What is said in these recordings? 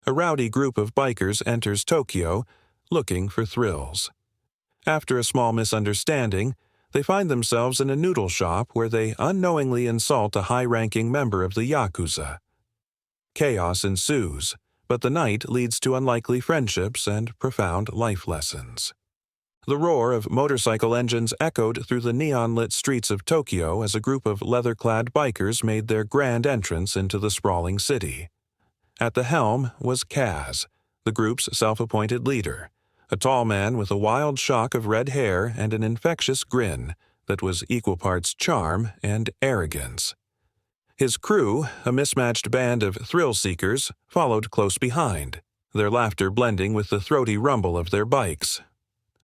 a rowdy group of bikers enters Tokyo looking for thrills. After a small misunderstanding, they find themselves in a noodle shop where they unknowingly insult a high-ranking member of the Yakuza. Chaos ensues, but the night leads to unlikely friendships and profound life lessons. The roar of motorcycle engines echoed through the neon-lit streets of Tokyo as a group of leather-clad bikers made their grand entrance into the sprawling city. At the helm was Kaz, the group's self-appointed leader, a tall man with a wild shock of red hair and an infectious grin that was equal parts charm and arrogance. His crew, a mismatched band of thrill-seekers, followed close behind, their laughter blending with the throaty rumble of their bikes.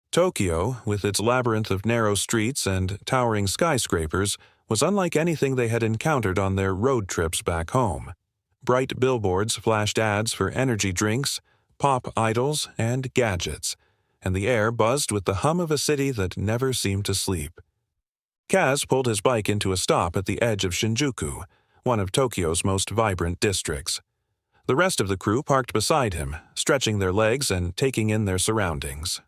Tokyo, with its labyrinth of narrow streets and towering skyscrapers, was unlike anything they had encountered on their road trips back home. Bright billboards flashed ads for energy drinks, pop idols, and gadgets, and the air buzzed with the hum of a city that never seemed to sleep. Kaz pulled his bike into a stop at the edge of Shinjuku, one of Tokyo's most vibrant districts. The rest of the crew parked beside him, stretching their legs and taking in their surroundings.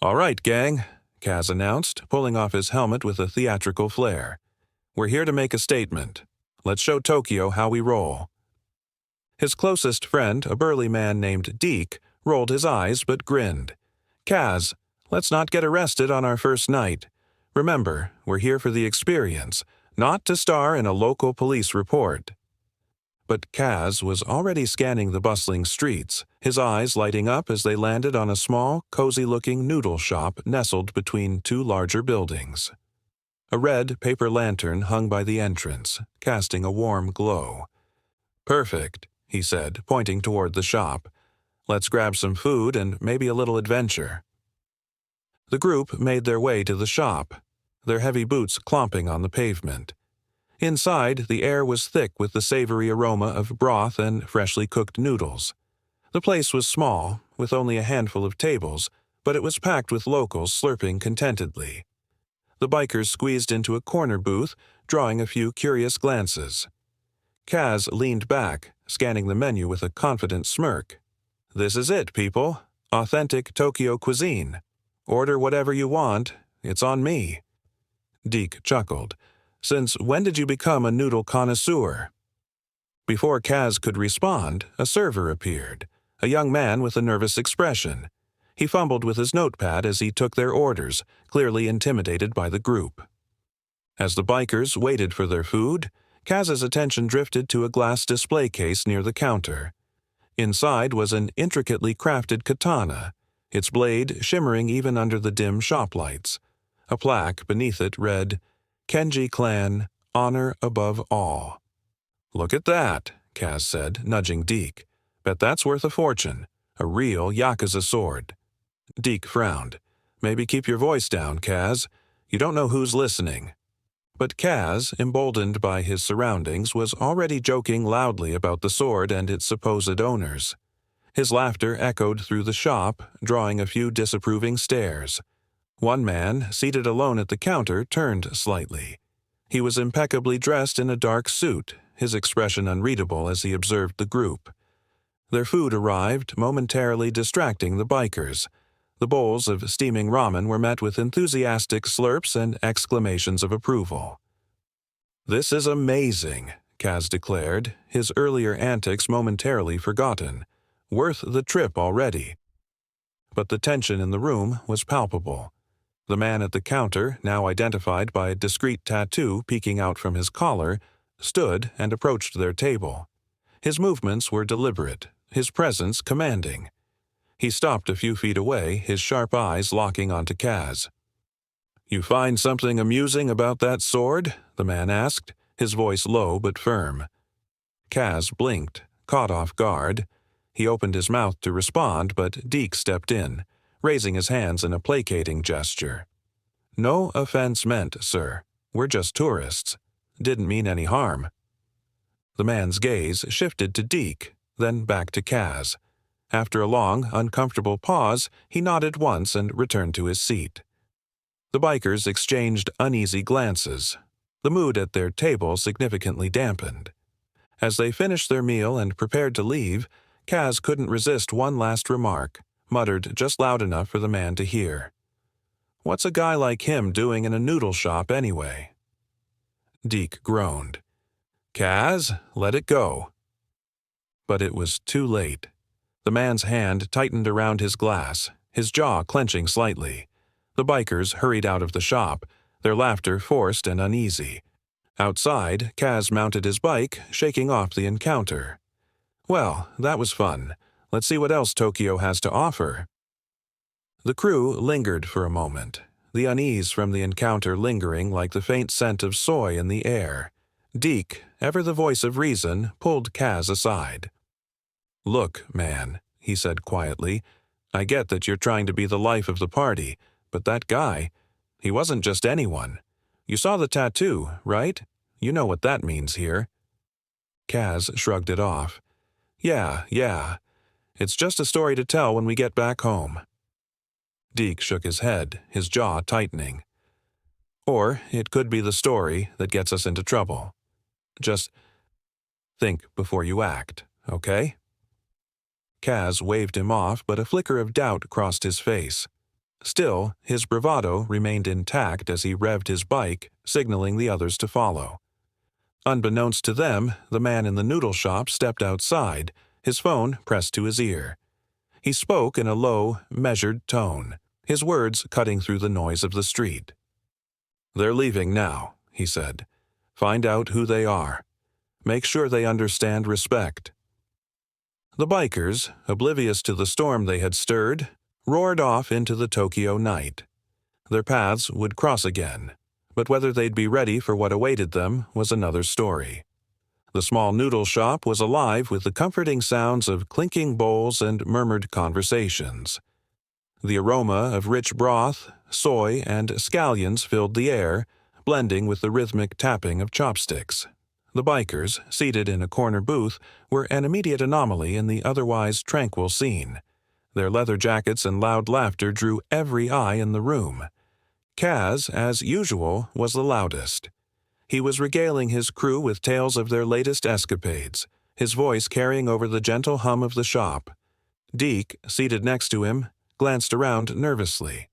"All right, gang," Kaz announced, pulling off his helmet with a theatrical flair. "We're here to make a statement. Let's show Tokyo how we roll." His closest friend, a burly man named Deke, rolled his eyes but grinned. "Kaz, let's not get arrested on our first night. Remember, we're here for the experience, not to star in a local police report." But Kaz was already scanning the bustling streets, his eyes lighting up as they landed on a small, cozy-looking noodle shop nestled between two larger buildings. A red paper lantern hung by the entrance, casting a warm glow. "Perfect," he said, pointing toward the shop. "Let's grab some food and maybe a little adventure." The group made their way to the shop, their heavy boots clomping on the pavement. Inside, the air was thick with the savory aroma of broth and freshly cooked noodles. The place was small, with only a handful of tables, but it was packed with locals slurping contentedly. The bikers squeezed into a corner booth, drawing a few curious glances. Kaz leaned back, scanning the menu with a confident smirk. "This is it, people. Authentic Tokyo cuisine. Order whatever you want. It's on me." Deke chuckled. "Since when did you become a noodle connoisseur?" Before Kaz could respond, a server appeared, a young man with a nervous expression. He fumbled with his notepad as he took their orders, clearly intimidated by the group. As the bikers waited for their food, Kaz's attention drifted to a glass display case near the counter. Inside was an intricately crafted katana, its blade shimmering even under the dim shop lights. A plaque beneath it read, "Kenji Clan, honor above all." "Look at that," Kaz said, nudging Deke. "Bet that's worth a fortune. A real Yakuza sword." Deke frowned. "Maybe keep your voice down, Kaz. You don't know who's listening." But Kaz, emboldened by his surroundings, was already joking loudly about the sword and its supposed owners. His laughter echoed through the shop, drawing a few disapproving stares. One man, seated alone at the counter, turned slightly. He was impeccably dressed in a dark suit, his expression unreadable as he observed the group. Their food arrived, momentarily distracting the bikers. The bowls of steaming ramen were met with enthusiastic slurps and exclamations of approval. "This is amazing," Kaz declared, his earlier antics momentarily forgotten. "Worth the trip already." But the tension in the room was palpable. The man at the counter, now identified by a discreet tattoo peeking out from his collar, stood and approached their table. His movements were deliberate, his presence commanding. He stopped a few feet away, his sharp eyes locking onto Kaz. "You find something amusing about that sword?" the man asked, his voice low but firm. Kaz blinked, caught off guard. He opened his mouth to respond, but Deke stepped in, raising his hands in a placating gesture. "No offense meant, sir. We're just tourists. Didn't mean any harm." The man's gaze shifted to Deke, then back to Kaz. After a long, uncomfortable pause, he nodded once and returned to his seat. The bikers exchanged uneasy glances. The mood at their table significantly dampened. As they finished their meal and prepared to leave, Kaz couldn't resist one last remark, muttered just loud enough for the man to hear. "What's a guy like him doing in a noodle shop anyway?" Deke groaned. "Kaz, let it go." But it was too late. The man's hand tightened around his glass, his jaw clenching slightly. The bikers hurried out of the shop, their laughter forced and uneasy. Outside, Kaz mounted his bike, shaking off the encounter. Well, that was fun. Let's see what else Tokyo has to offer. The crew lingered for a moment, the unease from the encounter lingering like the faint scent of soy in the air. Deke, ever the voice of reason, pulled Kaz aside. "Look, man," he said quietly, "I get that you're trying to be the life of the party, but that guy, he wasn't just anyone. You saw the tattoo, right? You know what that means here." Kaz shrugged it off. Yeah. It's just a story to tell when we get back home." Deke shook his head, his jaw tightening. "Or it could be the story that gets us into trouble. Just think before you act, okay?" Kaz waved him off, but a flicker of doubt crossed his face. Still, his bravado remained intact as he revved his bike, signaling the others to follow. Unbeknownst to them, the man in the noodle shop stepped outside, his phone pressed to his ear. He spoke in a low, measured tone, his words cutting through the noise of the street. "They're leaving now," he said. "Find out who they are. Make sure they understand respect." The bikers, oblivious to the storm they had stirred, roared off into the Tokyo night. Their paths would cross again, but whether they'd be ready for what awaited them was another story. The small noodle shop was alive with the comforting sounds of clinking bowls and murmured conversations. The aroma of rich broth, soy, and scallions filled the air, blending with the rhythmic tapping of chopsticks. The bikers, seated in a corner booth, were an immediate anomaly in the otherwise tranquil scene. Their leather jackets and loud laughter drew every eye in the room. Kaz, as usual, was the loudest. He was regaling his crew with tales of their latest escapades, his voice carrying over the gentle hum of the shop. Deke, seated next to him, glanced around nervously.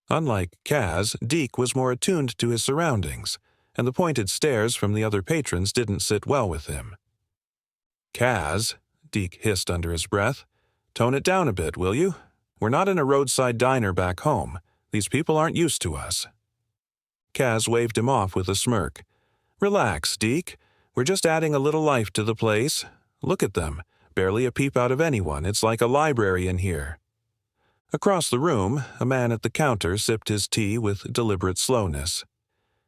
Unlike Kaz, Deke was more attuned to his surroundings, and the pointed stares from the other patrons didn't sit well with him. "Kaz," Deke hissed under his breath, "tone it down a bit, will you? We're not in a roadside diner back home. These people aren't used to us." Kaz waved him off with a smirk. "Relax, Deke. We're just adding a little life to the place. Look at them. Barely a peep out of anyone. It's like a library in here." Across the room, a man at the counter sipped his tea with deliberate slowness.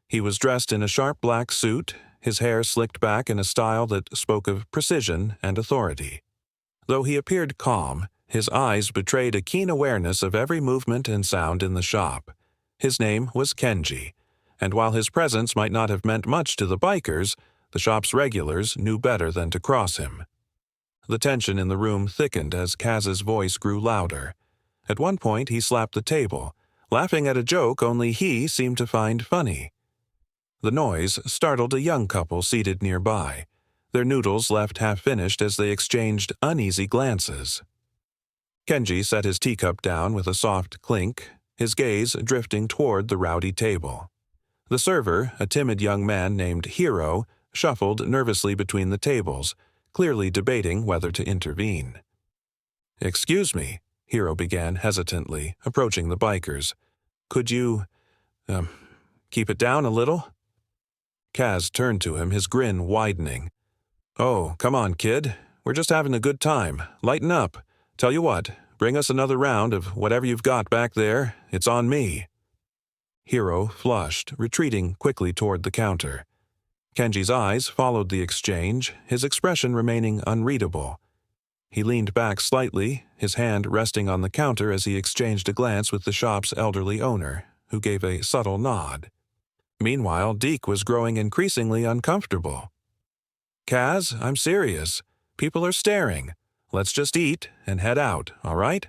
He was dressed in a sharp black suit, his hair slicked back in a style that spoke of precision and authority. Though he appeared calm, his eyes betrayed a keen awareness of every movement and sound in the shop. His name was Kenji, and while his presence might not have meant much to the bikers, the shop's regulars knew better than to cross him. The tension in the room thickened as Kaz's voice grew louder. At one point he slapped the table, laughing at a joke only he seemed to find funny. The noise startled a young couple seated nearby, their noodles left half-finished as they exchanged uneasy glances. Kenji set his teacup down with a soft clink, his gaze drifting toward the rowdy table. The server, a timid young man named Hiro, shuffled nervously between the tables, clearly debating whether to intervene. "Excuse me," Hiro began hesitantly, approaching the bikers. "Could you, keep it down a little?" Kaz turned to him, his grin widening. "Oh, come on, kid. We're just having a good time. Lighten up. Tell you what, bring us another round of whatever you've got back there. It's on me." Hiro flushed, retreating quickly toward the counter. Kenji's eyes followed the exchange, his expression remaining unreadable. He leaned back slightly, his hand resting on the counter as he exchanged a glance with the shop's elderly owner, who gave a subtle nod. Meanwhile, Deke was growing increasingly uncomfortable. "Kaz, I'm serious. People are staring. Let's just eat and head out, all right?"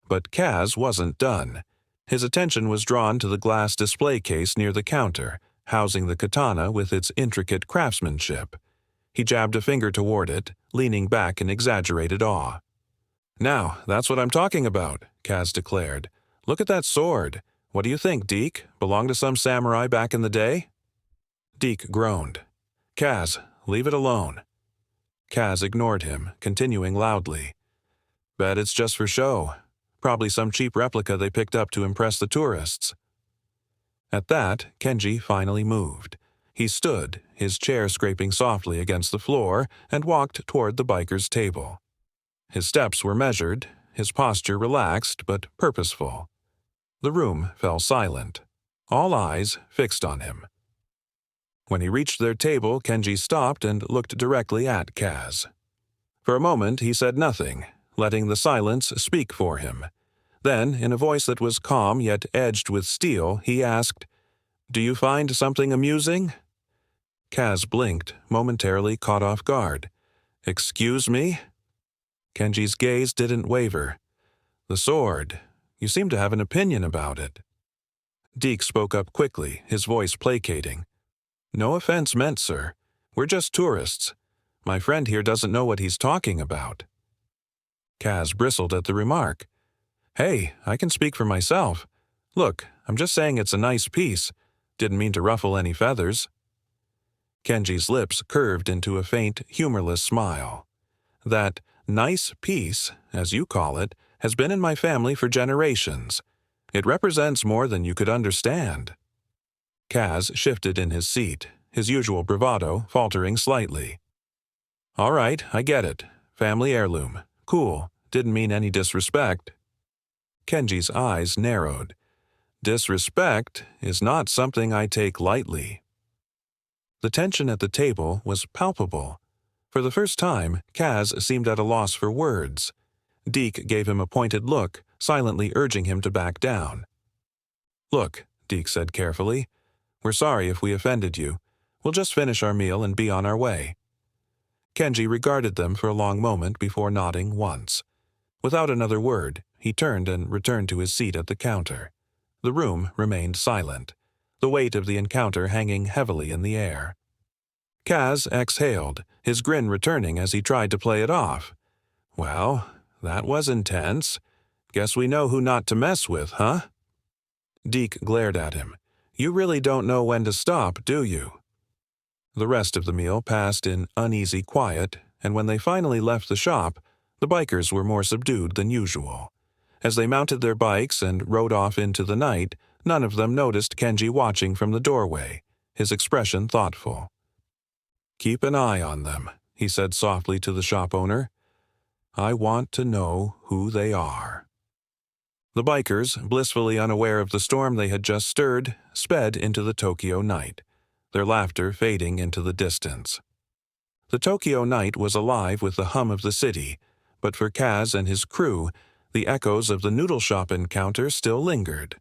But Kaz wasn't done. His attention was drawn to the glass display case near the counter, housing the katana with its intricate craftsmanship. He jabbed a finger toward it, leaning back in exaggerated awe. "Now, that's what I'm talking about," Kaz declared. "Look at that sword. What do you think, Deke? Belonged to some samurai back in the day?" Deke groaned. "Kaz, leave it alone." Kaz ignored him, continuing loudly. "Bet it's just for show. Probably some cheap replica they picked up to impress the tourists." At that, Kenji finally moved. He stood, his chair scraping softly against the floor, and walked toward the biker's table. His steps were measured, his posture relaxed but purposeful. The room fell silent, all eyes fixed on him. When he reached their table, Kenji stopped and looked directly at Kaz. For a moment he said nothing, letting the silence speak for him. Then, in a voice that was calm yet edged with steel, he asked, "Do you find something amusing?" Kaz blinked, momentarily caught off guard. "Excuse me?" Kenji's gaze didn't waver. "The sword. You seem to have an opinion about it." Deke spoke up quickly, his voice placating. "No offense meant, sir. We're just tourists. My friend here doesn't know what he's talking about." Kaz bristled at the remark. "Hey, I can speak for myself. Look, I'm just saying it's a nice piece. Didn't mean to ruffle any feathers." Kenji's lips curved into a faint, humorless smile. "That nice piece, as you call it, has been in my family for generations. It represents more than you could understand." Kaz shifted in his seat, his usual bravado faltering slightly. "All right, I get it. Family heirloom. Cool. Didn't mean any disrespect." Kenji's eyes narrowed. "Disrespect is not something I take lightly." The tension at the table was palpable. For the first time, Kaz seemed at a loss for words. Deke gave him a pointed look, silently urging him to back down. "Look," Deke said carefully, "we're sorry if we offended you. We'll just finish our meal and be on our way." Kenji regarded them for a long moment before nodding once. Without another word, he turned and returned to his seat at the counter. The room remained silent, the weight of the encounter hanging heavily in the air. Kaz exhaled, his grin returning as he tried to play it off. "Well, that was intense. Guess we know who not to mess with, huh?" Deke glared at him. "You really don't know when to stop, do you?" The rest of the meal passed in uneasy quiet, and when they finally left the shop, the bikers were more subdued than usual. As they mounted their bikes and rode off into the night, none of them noticed Kenji watching from the doorway, his expression thoughtful. "Keep an eye on them," he said softly to the shop owner. "I want to know who they are." The bikers, blissfully unaware of the storm they had just stirred, sped into the Tokyo night, their laughter fading into the distance. The Tokyo night was alive with the hum of the city, but for Kaz and his crew, the echoes of the noodle shop encounter still lingered.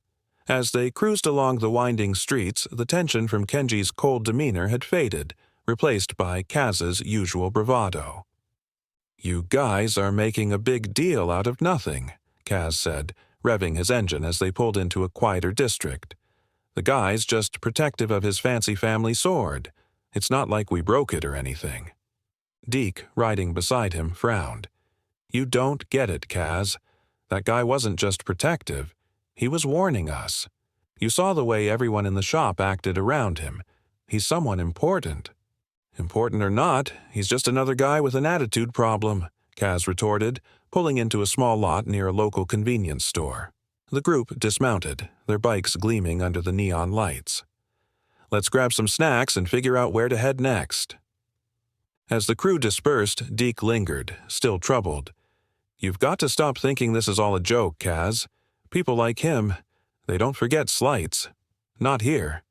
As they cruised along the winding streets, the tension from Kenji's cold demeanor had faded, replaced by Kaz's usual bravado. "You guys are making a big deal out of nothing," Kaz said, revving his engine as they pulled into a quieter district. "The guy's just protective of his fancy family sword. It's not like we broke it or anything." Deke, riding beside him, frowned. "You don't get it, Kaz. That guy wasn't just protective. He was warning us. You saw the way everyone in the shop acted around him. He's someone important." "Important or not, he's just another guy with an attitude problem," Kaz retorted, pulling into a small lot near a local convenience store. The group dismounted, their bikes gleaming under the neon lights. "Let's grab some snacks and figure out where to head next." As the crew dispersed, Deke lingered, still troubled. "You've got to stop thinking this is all a joke, Kaz. People like him, they don't forget slights. Not here."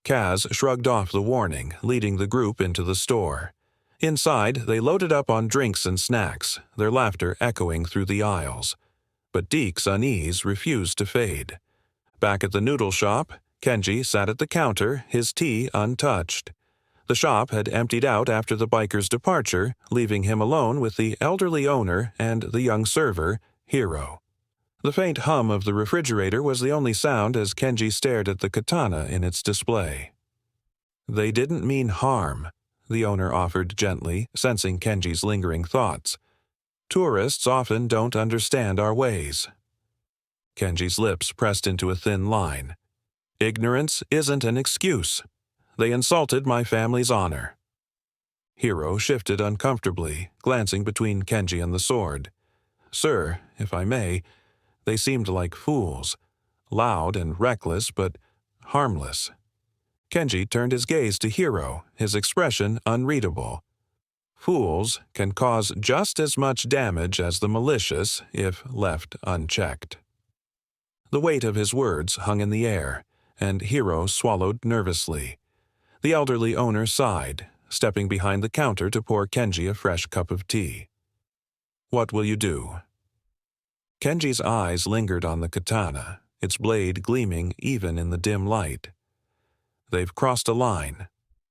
Kaz shrugged off the warning, leading the group into the store. Inside, they loaded up on drinks and snacks, their laughter echoing through the aisles. But Deke's unease refused to fade. Back at the noodle shop, Kenji sat at the counter, his tea untouched. The shop had emptied out after the biker's departure, leaving him alone with the elderly owner and the young server, Hiro. The faint hum of the refrigerator was the only sound as Kenji stared at the katana in its display. "They didn't mean harm," the owner offered gently, sensing Kenji's lingering thoughts. "Tourists often don't understand our ways." Kenji's lips pressed into a thin line. "Ignorance isn't an excuse. They insulted my family's honor." Hiro shifted uncomfortably, glancing between Kenji and the sword. "Sir, if I may, they seemed like fools. Loud and reckless, but harmless." Kenji turned his gaze to Hiro, his expression unreadable. "Fools can cause just as much damage as the malicious if left unchecked." The weight of his words hung in the air, and Hiro swallowed nervously. The elderly owner sighed, stepping behind the counter to pour Kenji a fresh cup of tea. "What will you do?" Kenji's eyes lingered on the katana, its blade gleaming even in the dim light. "They've crossed a line,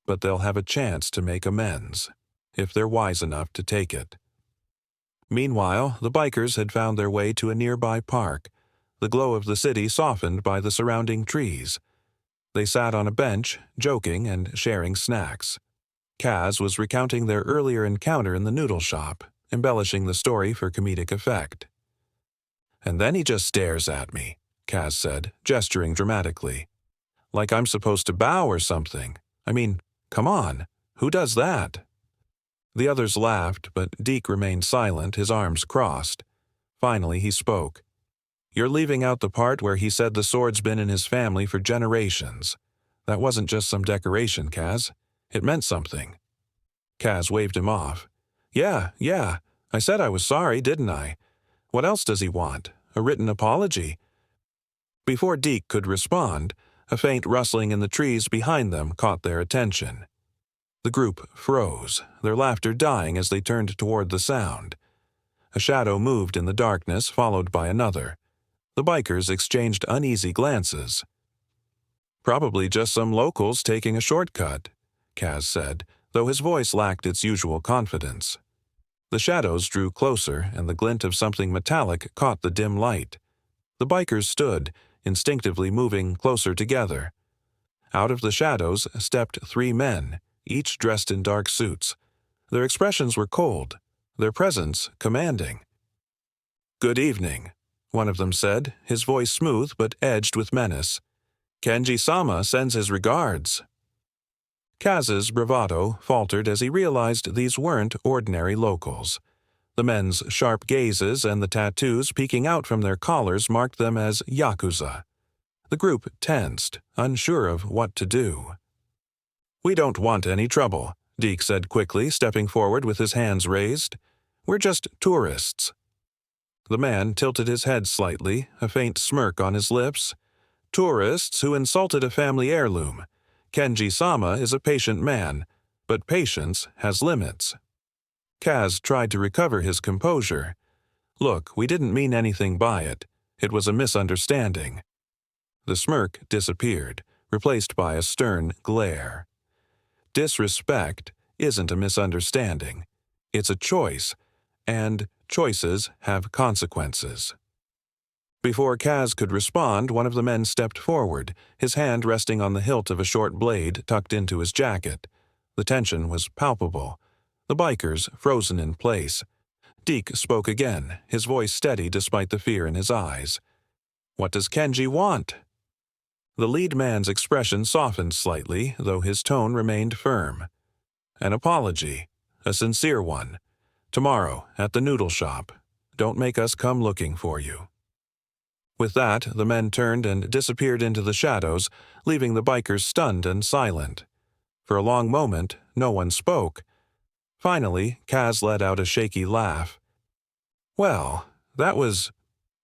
but they'll have a chance to make amends, if they're wise enough to take it." Meanwhile, the bikers had found their way to a nearby park, the glow of the city softened by the surrounding trees. They sat on a bench, joking and sharing snacks. Kaz was recounting their earlier encounter in the noodle shop, embellishing the story for comedic effect. "And then he just stares at me," Kaz said, gesturing dramatically. "Like I'm supposed to bow or something. I mean, come on, who does that?" The others laughed, but Deke remained silent, his arms crossed. Finally he spoke. "You're leaving out the part where he said the sword's been in his family for generations. That wasn't just some decoration, Kaz. It meant something." Kaz waved him off. Yeah, I said I was sorry, didn't I? What else does he want? A written apology?" Before Deke could respond, a faint rustling in the trees behind them caught their attention. The group froze, their laughter dying as they turned toward the sound. A shadow moved in the darkness, followed by another. The bikers exchanged uneasy glances. "Probably just some locals taking a shortcut," Kaz said, though his voice lacked its usual confidence. The shadows drew closer, and the glint of something metallic caught the dim light. The bikers stood, instinctively moving closer together. Out of the shadows stepped 3 men, each dressed in dark suits. Their expressions were cold, their presence commanding. "Good evening," one of them said, his voice smooth but edged with menace. "Kenji-sama sends his regards." Kaz's bravado faltered as he realized these weren't ordinary locals. The men's sharp gazes and the tattoos peeking out from their collars marked them as Yakuza. The group tensed, unsure of what to do. "We don't want any trouble," Deke said quickly, stepping forward with his hands raised. "We're just tourists." The man tilted his head slightly, a faint smirk on his lips. "Tourists who insulted a family heirloom. Kenji-sama is a patient man, but patience has limits." Kaz tried to recover his composure. "Look, we didn't mean anything by it. It was a misunderstanding." The smirk disappeared, replaced by a stern glare. Disrespect isn't a misunderstanding. It's a choice, and choices have consequences. Before Kaz could respond, one of the men stepped forward, his hand resting on the hilt of a short blade tucked into his jacket. The tension was palpable. The bikers frozen in place. Deke spoke again, his voice steady despite the fear in his eyes. "What does Kenji want?" The lead man's expression softened slightly, though his tone remained firm. "An apology, a sincere one. Tomorrow, at the noodle shop. Don't make us come looking for you." With that, the men turned and disappeared into the shadows, leaving the bikers stunned and silent. For a long moment, no one spoke. Finally, Kaz let out a shaky laugh. "Well, that was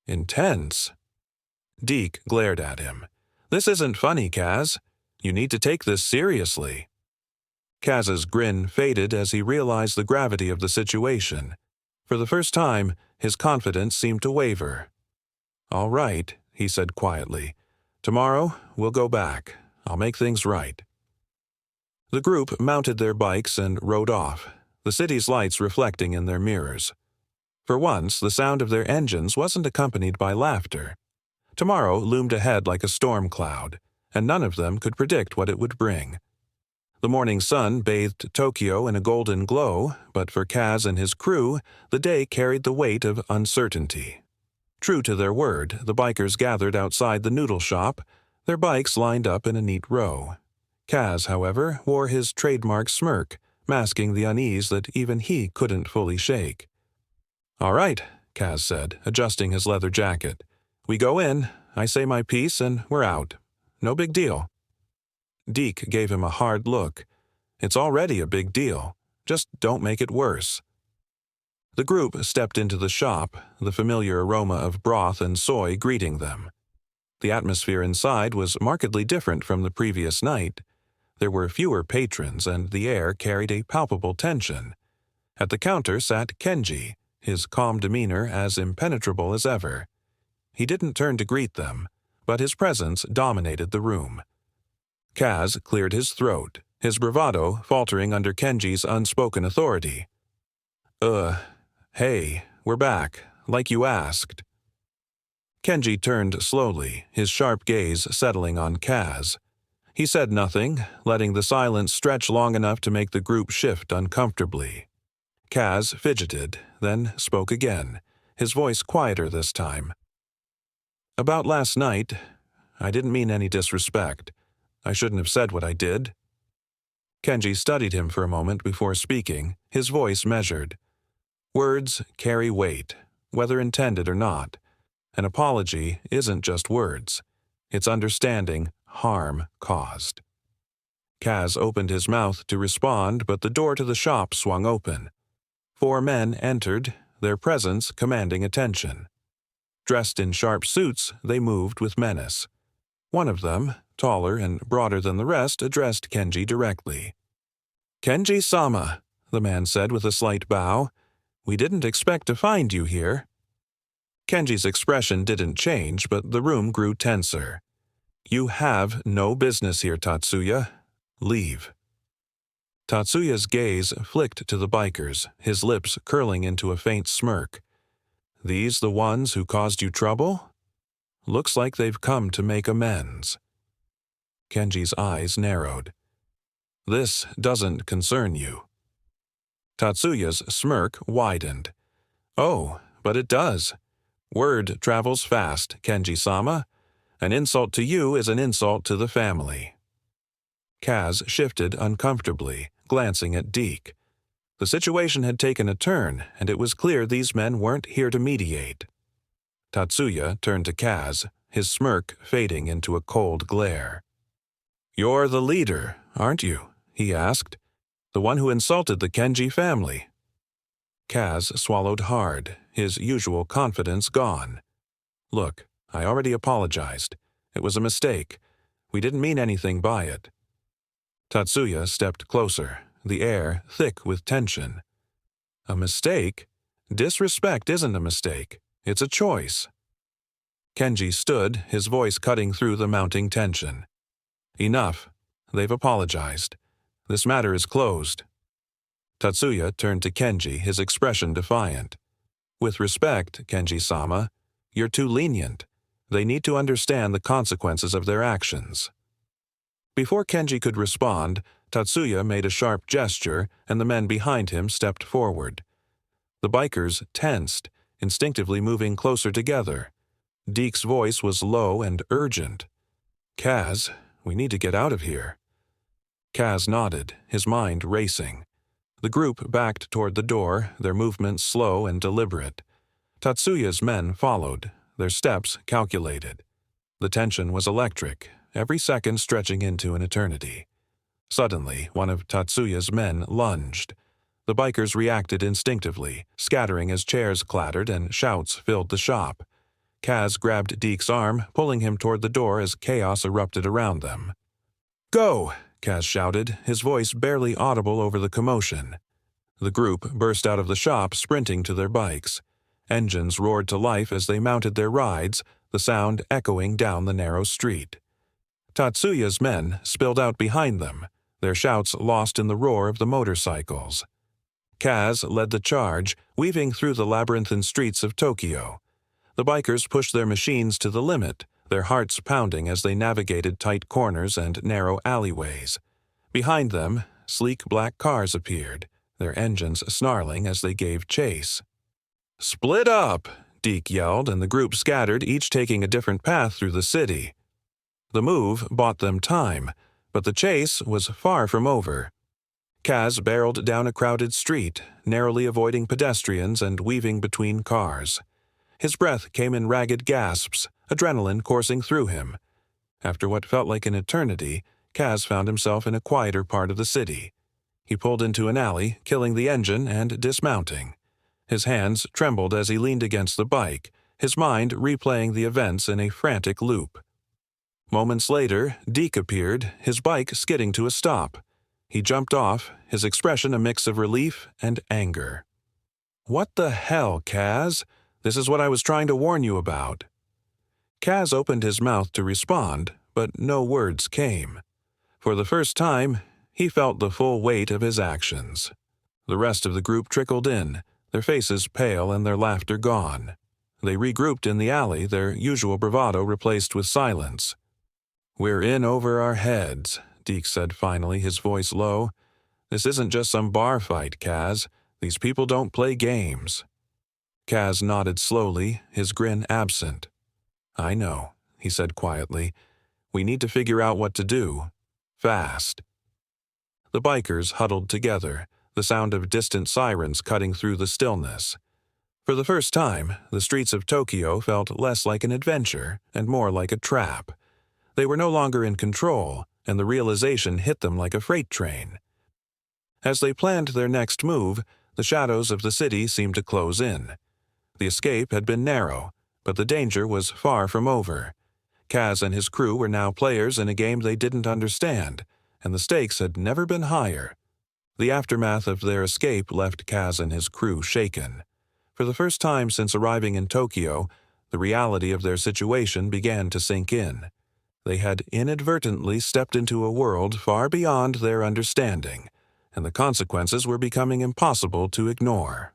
intense." Deke glared at him. "This isn't funny, Kaz. You need to take this seriously." Kaz's grin faded as he realized the gravity of the situation. For the first time, his confidence seemed to waver. "All right," he said quietly. "Tomorrow, we'll go back. I'll make things right." The group mounted their bikes and rode off, the city's lights reflecting in their mirrors. For once, the sound of their engines wasn't accompanied by laughter. Tomorrow loomed ahead like a storm cloud, and none of them could predict what it would bring. The morning sun bathed Tokyo in a golden glow, but for Kaz and his crew, the day carried the weight of uncertainty. True to their word, the bikers gathered outside the noodle shop, their bikes lined up in a neat row. Kaz, however, wore his trademark smirk, masking the unease that even he couldn't fully shake. "All right," Kaz said, adjusting his leather jacket. "We go in, I say my piece, and we're out. No big deal." Deke gave him a hard look. "It's already a big deal. Just don't make it worse." The group stepped into the shop, the familiar aroma of broth and soy greeting them. The atmosphere inside was markedly different from the previous night. There were fewer patrons, and the air carried a palpable tension. At the counter sat Kenji, his calm demeanor as impenetrable as ever. He didn't turn to greet them, but his presence dominated the room. Kaz cleared his throat, his bravado faltering under Kenji's unspoken authority. Hey, we're back, like you asked." Kenji turned slowly, his sharp gaze settling on Kaz. He said nothing, letting the silence stretch long enough to make the group shift uncomfortably. Kaz fidgeted, then spoke again, his voice quieter this time. "About last night, I didn't mean any disrespect. I shouldn't have said what I did." Kenji studied him for a moment before speaking, his voice measured. Words carry weight, whether intended or not. An apology isn't just words. It's understanding harm caused. Kaz opened his mouth to respond, but the door to the shop swung open. 4 men entered, their presence commanding attention. Dressed in sharp suits, they moved with menace. One of them, taller and broader than the rest, addressed Kenji directly. "Kenji-sama," the man said with a slight bow. "We didn't expect to find you here." Kenji's expression didn't change, but the room grew tenser. "You have no business here, Tatsuya. Leave." Tatsuya's gaze flicked to the bikers, his lips curling into a faint smirk. "These the ones who caused you trouble? Looks like they've come to make amends." Kenji's eyes narrowed. "This doesn't concern you." Tatsuya's smirk widened. "Oh, but it does. Word travels fast, Kenji-sama. An insult to you is an insult to the family." Kaz shifted uncomfortably, glancing at Deke. The situation had taken a turn, and it was clear these men weren't here to mediate. Tatsuya turned to Kaz, his smirk fading into a cold glare. "You're the leader, aren't you?" he asked. "The one who insulted the Kenji family." Kaz swallowed hard, his usual confidence gone. "Look, I already apologized. It was a mistake. We didn't mean anything by it." Tatsuya stepped closer, the air thick with tension. "A mistake? Disrespect isn't a mistake. It's a choice." Kenji stood, his voice cutting through the mounting tension. "Enough. They've apologized. This matter is closed." Tatsuya turned to Kenji, his expression defiant. "With respect, Kenji-sama, you're too lenient. They need to understand the consequences of their actions." Before Kenji could respond, Tatsuya made a sharp gesture, and the men behind him stepped forward. The bikers tensed, instinctively moving closer together. Deke's voice was low and urgent. "Kaz, we need to get out of here." Kaz nodded, his mind racing. The group backed toward the door, their movements slow and deliberate. Tatsuya's men followed, their steps calculated. The tension was electric, every second stretching into an eternity. Suddenly, one of Tatsuya's men lunged. The bikers reacted instinctively, scattering as chairs clattered and shouts filled the shop. Kaz grabbed Deke's arm, pulling him toward the door as chaos erupted around them. "Go!" Kaz shouted, his voice barely audible over the commotion. The group burst out of the shop, sprinting to their bikes. Engines roared to life as they mounted their rides, the sound echoing down the narrow street. Tatsuya's men spilled out behind them, their shouts lost in the roar of the motorcycles. Kaz led the charge, weaving through the labyrinthine streets of Tokyo. The bikers pushed their machines to the limit, their hearts pounding as they navigated tight corners and narrow alleyways. Behind them, sleek black cars appeared, their engines snarling as they gave chase. "Split up!" Deke yelled, and the group scattered, each taking a different path through the city. The move bought them time, but the chase was far from over. Kaz barreled down a crowded street, narrowly avoiding pedestrians and weaving between cars. His breath came in ragged gasps, adrenaline coursing through him. After what felt like an eternity, Kaz found himself in a quieter part of the city. He pulled into an alley, killing the engine and dismounting. His hands trembled as he leaned against the bike, his mind replaying the events in a frantic loop. Moments later, Deke appeared, his bike skidding to a stop. He jumped off, his expression a mix of relief and anger. "What the hell, Kaz? This is what I was trying to warn you about." Kaz opened his mouth to respond, but no words came. For the first time, he felt the full weight of his actions. The rest of the group trickled in, their faces pale and their laughter gone. They regrouped in the alley, their usual bravado replaced with silence. "We're in over our heads," Deke said finally, his voice low. "This isn't just some bar fight, Kaz. These people don't play games." Kaz nodded slowly, his grin absent. "I know," he said quietly. "We need to figure out what to do. Fast." The bikers huddled together, the sound of distant sirens cutting through the stillness. For the first time, the streets of Tokyo felt less like an adventure and more like a trap. They were no longer in control, and the realization hit them like a freight train. As they planned their next move, the shadows of the city seemed to close in. The escape had been narrow, but the danger was far from over. Kaz and his crew were now players in a game they didn't understand, and the stakes had never been higher. The aftermath of their escape left Kaz and his crew shaken. For the first time since arriving in Tokyo, the reality of their situation began to sink in. They had inadvertently stepped into a world far beyond their understanding, and the consequences were becoming impossible to ignore.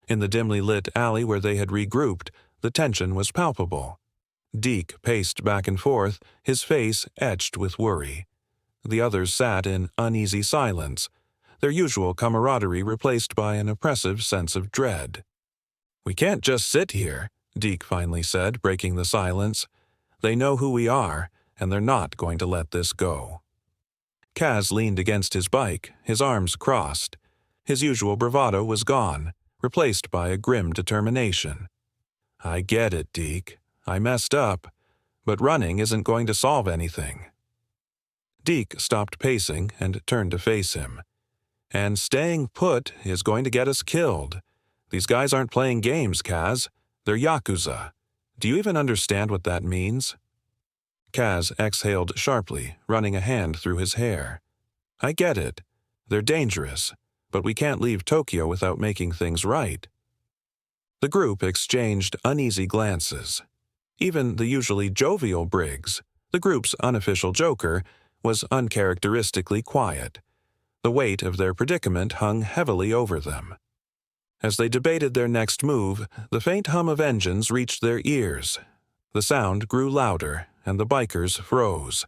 In the dimly lit alley where they had regrouped, the tension was palpable. Deke paced back and forth, his face etched with worry. The others sat in uneasy silence, their usual camaraderie replaced by an oppressive sense of dread. "We can't just sit here," Deke finally said, breaking the silence. "They know who we are, and they're not going to let this go." Kaz leaned against his bike, his arms crossed. His usual bravado was gone, replaced by a grim determination. "I get it, Deke. I messed up, but running isn't going to solve anything." Deke stopped pacing and turned to face him. "And staying put is going to get us killed. These guys aren't playing games, Kaz. They're Yakuza. Do you even understand what that means?" Kaz exhaled sharply, running a hand through his hair. "I get it. They're dangerous, but we can't leave Tokyo without making things right." The group exchanged uneasy glances. Even the usually jovial Briggs, the group's unofficial joker, was uncharacteristically quiet. The weight of their predicament hung heavily over them. As they debated their next move, the faint hum of engines reached their ears. The sound grew louder, and the bikers froze.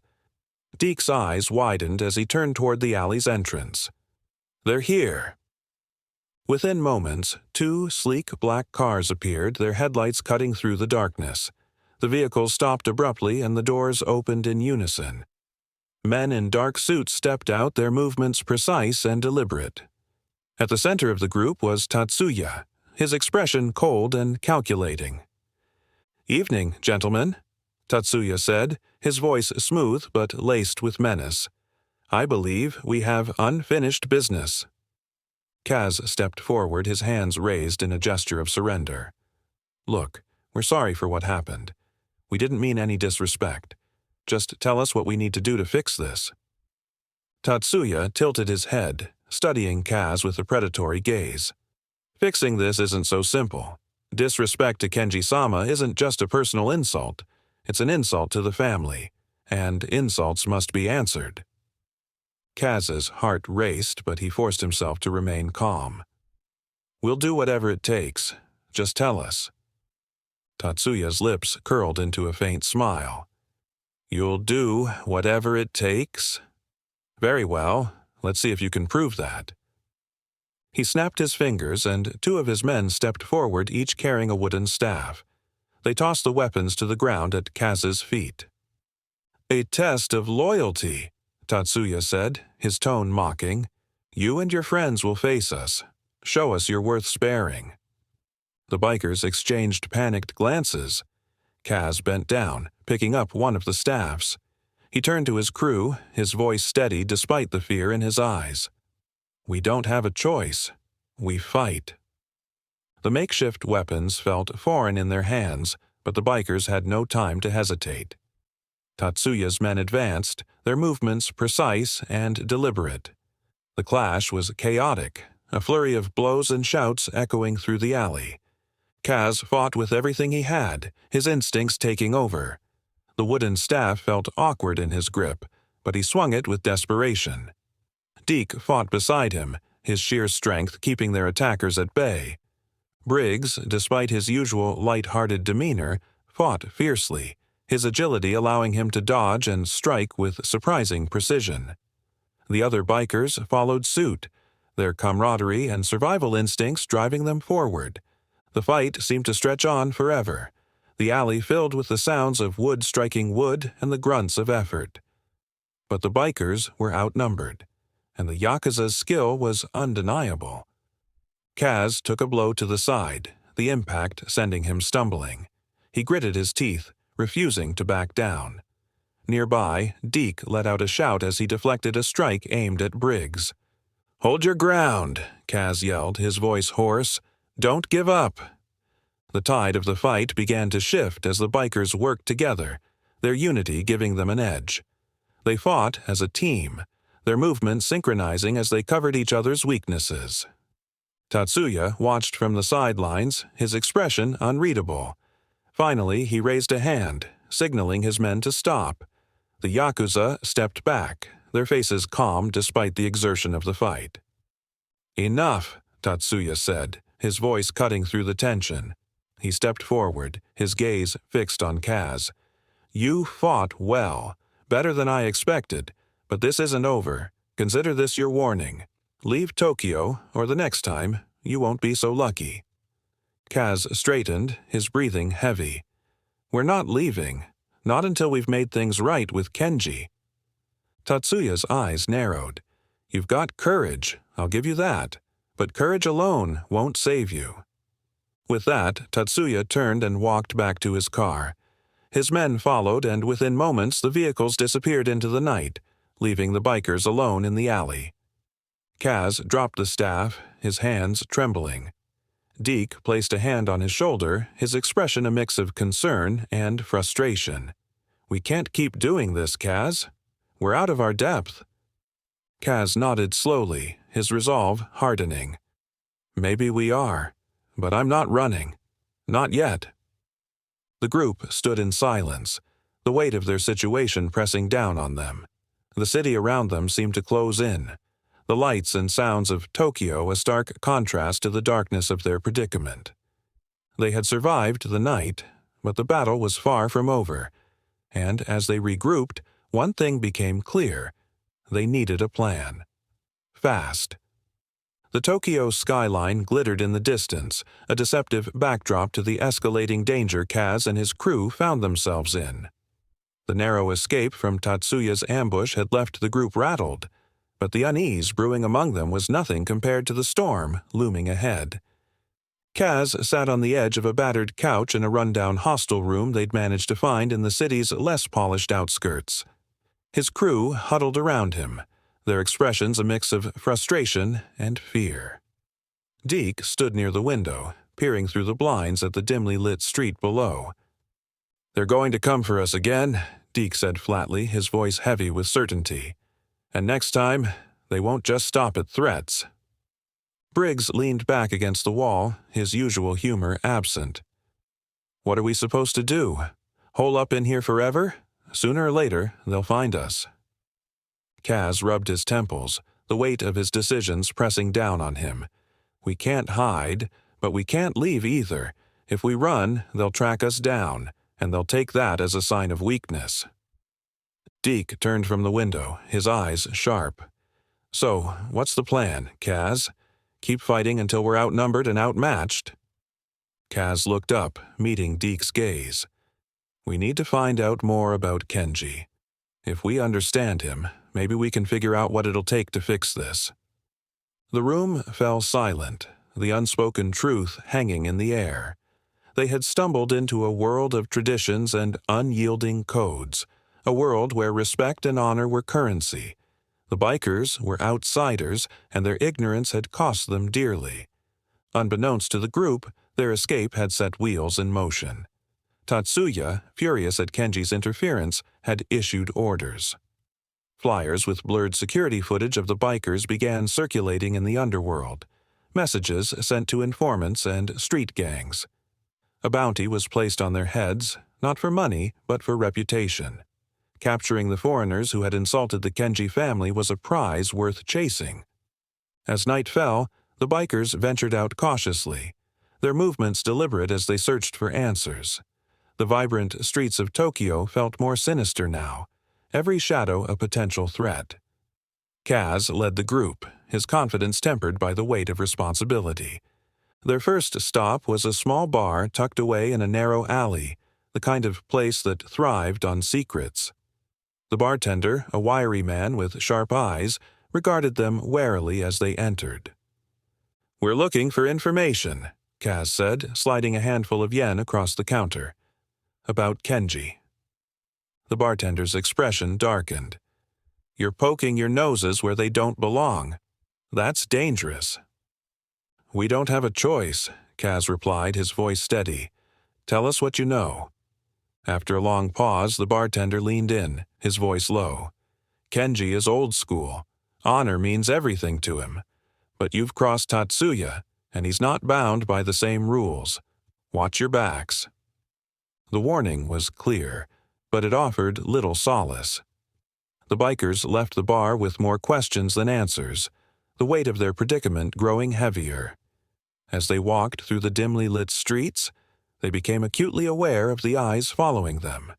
Deke's eyes widened as he turned toward the alley's entrance. "They're here." Within moments, two sleek black cars appeared, their headlights cutting through the darkness. The vehicles stopped abruptly and the doors opened in unison. Men in dark suits stepped out, their movements precise and deliberate. At the center of the group was Tatsuya, his expression cold and calculating. "Evening, gentlemen," Tatsuya said, his voice smooth but laced with menace. "I believe we have unfinished business." Kaz stepped forward, his hands raised in a gesture of surrender. "Look, we're sorry for what happened. We didn't mean any disrespect. Just tell us what we need to do to fix this." Tatsuya tilted his head, studying Kaz with a predatory gaze. "Fixing this isn't so simple. Disrespect to Kenji-sama isn't just a personal insult. It's an insult to the family, and insults must be answered." Kaz's heart raced, but he forced himself to remain calm. "We'll do whatever it takes. Just tell us." Tatsuya's lips curled into a faint smile. "You'll do whatever it takes?" Very well. Let's see if you can prove that. He snapped his fingers, and two of his men stepped forward, each carrying a wooden staff. They tossed the weapons to the ground at Kaz's feet. A test of loyalty, Tatsuya said, his tone mocking. You and your friends will face us. Show us you're worth sparing. The bikers exchanged panicked glances. Kaz bent down, picking up one of the staffs. He turned to his crew, his voice steady despite the fear in his eyes. We don't have a choice. We fight. The makeshift weapons felt foreign in their hands, but the bikers had no time to hesitate. Tatsuya's men advanced, their movements precise and deliberate. The clash was chaotic, a flurry of blows and shouts echoing through the alley. Kaz fought with everything he had, his instincts taking over. The wooden staff felt awkward in his grip, but he swung it with desperation. Deke fought beside him, his sheer strength keeping their attackers at bay. Briggs, despite his usual light-hearted demeanor, fought fiercely, his agility allowing him to dodge and strike with surprising precision. The other bikers followed suit, their camaraderie and survival instincts driving them forward. The fight seemed to stretch on forever, the alley filled with the sounds of wood striking wood and the grunts of effort. But the bikers were outnumbered, and the Yakuza's skill was undeniable. Kaz took a blow to the side, the impact sending him stumbling. He gritted his teeth, refusing to back down. Nearby, Deke let out a shout as he deflected a strike aimed at Briggs. "Hold your ground," Kaz yelled, his voice hoarse. "Don't give up." The tide of the fight began to shift as the bikers worked together, their unity giving them an edge. They fought as a team, their movements synchronizing as they covered each other's weaknesses. Tatsuya watched from the sidelines, his expression unreadable. Finally, he raised a hand, signaling his men to stop. The Yakuza stepped back, their faces calm despite the exertion of the fight. "Enough," Tatsuya said, his voice cutting through the tension. He stepped forward, his gaze fixed on Kaz. "You fought well, better than I expected, but this isn't over. Consider this your warning. Leave Tokyo, or the next time, you won't be so lucky." Kaz straightened, his breathing heavy. "We're not leaving. Not until we've made things right with Kenji." Tatsuya's eyes narrowed. "You've got courage, I'll give you that. But courage alone won't save you." With that, Tatsuya turned and walked back to his car. His men followed, and within moments the vehicles disappeared into the night, leaving the bikers alone in the alley. Kaz dropped the staff, his hands trembling. Deke placed a hand on his shoulder, his expression a mix of concern and frustration. "We can't keep doing this, Kaz. We're out of our depth." Kaz nodded slowly, his resolve hardening. "Maybe we are, but I'm not running. Not yet." The group stood in silence, the weight of their situation pressing down on them. The city around them seemed to close in, the lights and sounds of Tokyo a stark contrast to the darkness of their predicament. They had survived the night, but the battle was far from over, and as they regrouped, one thing became clear. They needed a plan. Fast. The Tokyo skyline glittered in the distance, a deceptive backdrop to the escalating danger Kaz and his crew found themselves in. The narrow escape from Tatsuya's ambush had left the group rattled, but the unease brewing among them was nothing compared to the storm looming ahead. Kaz sat on the edge of a battered couch in a rundown hostel room they'd managed to find in the city's less polished outskirts. His crew huddled around him, their expressions a mix of frustration and fear. Deke stood near the window, peering through the blinds at the dimly lit street below. "They're going to come for us again," Deke said flatly, his voice heavy with certainty. "And next time, they won't just stop at threats." Briggs leaned back against the wall, his usual humor absent. "What are we supposed to do? Hole up in here forever? Sooner or later, they'll find us." Kaz rubbed his temples, the weight of his decisions pressing down on him. "We can't hide, but we can't leave either. If we run, they'll track us down, and they'll take that as a sign of weakness." Deke turned from the window, his eyes sharp. "So, what's the plan, Kaz? Keep fighting until we're outnumbered and outmatched?" Kaz looked up, meeting Deke's gaze. "We need to find out more about Kenji. If we understand him, maybe we can figure out what it'll take to fix this." The room fell silent, the unspoken truth hanging in the air. They had stumbled into a world of traditions and unyielding codes, a world where respect and honor were currency. The bikers were outsiders, and their ignorance had cost them dearly. Unbeknownst to the group, their escape had set wheels in motion. Tatsuya, furious at Kenji's interference, had issued orders. Flyers with blurred security footage of the bikers began circulating in the underworld, messages sent to informants and street gangs. A bounty was placed on their heads, not for money, but for reputation. Capturing the foreigners who had insulted the Kenji family was a prize worth chasing. As night fell, the bikers ventured out cautiously, their movements deliberate as they searched for answers. The vibrant streets of Tokyo felt more sinister now, every shadow a potential threat. Kaz led the group, his confidence tempered by the weight of responsibility. Their first stop was a small bar tucked away in a narrow alley, the kind of place that thrived on secrets. The bartender, a wiry man with sharp eyes, regarded them warily as they entered. "We're looking for information," Kaz said, sliding a handful of yen across the counter. "About Kenji." The bartender's expression darkened. "You're poking your noses where they don't belong. That's dangerous." "We don't have a choice," Kaz replied, his voice steady. "Tell us what you know." After a long pause, the bartender leaned in, his voice low. "Kenji is old school. Honor means everything to him. But you've crossed Tatsuya, and he's not bound by the same rules. Watch your backs." The warning was clear, but it offered little solace. The bikers left the bar with more questions than answers, the weight of their predicament growing heavier. As they walked through the dimly lit streets, they became acutely aware of the eyes following them.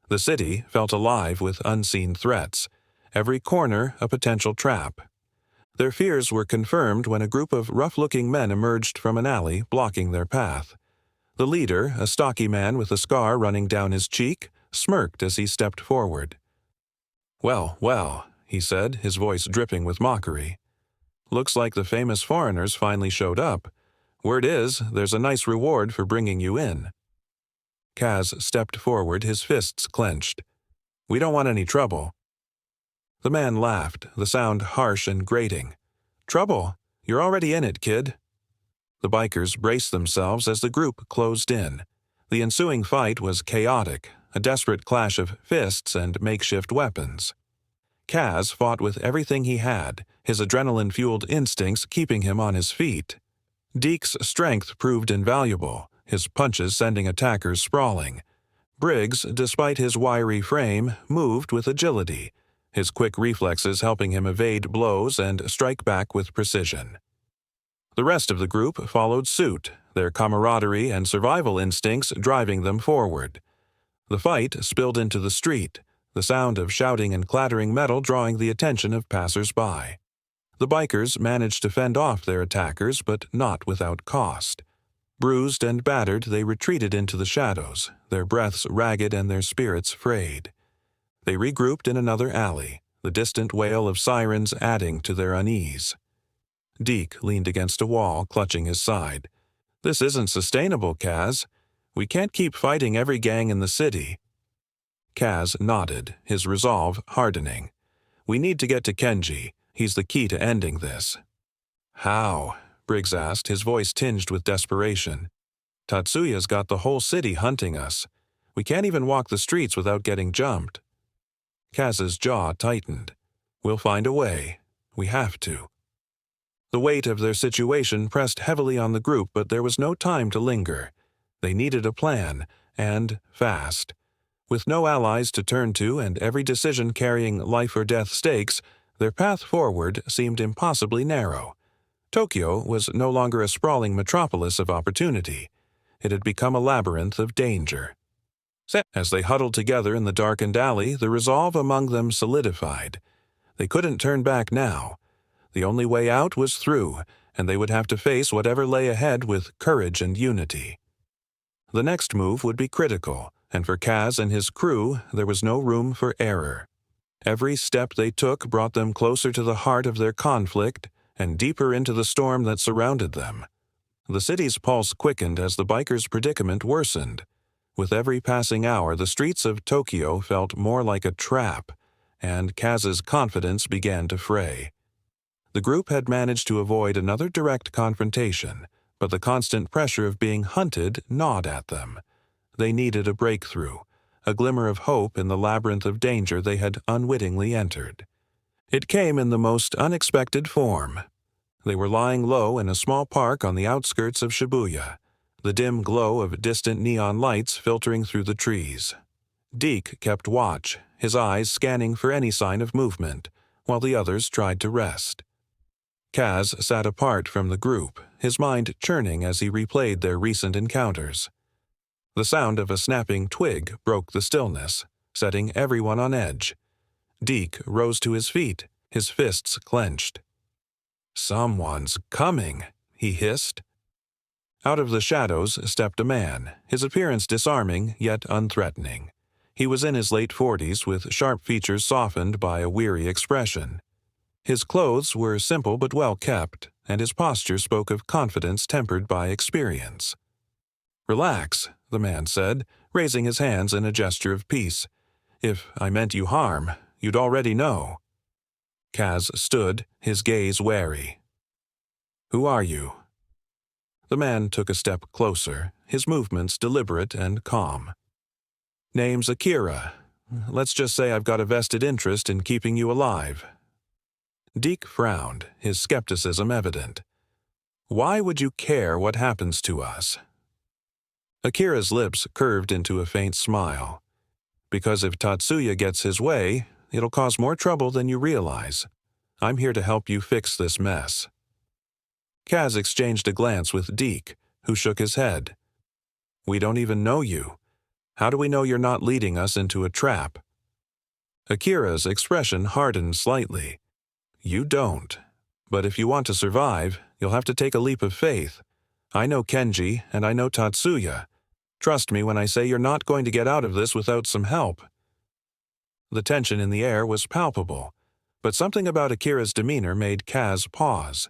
The city felt alive with unseen threats, every corner a potential trap. Their fears were confirmed when a group of rough-looking men emerged from an alley blocking their path. The leader, a stocky man with a scar running down his cheek, smirked as he stepped forward. "Well, well," he said, his voice dripping with mockery. "Looks like the famous foreigners finally showed up. Word is, there's a nice reward for bringing you in." Kaz stepped forward, his fists clenched. "We don't want any trouble." The man laughed, the sound harsh and grating. "Trouble? You're already in it, kid." The bikers braced themselves as the group closed in. The ensuing fight was chaotic, a desperate clash of fists and makeshift weapons. Kaz fought with everything he had, his adrenaline-fueled instincts keeping him on his feet. Deke's strength proved invaluable, his punches sending attackers sprawling. Briggs, despite his wiry frame, moved with agility, his quick reflexes helping him evade blows and strike back with precision. The rest of the group followed suit, their camaraderie and survival instincts driving them forward. The fight spilled into the street, the sound of shouting and clattering metal drawing the attention of passers-by. The bikers managed to fend off their attackers, but not without cost. Bruised and battered, they retreated into the shadows, their breaths ragged and their spirits frayed. They regrouped in another alley, the distant wail of sirens adding to their unease. Deke leaned against a wall, clutching his side. "This isn't sustainable, Kaz. We can't keep fighting every gang in the city." Kaz nodded, his resolve hardening. "We need to get to Kenji. He's the key to ending this." "How?" Briggs asked, his voice tinged with desperation. "Tatsuya's got the whole city hunting us. We can't even walk the streets without getting jumped." Kaz's jaw tightened. "We'll find a way. We have to." The weight of their situation pressed heavily on the group, but there was no time to linger. They needed a plan, and fast. With no allies to turn to and every decision carrying life-or-death stakes, their path forward seemed impossibly narrow. Tokyo was no longer a sprawling metropolis of opportunity. It had become a labyrinth of danger. As they huddled together in the darkened alley, the resolve among them solidified. They couldn't turn back now. The only way out was through, and they would have to face whatever lay ahead with courage and unity. The next move would be critical, and for Kaz and his crew, there was no room for error. Every step they took brought them closer to the heart of their conflict and deeper into the storm that surrounded them. The city's pulse quickened as the bikers' predicament worsened. With every passing hour, the streets of Tokyo felt more like a trap, and Kaz's confidence began to fray. The group had managed to avoid another direct confrontation, but the constant pressure of being hunted gnawed at them. They needed a breakthrough, a glimmer of hope in the labyrinth of danger they had unwittingly entered. It came in the most unexpected form. They were lying low in a small park on the outskirts of Shibuya, the dim glow of distant neon lights filtering through the trees. Deke kept watch, his eyes scanning for any sign of movement, while the others tried to rest. Kaz sat apart from the group, his mind churning as he replayed their recent encounters. The sound of a snapping twig broke the stillness, setting everyone on edge. Deke rose to his feet, his fists clenched. "Someone's coming," he hissed. Out of the shadows stepped a man, his appearance disarming yet unthreatening. He was in his late 40s with sharp features softened by a weary expression. His clothes were simple but well kept, and his posture spoke of confidence tempered by experience. "Relax," the man said, raising his hands in a gesture of peace. "If I meant you harm, you'd already know." Kaz stood, his gaze wary. "Who are you?" The man took a step closer, his movements deliberate and calm. "Name's Akira. Let's just say I've got a vested interest in keeping you alive." Deke frowned, his skepticism evident. "Why would you care what happens to us?" Akira's lips curved into a faint smile. "Because if Tatsuya gets his way, it'll cause more trouble than you realize. I'm here to help you fix this mess." Kaz exchanged a glance with Deke, who shook his head. "We don't even know you. How do we know you're not leading us into a trap?" Akira's expression hardened slightly. "You don't. But if you want to survive, you'll have to take a leap of faith. I know Kenji, and I know Tatsuya. Trust me when I say you're not going to get out of this without some help." The tension in the air was palpable, but something about Akira's demeanor made Kaz pause.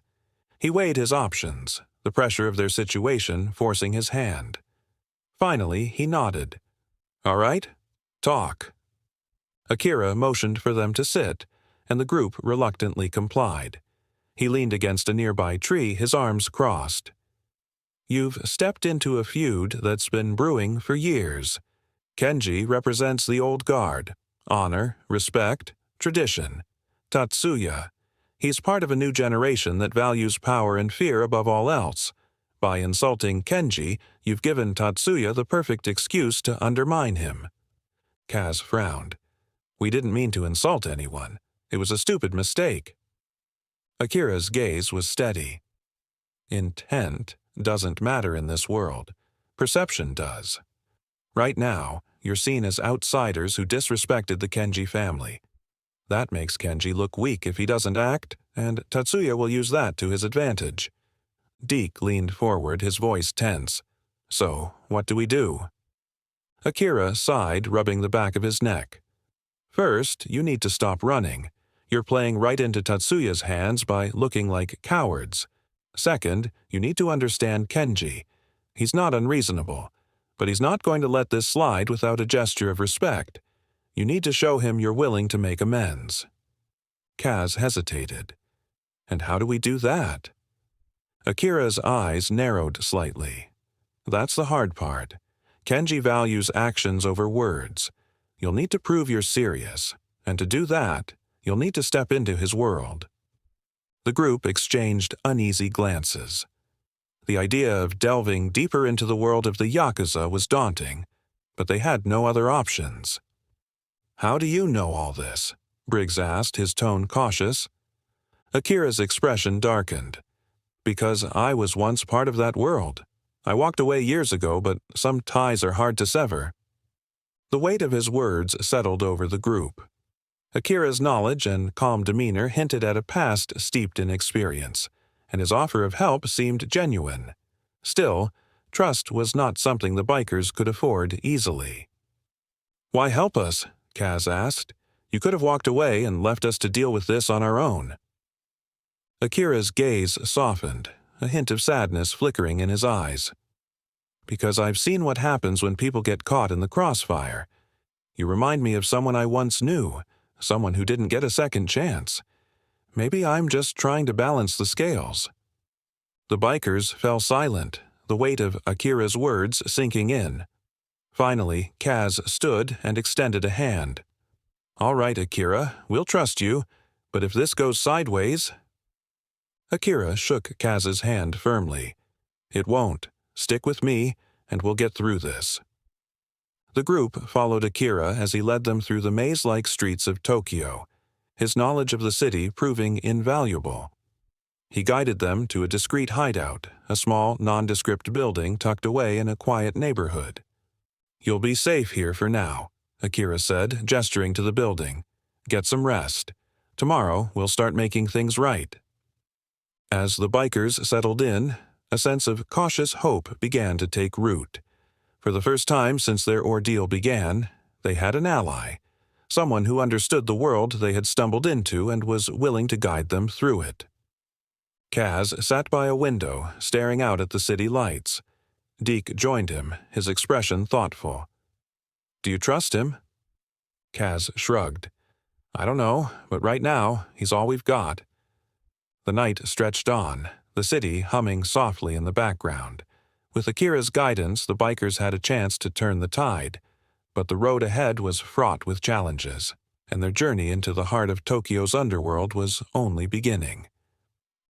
He weighed his options, the pressure of their situation forcing his hand. Finally, he nodded. "All right, talk." Akira motioned for them to sit, and the group reluctantly complied. He leaned against a nearby tree, his arms crossed. "You've stepped into a feud that's been brewing for years. Kenji represents the old guard, honor, respect, tradition. Tatsuya, he's part of a new generation that values power and fear above all else. By insulting Kenji, you've given Tatsuya the perfect excuse to undermine him." Kaz frowned. "We didn't mean to insult anyone. It was a stupid mistake." Akira's gaze was steady. "Intent doesn't matter in this world. Perception does. Right now, you're seen as outsiders who disrespected the Kenji family. That makes Kenji look weak if he doesn't act, and Tatsuya will use that to his advantage." Deke leaned forward, his voice tense. "So, what do we do?" Akira sighed, rubbing the back of his neck. "First, you need to stop running. You're playing right into Tatsuya's hands by looking like cowards. Second, you need to understand Kenji. He's not unreasonable, but he's not going to let this slide without a gesture of respect. You need to show him you're willing to make amends." Kaz hesitated. "And how do we do that?" Akira's eyes narrowed slightly. "That's the hard part. Kenji values actions over words. You'll need to prove you're serious, and to do that, you'll need to step into his world." The group exchanged uneasy glances. The idea of delving deeper into the world of the Yakuza was daunting, but they had no other options. "How do you know all this?" Briggs asked, his tone cautious. Akira's expression darkened. "Because I was once part of that world. I walked away years ago, but some ties are hard to sever." The weight of his words settled over the group. Akira's knowledge and calm demeanor hinted at a past steeped in experience, and his offer of help seemed genuine. Still, trust was not something the bikers could afford easily. "Why help us?" Kaz asked. "You could have walked away and left us to deal with this on our own." Akira's gaze softened, a hint of sadness flickering in his eyes. "Because I've seen what happens when people get caught in the crossfire. You remind me of someone I once knew, someone who didn't get a second chance. Maybe I'm just trying to balance the scales." The bikers fell silent, the weight of Akira's words sinking in. Finally, Kaz stood and extended a hand. "All right, Akira, we'll trust you, but if this goes sideways—" Akira shook Kaz's hand firmly. "It won't. Stick with me, and we'll get through this." The group followed Akira as he led them through the maze-like streets of Tokyo, his knowledge of the city proving invaluable. He guided them to a discreet hideout, a small, nondescript building tucked away in a quiet neighborhood. "You'll be safe here for now," Akira said, gesturing to the building. "Get some rest. Tomorrow we'll start making things right." As the bikers settled in, a sense of cautious hope began to take root. For the first time since their ordeal began, they had an ally, someone who understood the world they had stumbled into and was willing to guide them through it. Kaz sat by a window, staring out at the city lights. Deke joined him, his expression thoughtful. "Do you trust him?" Kaz shrugged. "I don't know, but right now, he's all we've got." The night stretched on, the city humming softly in the background. With Akira's guidance, the bikers had a chance to turn the tide, but the road ahead was fraught with challenges, and their journey into the heart of Tokyo's underworld was only beginning.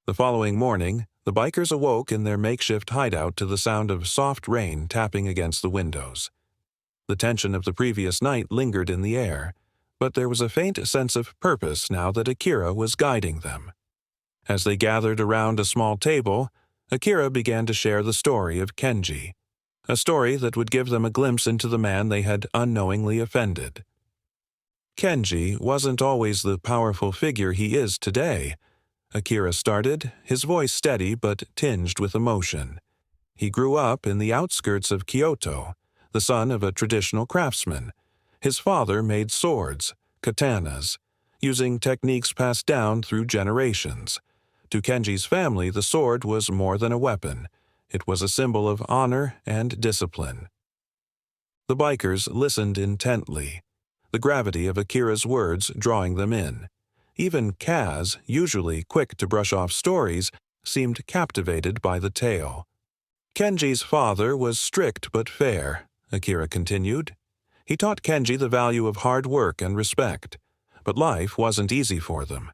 The following morning, the bikers awoke in their makeshift hideout to the sound of soft rain tapping against the windows. The tension of the previous night lingered in the air, but there was a faint sense of purpose now that Akira was guiding them. As they gathered around a small table, Akira began to share the story of Kenji, a story that would give them a glimpse into the man they had unknowingly offended. Kenji wasn't always the powerful figure he is today, Akira started, his voice steady but tinged with emotion. He grew up in the outskirts of Kyoto, the son of a traditional craftsman. His father made swords, katanas, using techniques passed down through generations. To Kenji's family, the sword was more than a weapon. It was a symbol of honor and discipline. The bikers listened intently, the gravity of Akira's words drawing them in. Even Kaz, usually quick to brush off stories, seemed captivated by the tale. Kenji's father was strict but fair, Akira continued. He taught Kenji the value of hard work and respect. But life wasn't easy for them.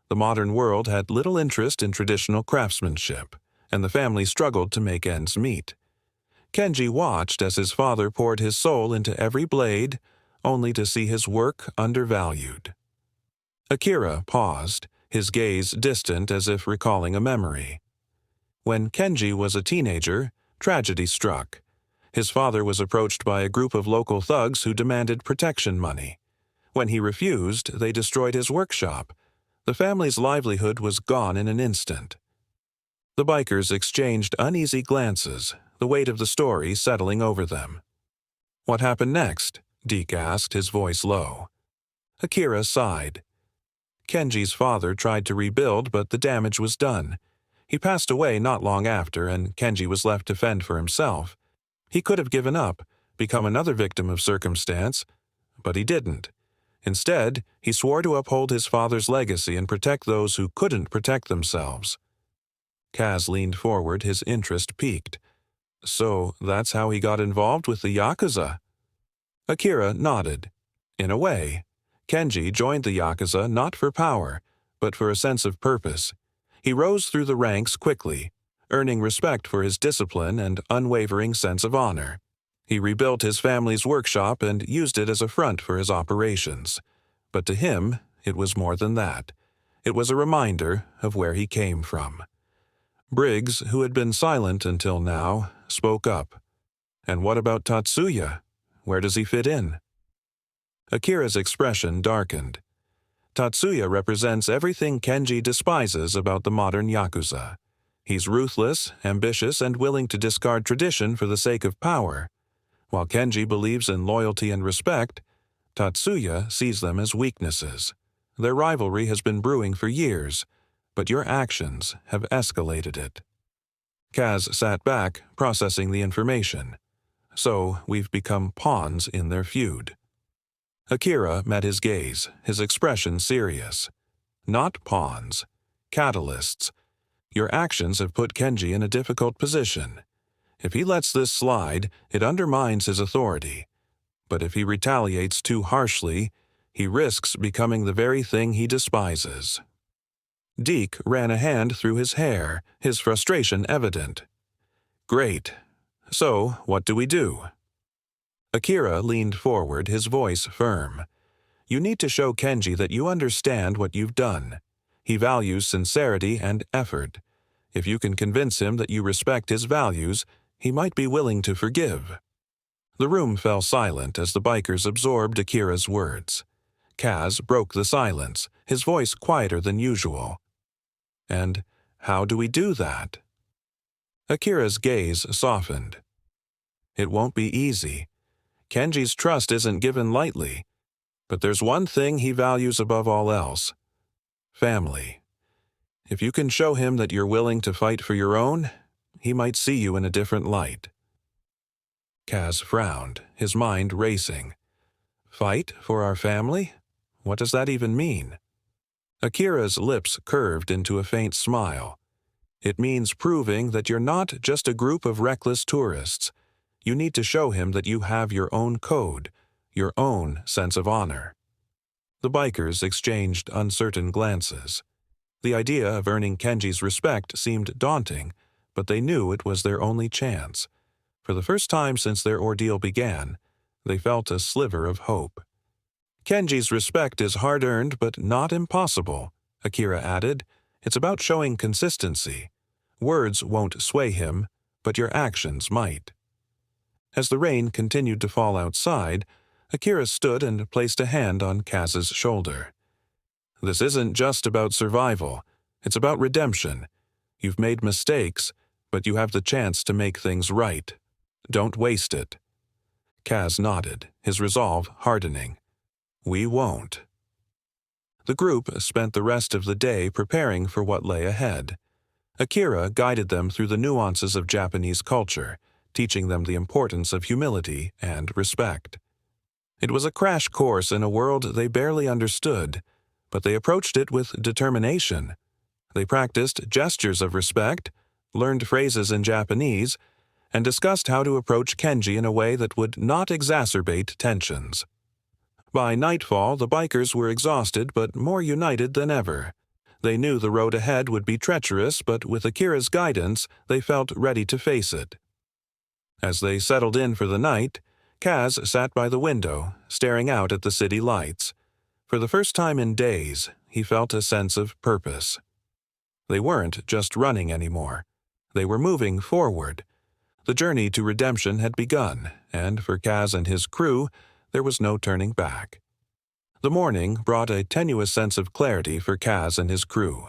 The modern world had little interest in traditional craftsmanship, and the family struggled to make ends meet. Kenji watched as his father poured his soul into every blade, only to see his work undervalued. Akira paused, his gaze distant as if recalling a memory. When Kenji was a teenager, tragedy struck. His father was approached by a group of local thugs who demanded protection money. When he refused, they destroyed his workshop. The family's livelihood was gone in an instant. The bikers exchanged uneasy glances, the weight of the story settling over them. "What happened next?" Deke asked, his voice low. Akira sighed. Kenji's father tried to rebuild, but the damage was done. He passed away not long after, and Kenji was left to fend for himself. He could have given up, become another victim of circumstance, but he didn't. Instead, he swore to uphold his father's legacy and protect those who couldn't protect themselves. Kaz leaned forward, his interest piqued. "So that's how he got involved with the Yakuza?" Akira nodded. In a way, Kenji joined the Yakuza not for power, but for a sense of purpose. He rose through the ranks quickly, earning respect for his discipline and unwavering sense of honor. He rebuilt his family's workshop and used it as a front for his operations. But to him, it was more than that. It was a reminder of where he came from. Briggs, who had been silent until now, spoke up. "And what about Tatsuya? Where does he fit in?" Akira's expression darkened. Tatsuya represents everything Kenji despises about the modern Yakuza. He's ruthless, ambitious, and willing to discard tradition for the sake of power. While Kenji believes in loyalty and respect, Tatsuya sees them as weaknesses. Their rivalry has been brewing for years, but your actions have escalated it. Kaz sat back, processing the information. So we've become pawns in their feud. Akira met his gaze, his expression serious. Not pawns. Catalysts. Your actions have put Kenji in a difficult position. If he lets this slide, it undermines his authority. But if he retaliates too harshly, he risks becoming the very thing he despises. Deke ran a hand through his hair, his frustration evident. Great. So, what do we do? Akira leaned forward, his voice firm. You need to show Kenji that you understand what you've done. He values sincerity and effort. If you can convince him that you respect his values, he might be willing to forgive. The room fell silent as the bikers absorbed Akira's words. Kaz broke the silence, his voice quieter than usual. And how do we do that? Akira's gaze softened. It won't be easy. Kenji's trust isn't given lightly. But there's one thing he values above all else. Family. If you can show him that you're willing to fight for your own, he might see you in a different light. Kaz frowned, his mind racing. Fight for our family? What does that even mean? Akira's lips curved into a faint smile. It means proving that you're not just a group of reckless tourists. You need to show him that you have your own code, your own sense of honor. The bikers exchanged uncertain glances. The idea of earning Kenji's respect seemed daunting, but they knew it was their only chance. For the first time since their ordeal began, they felt a sliver of hope. Kenji's respect is hard-earned but not impossible, Akira added. It's about showing consistency. Words won't sway him, but your actions might. As the rain continued to fall outside, Akira stood and placed a hand on Kaz's shoulder. This isn't just about survival. It's about redemption. You've made mistakes, but you have the chance to make things right. Don't waste it. Kaz nodded, his resolve hardening. We won't. The group spent the rest of the day preparing for what lay ahead. Akira guided them through the nuances of Japanese culture, teaching them the importance of humility and respect. It was a crash course in a world they barely understood, but they approached it with determination. They practiced gestures of respect, learned phrases in Japanese, and discussed how to approach Kenji in a way that would not exacerbate tensions. By nightfall, the bikers were exhausted but more united than ever. They knew the road ahead would be treacherous, but with Akira's guidance, they felt ready to face it. As they settled in for the night, Kaz sat by the window, staring out at the city lights. For the first time in days, he felt a sense of purpose. They weren't just running anymore. They were moving forward. The journey to redemption had begun, and for Kaz and his crew, there was no turning back. The morning brought a tenuous sense of clarity for Kaz and his crew.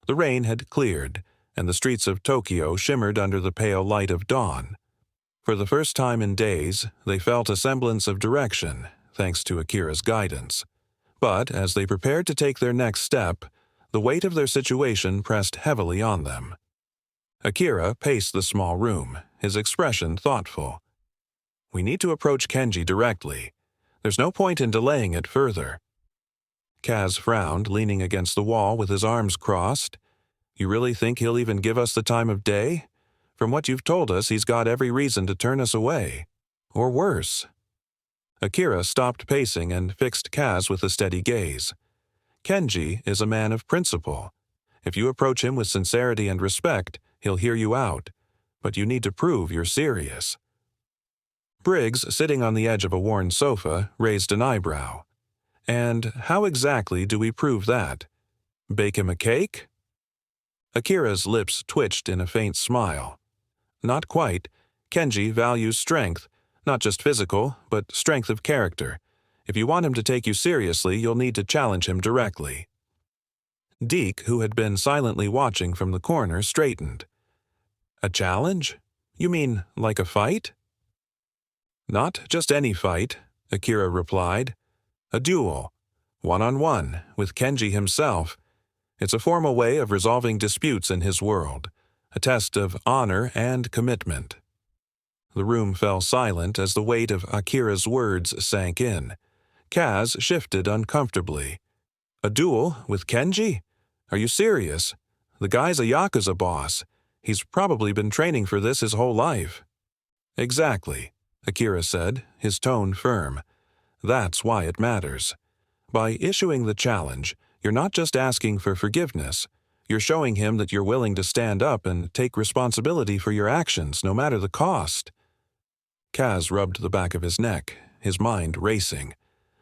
The rain had cleared, and the streets of Tokyo shimmered under the pale light of dawn. For the first time in days, they felt a semblance of direction, thanks to Akira's guidance. But as they prepared to take their next step, the weight of their situation pressed heavily on them. Akira paced the small room, his expression thoughtful. We need to approach Kenji directly. There's no point in delaying it further. Kaz frowned, leaning against the wall with his arms crossed. You really think he'll even give us the time of day? From what you've told us, he's got every reason to turn us away. Or worse. Akira stopped pacing and fixed Kaz with a steady gaze. Kenji is a man of principle. If you approach him with sincerity and respect, he'll hear you out. But you need to prove you're serious. Briggs, sitting on the edge of a worn sofa, raised an eyebrow. And how exactly do we prove that? Bake him a cake? Akira's lips twitched in a faint smile. Not quite. Kenji values strength, not just physical, but strength of character. If you want him to take you seriously, you'll need to challenge him directly." Deke, who had been silently watching from the corner, straightened. "A challenge? You mean like a fight?" "Not just any fight," Akira replied. "A duel. One-on-one, with Kenji himself. It's a formal way of resolving disputes in his world, a test of honor and commitment." The room fell silent as the weight of Akira's words sank in. Kaz shifted uncomfortably. "A duel with Kenji? Are you serious? The guy's a Yakuza boss. He's probably been training for this his whole life." "Exactly," Akira said, his tone firm. "That's why it matters. By issuing the challenge, you're not just asking for forgiveness. You're showing him that you're willing to stand up and take responsibility for your actions, no matter the cost." Kaz rubbed the back of his neck, his mind racing.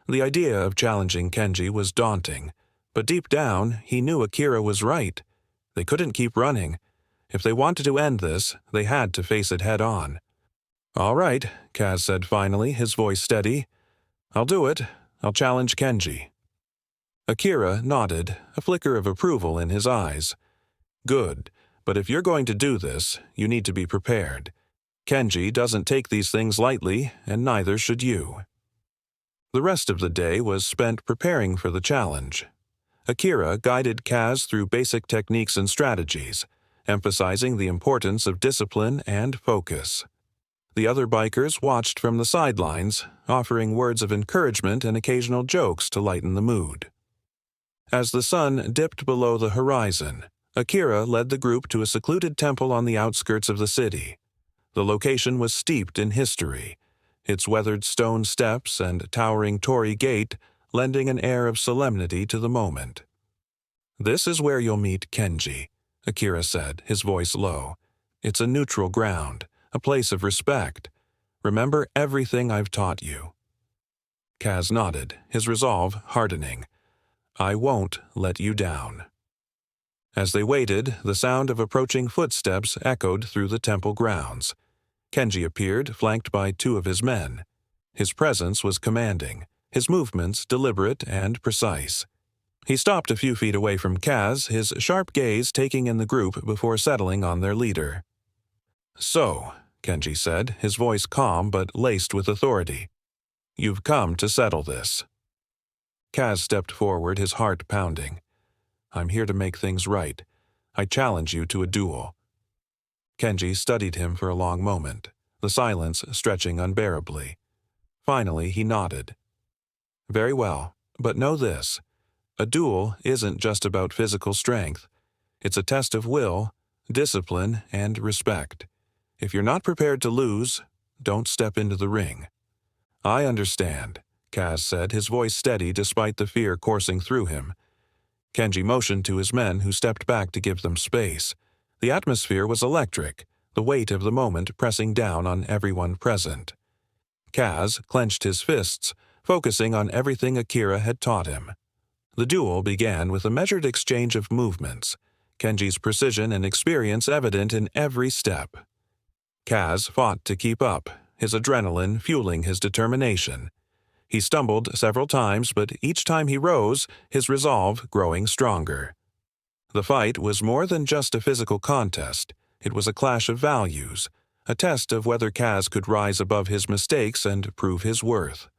The idea of challenging Kenji was daunting, but deep down, he knew Akira was right. They couldn't keep running. If they wanted to end this, they had to face it head-on. "All right," Kaz said finally, his voice steady. "I'll do it. I'll challenge Kenji." Akira nodded, a flicker of approval in his eyes. "Good, but if you're going to do this, you need to be prepared. Kenji doesn't take these things lightly, and neither should you." The rest of the day was spent preparing for the challenge. Akira guided Kaz through basic techniques and strategies, emphasizing the importance of discipline and focus. The other bikers watched from the sidelines, offering words of encouragement and occasional jokes to lighten the mood. As the sun dipped below the horizon, Akira led the group to a secluded temple on the outskirts of the city. The location was steeped in history, its weathered stone steps and towering torii gate lending an air of solemnity to the moment. "This is where you'll meet Kenji," Akira said, his voice low. "It's a neutral ground, a place of respect. Remember everything I've taught you." Kaz nodded, his resolve hardening. "I won't let you down." As they waited, the sound of approaching footsteps echoed through the temple grounds. Kenji appeared, flanked by two of his men. His presence was commanding, his movements deliberate and precise. He stopped a few feet away from Kaz, his sharp gaze taking in the group before settling on their leader. "So," Kenji said, his voice calm but laced with authority, "you've come to settle this." Kaz stepped forward, his heart pounding. "I'm here to make things right. I challenge you to a duel." Kenji studied him for a long moment, the silence stretching unbearably. Finally, he nodded. "Very well, but know this. A duel isn't just about physical strength. It's a test of will, discipline, and respect. If you're not prepared to lose, don't step into the ring." "I understand," Kaz said, his voice steady despite the fear coursing through him. Kenji motioned to his men, who stepped back to give them space. The atmosphere was electric, the weight of the moment pressing down on everyone present. Kaz clenched his fists, focusing on everything Akira had taught him. The duel began with a measured exchange of movements, Kenji's precision and experience evident in every step. Kaz fought to keep up, his adrenaline fueling his determination. He stumbled several times, but each time he rose, his resolve growing stronger. The fight was more than just a physical contest. It was a clash of values, a test of whether Kaz could rise above his mistakes and prove his worth.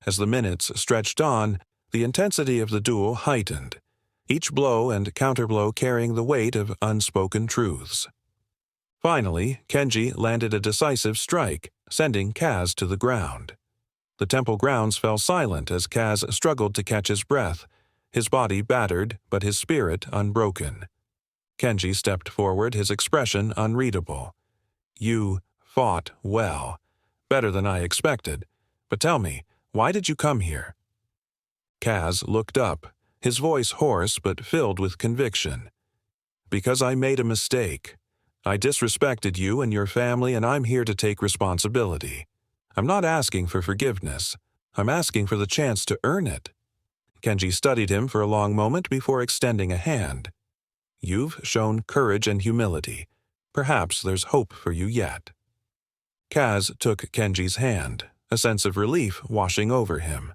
As the minutes stretched on, the intensity of the duel heightened, each blow and counterblow carrying the weight of unspoken truths. Finally, Kenji landed a decisive strike, sending Kaz to the ground. The temple grounds fell silent as Kaz struggled to catch his breath, his body battered but his spirit unbroken. Kenji stepped forward, his expression unreadable. "You fought well. Better than I expected. But tell me, why did you come here?" Kaz looked up, his voice hoarse but filled with conviction. "Because I made a mistake. I disrespected you and your family, and I'm here to take responsibility. I'm not asking for forgiveness. I'm asking for the chance to earn it." Kenji studied him for a long moment before extending a hand. "You've shown courage and humility. Perhaps there's hope for you yet." Kaz took Kenji's hand, a sense of relief washing over him.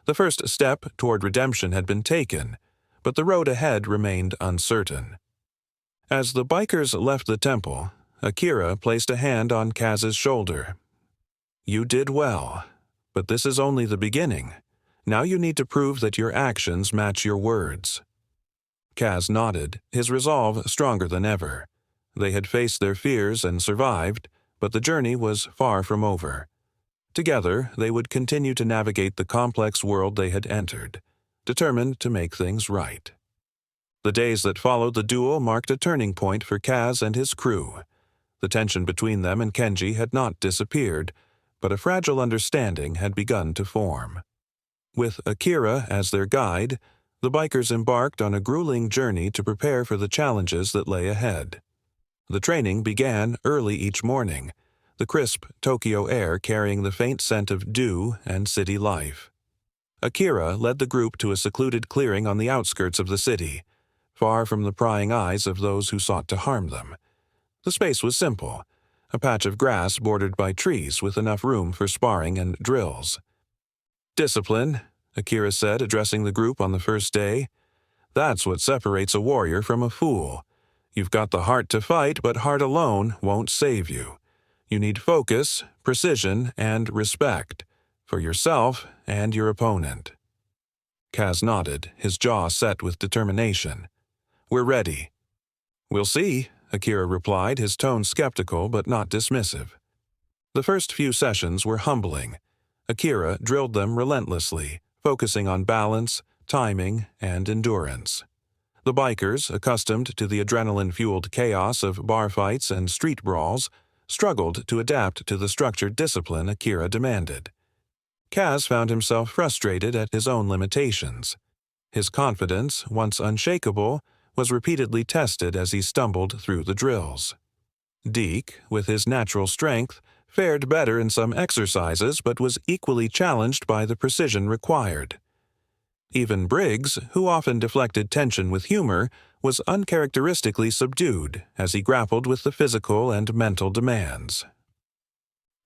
The first step toward redemption had been taken, but the road ahead remained uncertain. As the bikers left the temple, Akira placed a hand on Kaz's shoulder. "You did well, but this is only the beginning. Now you need to prove that your actions match your words." Kaz nodded, his resolve stronger than ever. They had faced their fears and survived, but the journey was far from over. Together, they would continue to navigate the complex world they had entered, determined to make things right. The days that followed the duel marked a turning point for Kaz and his crew. The tension between them and Kenji had not disappeared, but a fragile understanding had begun to form. With Akira as their guide, the bikers embarked on a grueling journey to prepare for the challenges that lay ahead. The training began early each morning, the crisp Tokyo air carrying the faint scent of dew and city life. Akira led the group to a secluded clearing on the outskirts of the city, far from the prying eyes of those who sought to harm them. The space was simple, a patch of grass bordered by trees with enough room for sparring and drills. "Discipline," Akira said, addressing the group on the first day. "That's what separates a warrior from a fool. You've got the heart to fight, but heart alone won't save you. You need focus, precision, and respect, for yourself and your opponent." Kaz nodded, his jaw set with determination. "We're ready." "We'll see," Akira replied, his tone skeptical but not dismissive. The first few sessions were humbling. Akira drilled them relentlessly, focusing on balance, timing, and endurance. The bikers, accustomed to the adrenaline-fueled chaos of bar fights and street brawls, struggled to adapt to the structured discipline Akira demanded. Kaz found himself frustrated at his own limitations. His confidence, once unshakable, was repeatedly tested as he stumbled through the drills. Deke, with his natural strength, fared better in some exercises but was equally challenged by the precision required. Even Briggs, who often deflected tension with humor, was uncharacteristically subdued as he grappled with the physical and mental demands.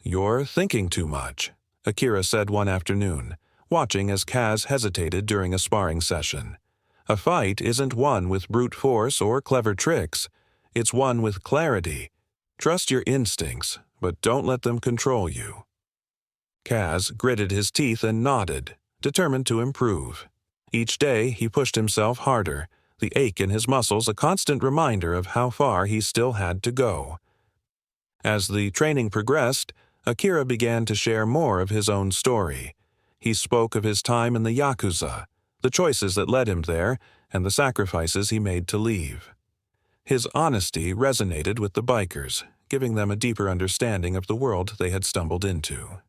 "You're thinking too much," Akira said one afternoon, watching as Kaz hesitated during a sparring session. "A fight isn't won with brute force or clever tricks. It's won with clarity. Trust your instincts, but don't let them control you." Kaz gritted his teeth and nodded, determined to improve. Each day he pushed himself harder, the ache in his muscles a constant reminder of how far he still had to go. As the training progressed, Akira began to share more of his own story. He spoke of his time in the Yakuza, the choices that led him there, and the sacrifices he made to leave. His honesty resonated with the bikers, giving them a deeper understanding of the world they had stumbled into.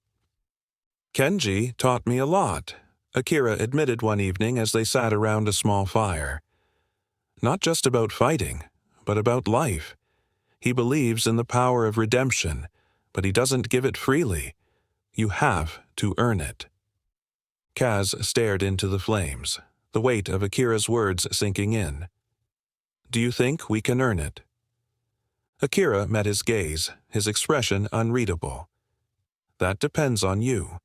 "Kenji taught me a lot," Akira admitted one evening as they sat around a small fire. "Not just about fighting, but about life. He believes in the power of redemption, but he doesn't give it freely. You have to earn it." Kaz stared into the flames, the weight of Akira's words sinking in. "Do you think we can earn it?" Akira met his gaze, his expression unreadable. "That depends on you."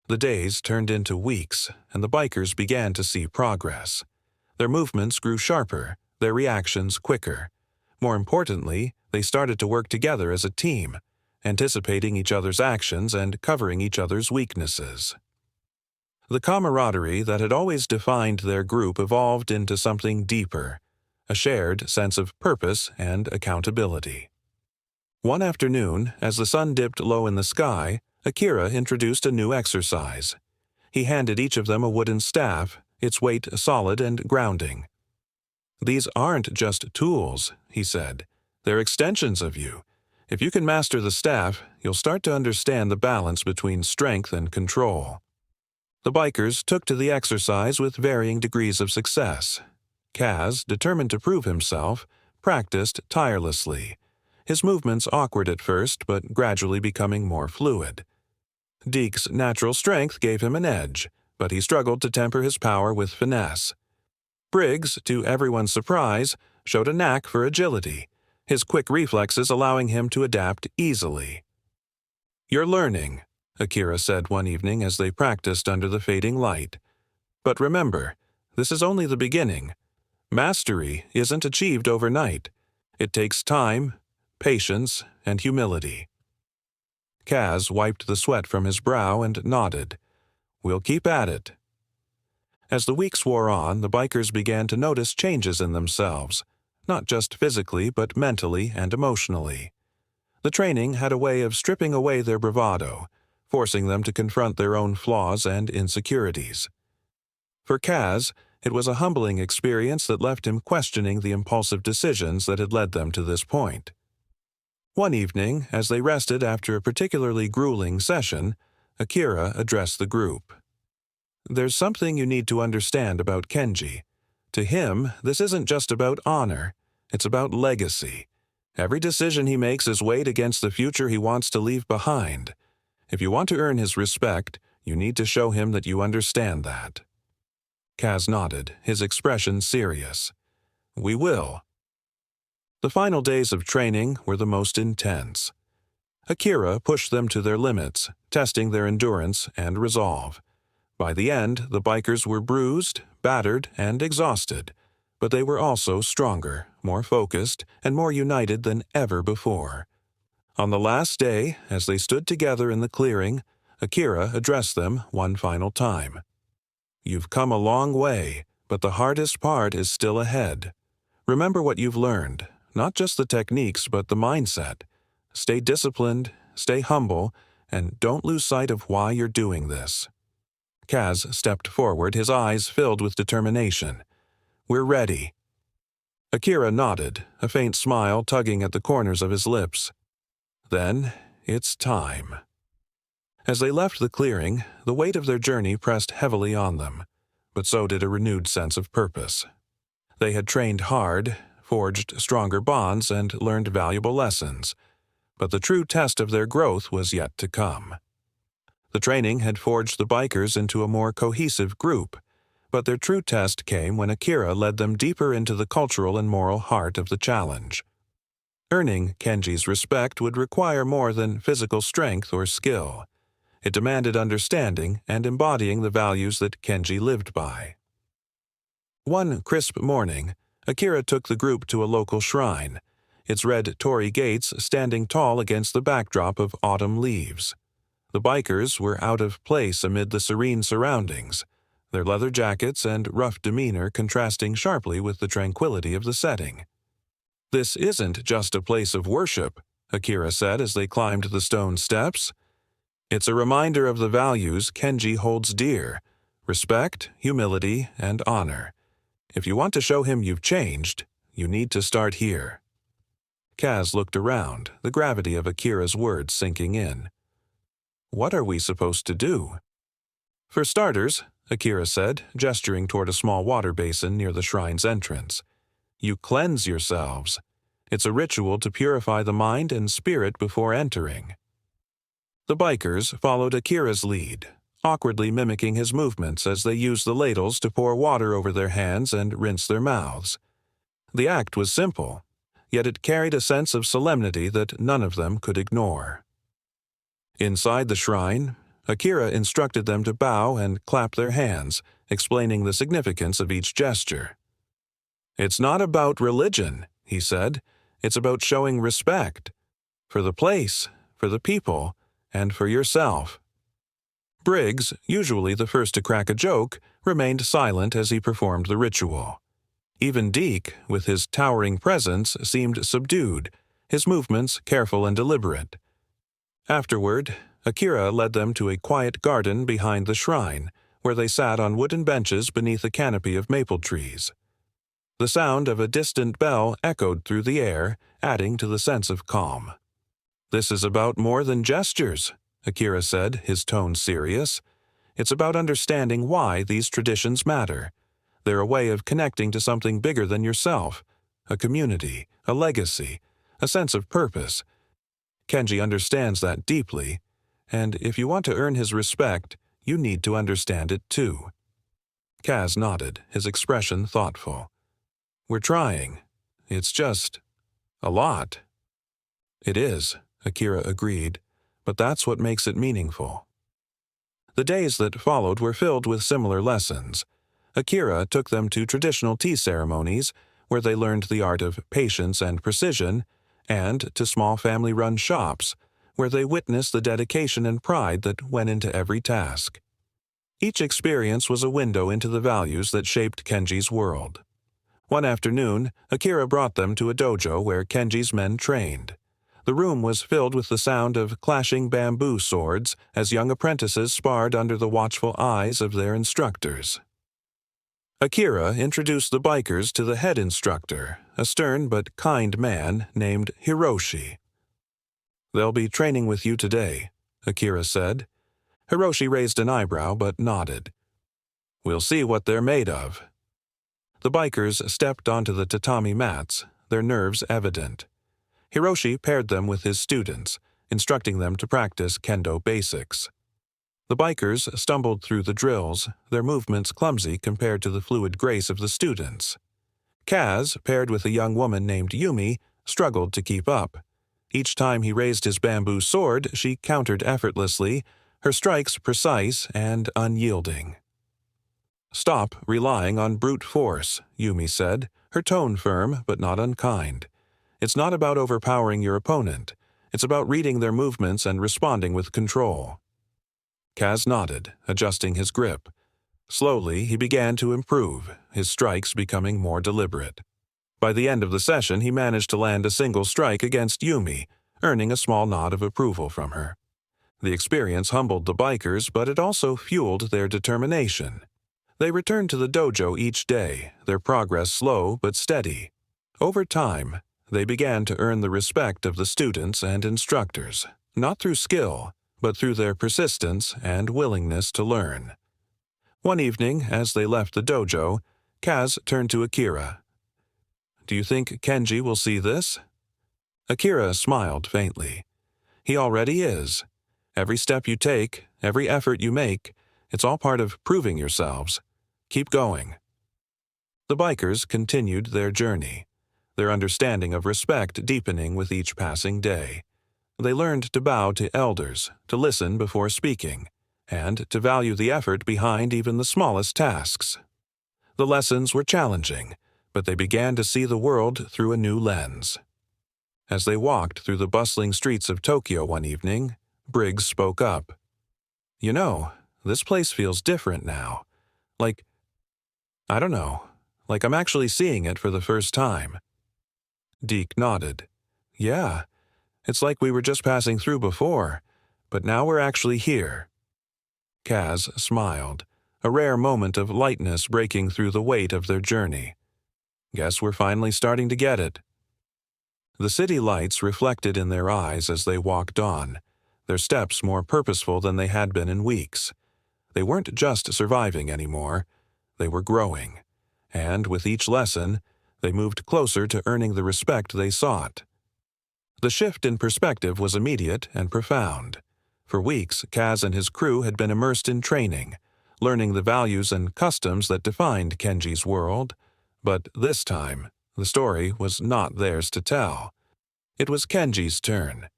The days turned into weeks, and the bikers began to see progress. Their movements grew sharper, their reactions quicker. More importantly, they started to work together as a team, anticipating each other's actions and covering each other's weaknesses. The camaraderie that had always defined their group evolved into something deeper, a shared sense of purpose and accountability. One afternoon, as the sun dipped low in the sky, Akira introduced a new exercise. He handed each of them a wooden staff, its weight solid and grounding. "These aren't just tools," he said. "They're extensions of you. If you can master the staff, you'll start to understand the balance between strength and control." The bikers took to the exercise with varying degrees of success. Kaz, determined to prove himself, practiced tirelessly, his movements awkward at first but gradually becoming more fluid. Deke's natural strength gave him an edge, but he struggled to temper his power with finesse. Briggs, to everyone's surprise, showed a knack for agility, his quick reflexes allowing him to adapt easily. "You're learning," Akira said one evening as they practiced under the fading light. "But remember, this is only the beginning. Mastery isn't achieved overnight. It takes time, patience, and humility." Kaz wiped the sweat from his brow and nodded. "We'll keep at it." As the weeks wore on, the bikers began to notice changes in themselves, not just physically but mentally and emotionally. The training had a way of stripping away their bravado, forcing them to confront their own flaws and insecurities. For Kaz, it was a humbling experience that left him questioning the impulsive decisions that had led them to this point. One evening, as they rested after a particularly grueling session, Akira addressed the group. "There's something you need to understand about Kenji. To him, this isn't just about honor, it's about legacy. Every decision he makes is weighed against the future he wants to leave behind. If you want to earn his respect, you need to show him that you understand that." Kaz nodded, his expression serious. "We will." The final days of training were the most intense. Akira pushed them to their limits, testing their endurance and resolve. By the end, the bikers were bruised, battered, and exhausted, but they were also stronger, more focused, and more united than ever before. On the last day, as they stood together in the clearing, Akira addressed them one final time. "You've come a long way, but the hardest part is still ahead. Remember what you've learned, not just the techniques but the mindset. Stay disciplined, stay humble, and don't lose sight of why you're doing this." Kaz stepped forward, his eyes filled with determination. "We're ready." Akira nodded, a faint smile tugging at the corners of his lips. "Then, it's time." As they left the clearing, the weight of their journey pressed heavily on them, but so did a renewed sense of purpose. They had trained hard, forged stronger bonds, and learned valuable lessons, but the true test of their growth was yet to come. The training had forged the bikers into a more cohesive group, but their true test came when Akira led them deeper into the cultural and moral heart of the challenge. Earning Kenji's respect would require more than physical strength or skill. It demanded understanding and embodying the values that Kenji lived by. One crisp morning, Akira took the group to a local shrine, its red torii gates standing tall against the backdrop of autumn leaves. The bikers were out of place amid the serene surroundings, their leather jackets and rough demeanor contrasting sharply with the tranquility of the setting. "This isn't just a place of worship," Akira said as they climbed the stone steps. "It's a reminder of the values Kenji holds dear: respect, humility, and honor. If you want to show him you've changed, you need to start here." Kaz looked around, the gravity of Akira's words sinking in. "What are we supposed to do?" "For starters," Akira said, gesturing toward a small water basin near the shrine's entrance, "you cleanse yourselves. It's a ritual to purify the mind and spirit before entering." The bikers followed Akira's lead, awkwardly mimicking his movements as they used the ladles to pour water over their hands and rinse their mouths. The act was simple, yet it carried a sense of solemnity that none of them could ignore. Inside the shrine, Akira instructed them to bow and clap their hands, explaining the significance of each gesture. "It's not about religion," he said. "It's about showing respect. For the place, for the people, and for yourself." Briggs, usually the first to crack a joke, remained silent as he performed the ritual. Even Deke, with his towering presence, seemed subdued, his movements careful and deliberate. Afterward, Akira led them to a quiet garden behind the shrine, where they sat on wooden benches beneath a canopy of maple trees. The sound of a distant bell echoed through the air, adding to the sense of calm. "This is about more than gestures," Akira said, his tone serious. "It's about understanding why these traditions matter. They're a way of connecting to something bigger than yourself, a community, a legacy, a sense of purpose. Kenji understands that deeply, and if you want to earn his respect, you need to understand it too." Kaz nodded, his expression thoughtful. "We're trying. It's just a lot." "It is," Akira agreed, "but that's what makes it meaningful." The days that followed were filled with similar lessons. Akira took them to traditional tea ceremonies, where they learned the art of patience and precision, and to small family-run shops, where they witnessed the dedication and pride that went into every task. Each experience was a window into the values that shaped Kenji's world. One afternoon, Akira brought them to a dojo where Kenji's men trained. The room was filled with the sound of clashing bamboo swords as young apprentices sparred under the watchful eyes of their instructors. Akira introduced the bikers to the head instructor, a stern but kind man named Hiroshi. "They'll be training with you today," Akira said. Hiroshi raised an eyebrow but nodded. "We'll see what they're made of." The bikers stepped onto the tatami mats, their nerves evident. Hiroshi paired them with his students, instructing them to practice kendo basics. The bikers stumbled through the drills, their movements clumsy compared to the fluid grace of the students. Kaz, paired with a young woman named Yumi, struggled to keep up. Each time he raised his bamboo sword, she countered effortlessly, her strikes precise and unyielding. "Stop relying on brute force," Yumi said, her tone firm but not unkind. "It's not about overpowering your opponent. It's about reading their movements and responding with control." Kaz nodded, adjusting his grip. Slowly, he began to improve, his strikes becoming more deliberate. By the end of the session, he managed to land a single strike against Yumi, earning a small nod of approval from her. The experience humbled the bikers, but it also fueled their determination. They returned to the dojo each day, their progress slow but steady. Over time, they began to earn the respect of the students and instructors, not through skill, but through their persistence and willingness to learn. One evening, as they left the dojo, Kaz turned to Akira. "Do you think Kenji will see this?" Akira smiled faintly. "He already is. Every step you take, every effort you make, it's all part of proving yourselves. Keep going." The bikers continued their journey, their understanding of respect deepening with each passing day. They learned to bow to elders, to listen before speaking, and to value the effort behind even the smallest tasks. The lessons were challenging, but they began to see the world through a new lens. As they walked through the bustling streets of Tokyo one evening, Briggs spoke up. "You know, this place feels different now. I don't know, like I'm actually seeing it for the first time." Deke nodded. "Yeah, it's like we were just passing through before, but now we're actually here." Kaz smiled, a rare moment of lightness breaking through the weight of their journey. "Guess we're finally starting to get it." The city lights reflected in their eyes as they walked on, their steps more purposeful than they had been in weeks. They weren't just surviving anymore, they were growing, and with each lesson, they moved closer to earning the respect they sought. The shift in perspective was immediate and profound. For weeks, Kaz and his crew had been immersed in training, learning the values and customs that defined Kenji's world. But this time, the story was not theirs to tell. It was Kenji's turn.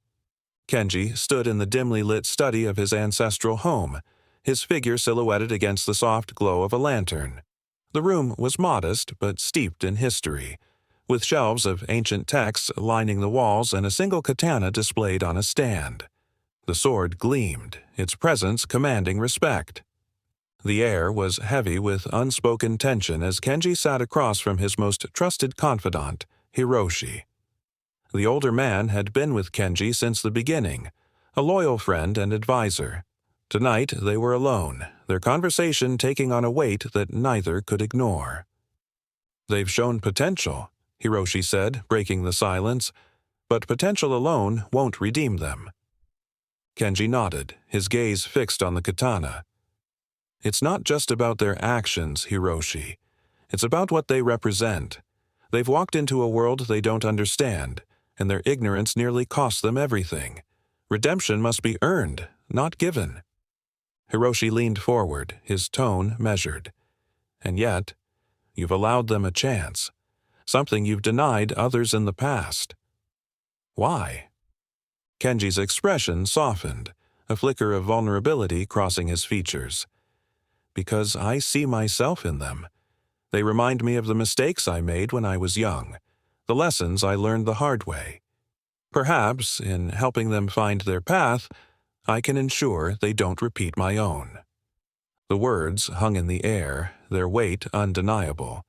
Kenji stood in the dimly lit study of his ancestral home, his figure silhouetted against the soft glow of a lantern. The room was modest but steeped in history, with shelves of ancient texts lining the walls and a single katana displayed on a stand. The sword gleamed, its presence commanding respect. The air was heavy with unspoken tension as Kenji sat across from his most trusted confidant, Hiroshi. The older man had been with Kenji since the beginning, a loyal friend and advisor. Tonight they were alone, their conversation taking on a weight that neither could ignore. "They've shown potential," Hiroshi said, breaking the silence, "but potential alone won't redeem them." Kenji nodded, his gaze fixed on the katana. "It's not just about their actions, Hiroshi. It's about what they represent. They've walked into a world they don't understand, and their ignorance nearly cost them everything. Redemption must be earned, not given." Hiroshi leaned forward, his tone measured. "And yet, you've allowed them a chance, something you've denied others in the past. Why?" Kenji's expression softened, a flicker of vulnerability crossing his features. Because I see myself in them. They remind me of the mistakes I made when I was young, the lessons I learned the hard way. Perhaps, in helping them find their path, I can ensure they don't repeat my own. The words hung in the air, their weight undeniable.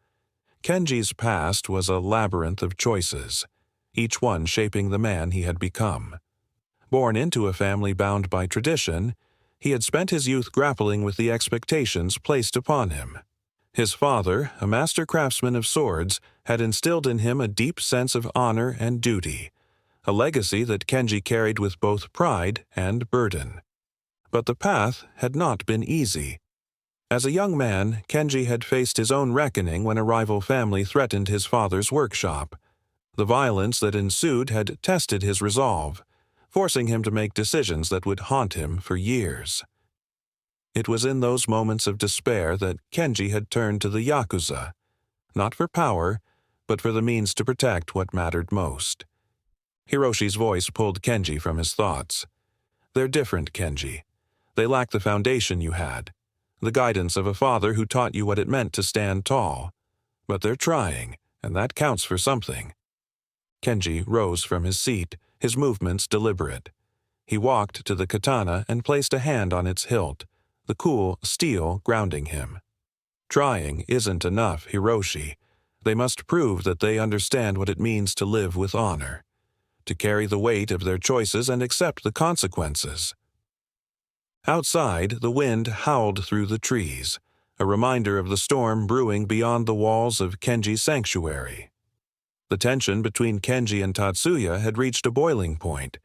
Kenji's past was a labyrinth of choices, each one shaping the man he had become. Born into a family bound by tradition, he had spent his youth grappling with the expectations placed upon him. His father, a master craftsman of swords, had instilled in him a deep sense of honor and duty, a legacy that Kenji carried with both pride and burden. But the path had not been easy. As a young man, Kenji had faced his own reckoning when a rival family threatened his father's workshop. The violence that ensued had tested his resolve, forcing him to make decisions that would haunt him for years. It was in those moments of despair that Kenji had turned to the Yakuza, not for power, but for the means to protect what mattered most. Hiroshi's voice pulled Kenji from his thoughts. They're different, Kenji. They lack the foundation you had, the guidance of a father who taught you what it meant to stand tall. But they're trying, and that counts for something. Kenji rose from his seat, his movements deliberate. He walked to the katana and placed a hand on its hilt, the cool steel grounding him. Trying isn't enough, Hiroshi. They must prove that they understand what it means to live with honor, to carry the weight of their choices and accept the consequences. Outside, the wind howled through the trees, a reminder of the storm brewing beyond the walls of Kenji's sanctuary. The tension between Kenji and Tatsuya had reached a boiling point,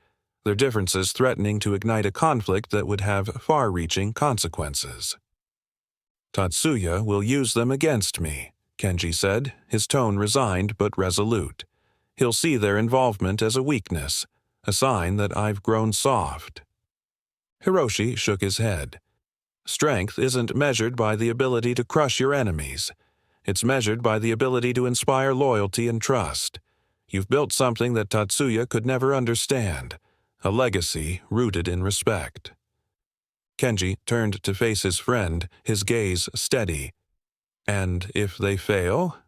their differences threatening to ignite a conflict that would have far-reaching consequences. Tatsuya will use them against me, Kenji said, his tone resigned but resolute. He'll see their involvement as a weakness, a sign that I've grown soft. Hiroshi shook his head. Strength isn't measured by the ability to crush your enemies. It's measured by the ability to inspire loyalty and trust. You've built something that Tatsuya could never understand, a legacy rooted in respect. Kenji turned to face his friend, his gaze steady. And if they fail?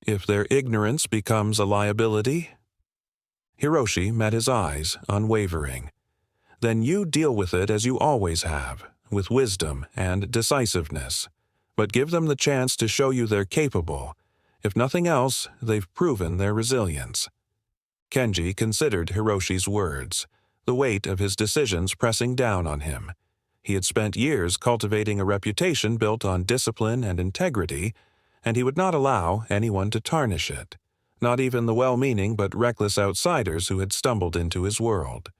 If their ignorance becomes a liability? Hiroshi met his eyes, unwavering. Then you deal with it as you always have, with wisdom and decisiveness. But give them the chance to show you they're capable. If nothing else, they've proven their resilience. Kenji considered Hiroshi's words, the weight of his decisions pressing down on him. He had spent years cultivating a reputation built on discipline and integrity, and he would not allow anyone to tarnish it, not even the well-meaning but reckless outsiders who had stumbled into his world.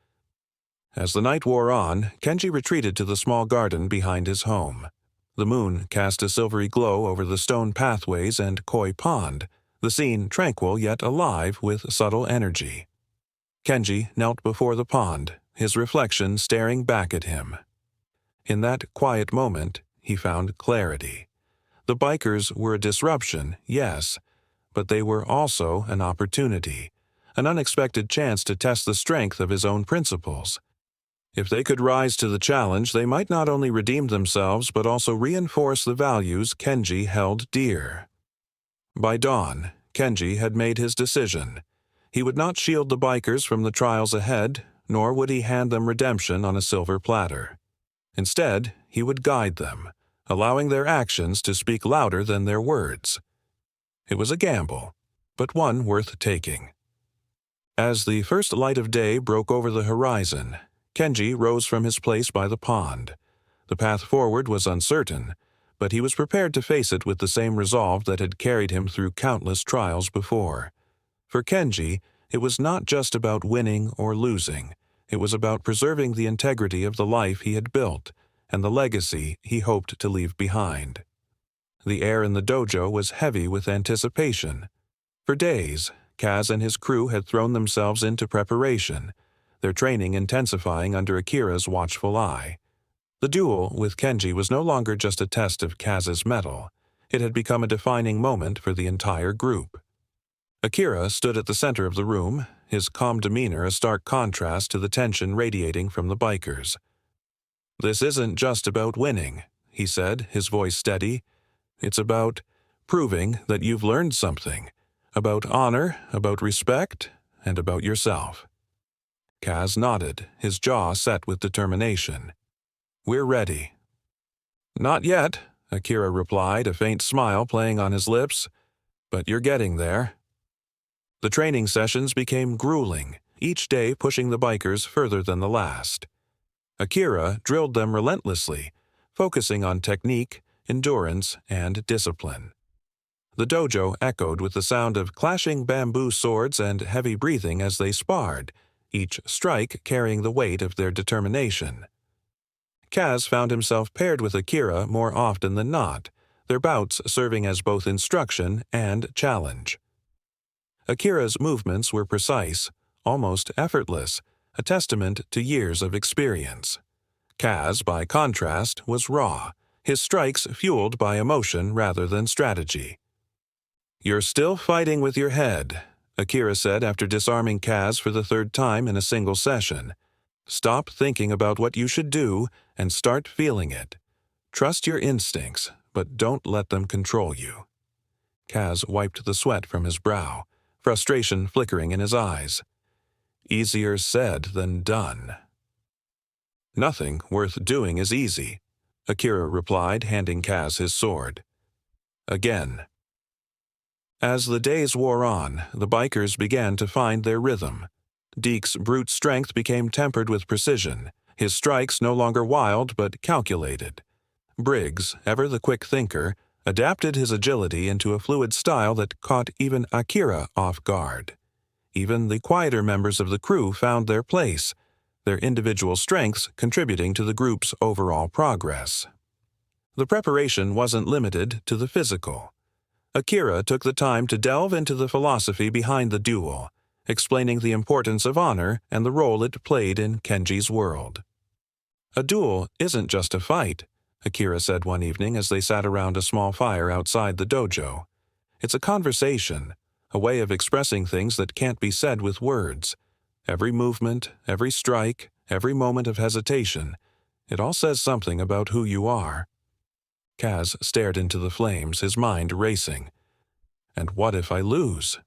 As the night wore on, Kenji retreated to the small garden behind his home. The moon cast a silvery glow over the stone pathways and koi pond, the scene tranquil yet alive with subtle energy. Kenji knelt before the pond, his reflection staring back at him. In that quiet moment, he found clarity. The bikers were a disruption, yes, but they were also an opportunity, an unexpected chance to test the strength of his own principles. If they could rise to the challenge, they might not only redeem themselves but also reinforce the values Kenji held dear. By dawn, Kenji had made his decision. He would not shield the bikers from the trials ahead, nor would he hand them redemption on a silver platter. Instead, he would guide them, allowing their actions to speak louder than their words. It was a gamble, but one worth taking. As the first light of day broke over the horizon, Kenji rose from his place by the pond. The path forward was uncertain, but he was prepared to face it with the same resolve that had carried him through countless trials before. For Kenji, it was not just about winning or losing. It was about preserving the integrity of the life he had built and the legacy he hoped to leave behind. The air in the dojo was heavy with anticipation. For days, Kaz and his crew had thrown themselves into preparation, their training intensifying under Akira's watchful eye. The duel with Kenji was no longer just a test of Kaz's mettle. It had become a defining moment for the entire group. Akira stood at the center of the room, his calm demeanor a stark contrast to the tension radiating from the bikers. "This isn't just about winning," he said, his voice steady. "It's about proving that you've learned something, about honor, about respect, and about yourself." Kaz nodded, his jaw set with determination. "We're ready." "Not yet," Akira replied, a faint smile playing on his lips. "But you're getting there." The training sessions became grueling, each day pushing the bikers further than the last. Akira drilled them relentlessly, focusing on technique, endurance, and discipline. The dojo echoed with the sound of clashing bamboo swords and heavy breathing as they sparred, each strike carrying the weight of their determination. Kaz found himself paired with Akira more often than not, their bouts serving as both instruction and challenge. Akira's movements were precise, almost effortless, a testament to years of experience. Kaz, by contrast, was raw, his strikes fueled by emotion rather than strategy. "You're still fighting with your head," Akira said after disarming Kaz for the third time in a single session. "Stop thinking about what you should do and start feeling it. Trust your instincts, but don't let them control you." Kaz wiped the sweat from his brow, frustration flickering in his eyes. "Easier said than done." "Nothing worth doing is easy," Akira replied, handing Kaz his sword. "Again." As the days wore on, the bikers began to find their rhythm. Deke's brute strength became tempered with precision, his strikes no longer wild but calculated. Briggs, ever the quick thinker, adapted his agility into a fluid style that caught even Akira off guard. Even the quieter members of the crew found their place, their individual strengths contributing to the group's overall progress. The preparation wasn't limited to the physical. Akira took the time to delve into the philosophy behind the duel, explaining the importance of honor and the role it played in Kenji's world. "A duel isn't just a fight," Akira said one evening as they sat around a small fire outside the dojo. "It's a conversation, a way of expressing things that can't be said with words. Every movement, every strike, every moment of hesitation, it all says something about who you are." Kaz stared into the flames, his mind racing. "And what if I lose?"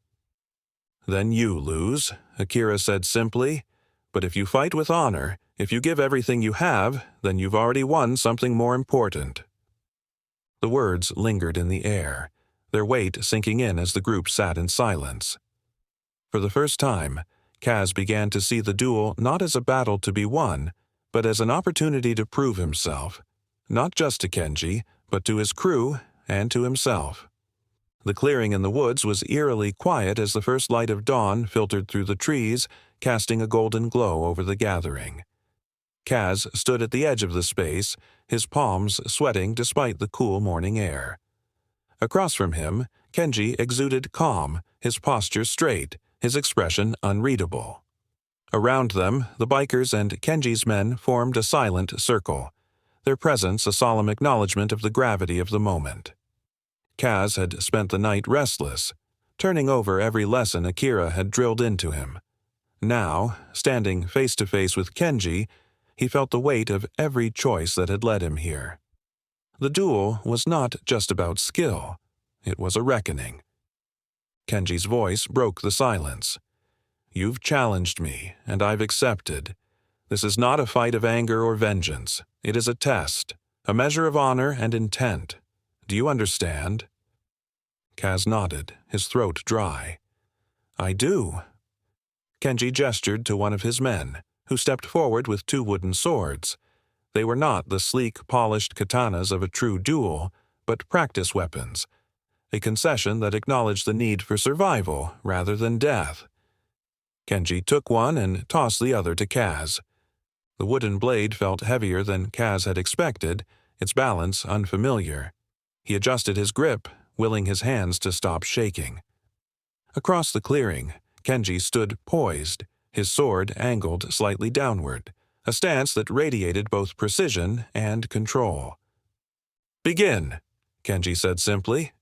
"Then you lose," Akira said simply. "But if you fight with honor, if you give everything you have, then you've already won something more important." The words lingered in the air, their weight sinking in as the group sat in silence. For the first time, Kaz began to see the duel not as a battle to be won, but as an opportunity to prove himself, not just to Kenji, but to his crew and to himself. The clearing in the woods was eerily quiet as the first light of dawn filtered through the trees, casting a golden glow over the gathering. Kaz stood at the edge of the space, his palms sweating despite the cool morning air. Across from him, Kenji exuded calm, his posture straight, his expression unreadable. Around them, the bikers and Kenji's men formed a silent circle, their presence a solemn acknowledgement of the gravity of the moment. Kaz had spent the night restless, turning over every lesson Akira had drilled into him. Now, standing face to face with Kenji, he felt the weight of every choice that had led him here. The duel was not just about skill, it was a reckoning. Kenji's voice broke the silence. "You've challenged me, and I've accepted. This is not a fight of anger or vengeance. It is a test, a measure of honor and intent. Do you understand?" Kaz nodded, his throat dry. "I do." Kenji gestured to one of his men, who stepped forward with 2 wooden swords. They were not the sleek, polished katanas of a true duel, but practice weapons, a concession that acknowledged the need for survival rather than death. Kenji took one and tossed the other to Kaz. The wooden blade felt heavier than Kaz had expected, its balance unfamiliar. He adjusted his grip, willing his hands to stop shaking. Across the clearing, Kenji stood poised, his sword angled slightly downward, a stance that radiated both precision and control. "Begin," Kenji said simply.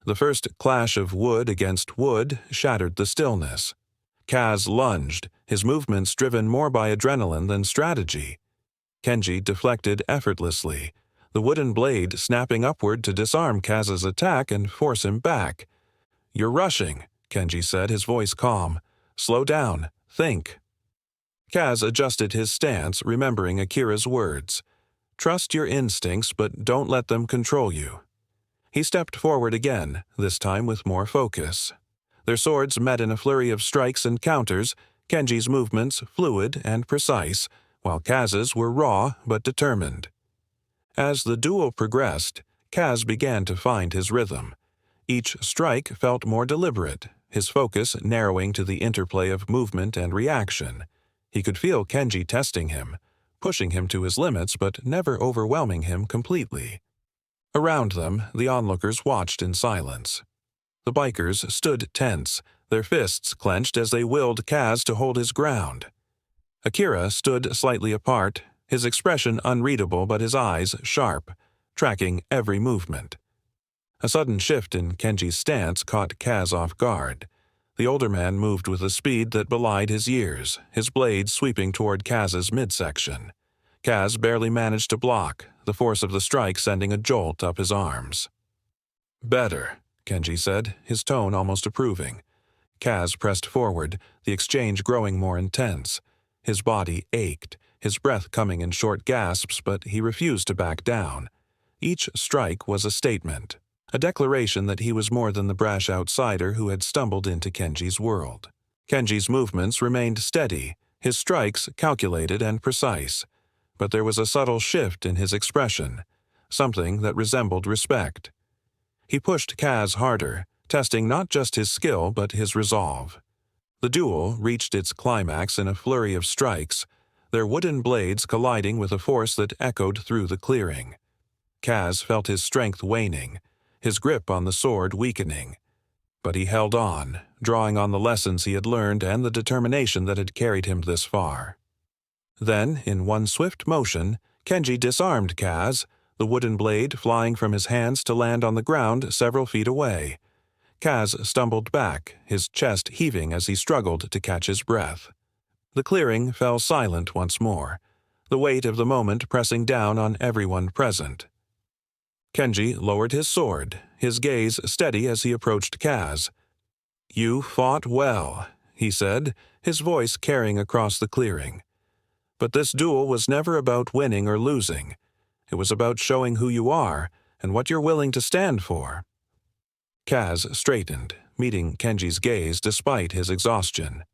The first clash of wood against wood shattered the stillness. Kaz lunged, his movements driven more by adrenaline than strategy. Kenji deflected effortlessly, the wooden blade snapping upward to disarm Kaz's attack and force him back. "You're rushing," Kenji said, his voice calm. "Slow down. Think." Kaz adjusted his stance, remembering Akira's words. "Trust your instincts, but don't let them control you." He stepped forward again, this time with more focus. Their swords met in a flurry of strikes and counters, Kenji's movements fluid and precise, while Kaz's were raw but determined. As the duel progressed, Kaz began to find his rhythm. Each strike felt more deliberate, his focus narrowing to the interplay of movement and reaction. He could feel Kenji testing him, pushing him to his limits but never overwhelming him completely. Around them, the onlookers watched in silence. The bikers stood tense, their fists clenched as they willed Kaz to hold his ground. Akira stood slightly apart, his expression unreadable but his eyes sharp, tracking every movement. A sudden shift in Kenji's stance caught Kaz off guard. The older man moved with a speed that belied his years, his blade sweeping toward Kaz's midsection. Kaz barely managed to block, the force of the strike sending a jolt up his arms. "Better," Kenji said, his tone almost approving. Kaz pressed forward, the exchange growing more intense. His body ached, his breath coming in short gasps, but he refused to back down. Each strike was a statement, a declaration that he was more than the brash outsider who had stumbled into Kenji's world. Kenji's movements remained steady, his strikes calculated and precise, but there was a subtle shift in his expression, something that resembled respect. He pushed Kaz harder, testing not just his skill but his resolve. The duel reached its climax in a flurry of strikes, their wooden blades colliding with a force that echoed through the clearing. Kaz felt his strength waning, his grip on the sword weakening. But he held on, drawing on the lessons he had learned and the determination that had carried him this far. Then, in one swift motion, Kenji disarmed Kaz, the wooden blade flying from his hands to land on the ground several feet away. Kaz stumbled back, his chest heaving as he struggled to catch his breath. The clearing fell silent once more, the weight of the moment pressing down on everyone present. Kenji lowered his sword, his gaze steady as he approached Kaz. "You fought well," he said, his voice carrying across the clearing. "But this duel was never about winning or losing. It was about showing who you are and what you're willing to stand for." Kaz straightened, meeting Kenji's gaze despite his exhaustion.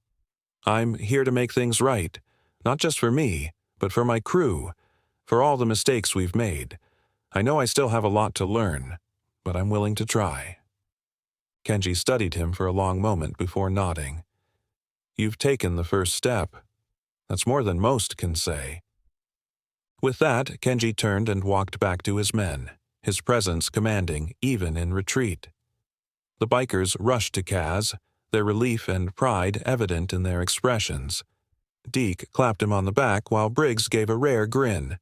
"I'm here to make things right, not just for me, but for my crew, for all the mistakes we've made. I know I still have a lot to learn, but I'm willing to try." Kenji studied him for a long moment before nodding. "You've taken the first step. That's more than most can say." With that, Kenji turned and walked back to his men, his presence commanding even in retreat. The bikers rushed to Kaz, their relief and pride evident in their expressions. Deke clapped him on the back while Briggs gave a rare grin.